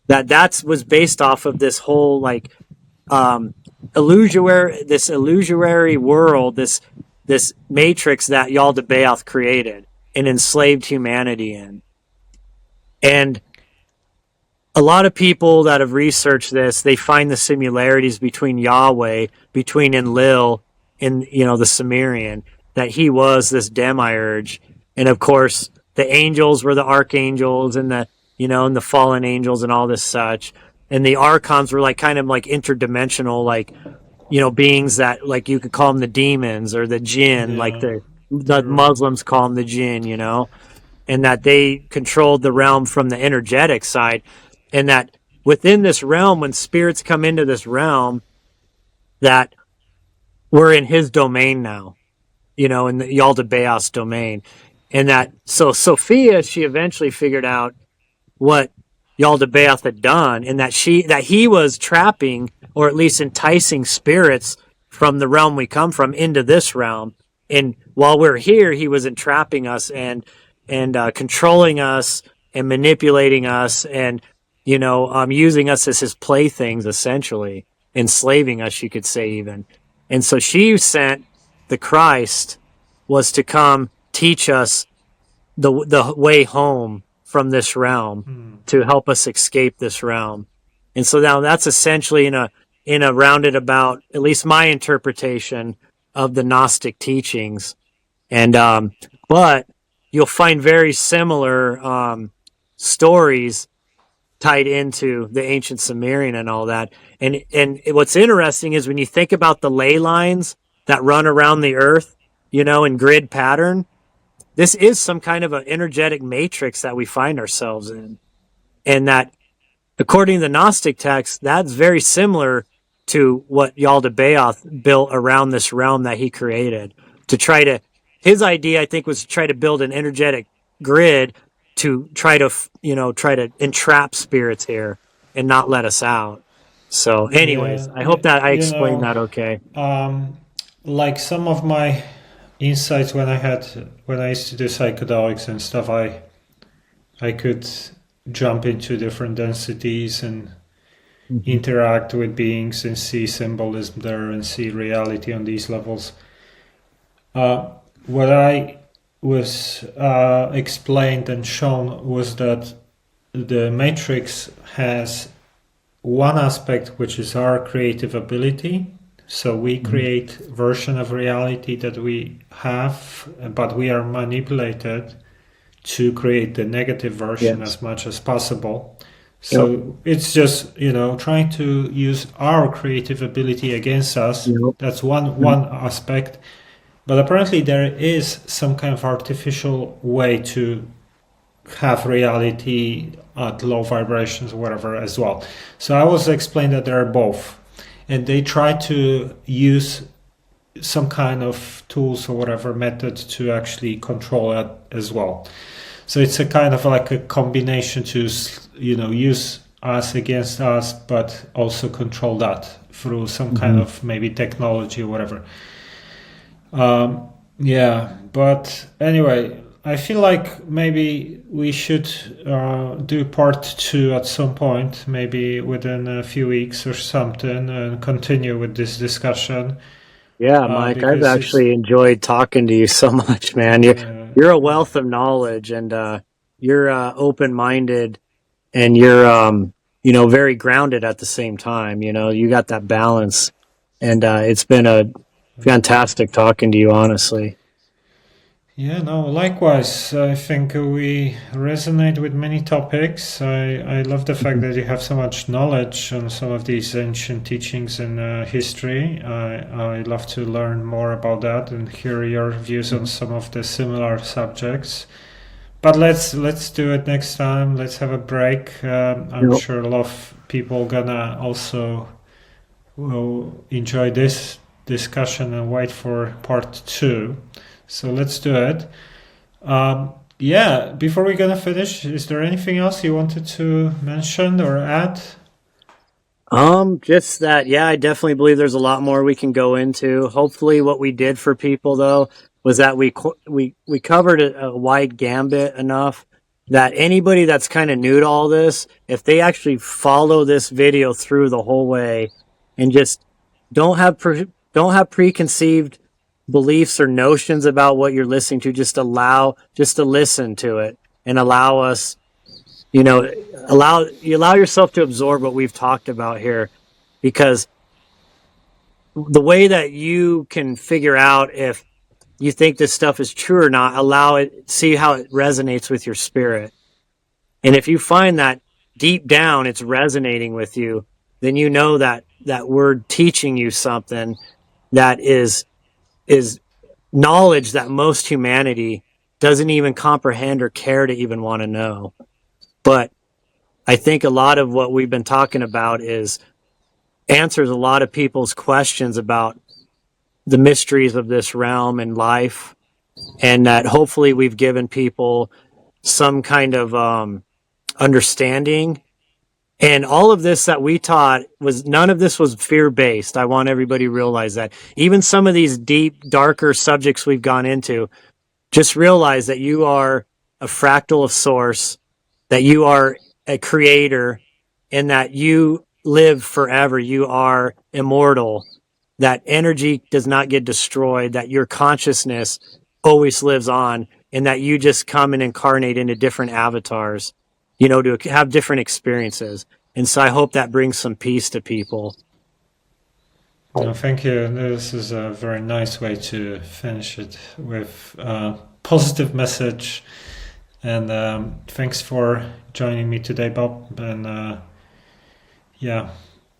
That was based off of this whole illusory world, this matrix that Yaldabaoth created and enslaved humanity in. And a lot of people that have researched this, they find the similarities between Yahweh, between Enlil and the Sumerian, that he was this demiurge. And of course the angels were the archangels and the and the fallen angels and all this such. And the archons were kind of interdimensional, beings that you could call them the demons or the jinn, the Muslims call them the jinn, and that they controlled the realm from the energetic side. And that within this realm, when spirits come into this realm, that we're in his domain now, in the Yaldabaoth's domain. And that, so Sophia, she eventually figured out what Yaldabaoth had done, and that he was trapping, or at least enticing, spirits from the realm we come from into this realm. And while we're here, he was entrapping us and controlling us and manipulating us and using us as his playthings, essentially enslaving us, you could say, even. And so she sent the Christ was to come teach us the way home from this realm, to help us escape this realm. And so now that's essentially in a rounded about, at least my interpretation of the Gnostic teachings. And but you'll find very similar stories tied into the ancient Sumerian and all that. And what's interesting is when you think about the ley lines that run around the earth, in grid pattern, this is some kind of an energetic matrix that we find ourselves in. And that, according to the Gnostic text, that's very similar to what Yaldabaoth built around this realm that he created. His idea, I think, was to try to build an energetic grid to try to entrap spirits here and not let us out. So anyways, I hope that I explained that okay. Some of my insights when I used to do psychedelics and stuff, I could jump into different densities and interact with beings and see symbolism there and see reality on these levels. What I was explained and shown was that the matrix has one aspect, which is our creative ability. So we create version of reality that we have, but we are manipulated to create the negative version as much as possible. So it's just, trying to use our creative ability against us. That's one aspect. But apparently there is some kind of artificial way to have reality at low vibrations or whatever as well. So I was explained that there are both. And they try to use some kind of tools or whatever method to actually control it as well. So it's a kind of like a combination to, use us against us, but also control that through some kind of maybe technology or whatever. But anyway, I feel like maybe we should do part two at some point, maybe within a few weeks or something, and continue with this discussion. Yeah, Mike, I've Because it's actually enjoyed talking to you so much, man. You're a wealth of knowledge, and you're open-minded, and you're very grounded at the same time. You got that balance, and it's been a fantastic talking to you, honestly. yeah, no, likewise. I think we resonate with many topics. I love the fact that you have so much knowledge on some of these ancient teachings and history. I love to learn more about that and hear your views on some of the similar subjects. But let's do it next time. Let's have a break. I'm Yep. sure a lot of people gonna also will enjoy this discussion and wait for part two. So let's do it. Yeah, before we're gonna finish, is there anything else you wanted to mention or add? Just that, yeah, I definitely believe there's a lot more we can go into. Hopefully, what we did for people though was that we covered a wide gambit enough that anybody that's kind of new to all this, if they actually follow this video through the whole way and just don't have preconceived beliefs or notions about what you're listening to, just to listen to it and allow us you know allow yourself to absorb what we've talked about here, because the way that you can figure out if you think this stuff is true or not, allow it, see how it resonates with your spirit. And if you find that deep down it's resonating with you, then you know that we're teaching you something that is knowledge that most humanity doesn't even comprehend or care to even want to know. But I think a lot of what we've been talking about is answers a lot of people's questions about the mysteries of this realm and life, and that hopefully we've given people some kind of understanding. And all of this that we taught was, none of this was fear based. I want everybody to realize that. Even some of these deep, darker subjects we've gone into, just realize that you are a fractal of source, that you are a creator, and that you live forever. You are immortal, that energy does not get destroyed, that your consciousness always lives on, and that you just come and incarnate into different avatars, to have different experiences. And so I hope that brings some peace to people. No, thank you. This is a very nice way to finish it, with a positive message. And thanks for joining me today, Bob. And yeah,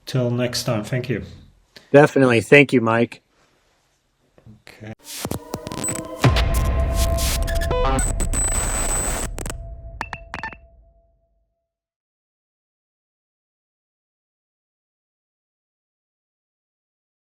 till next time. Thank you. Definitely. Thank you, Mike. Okay.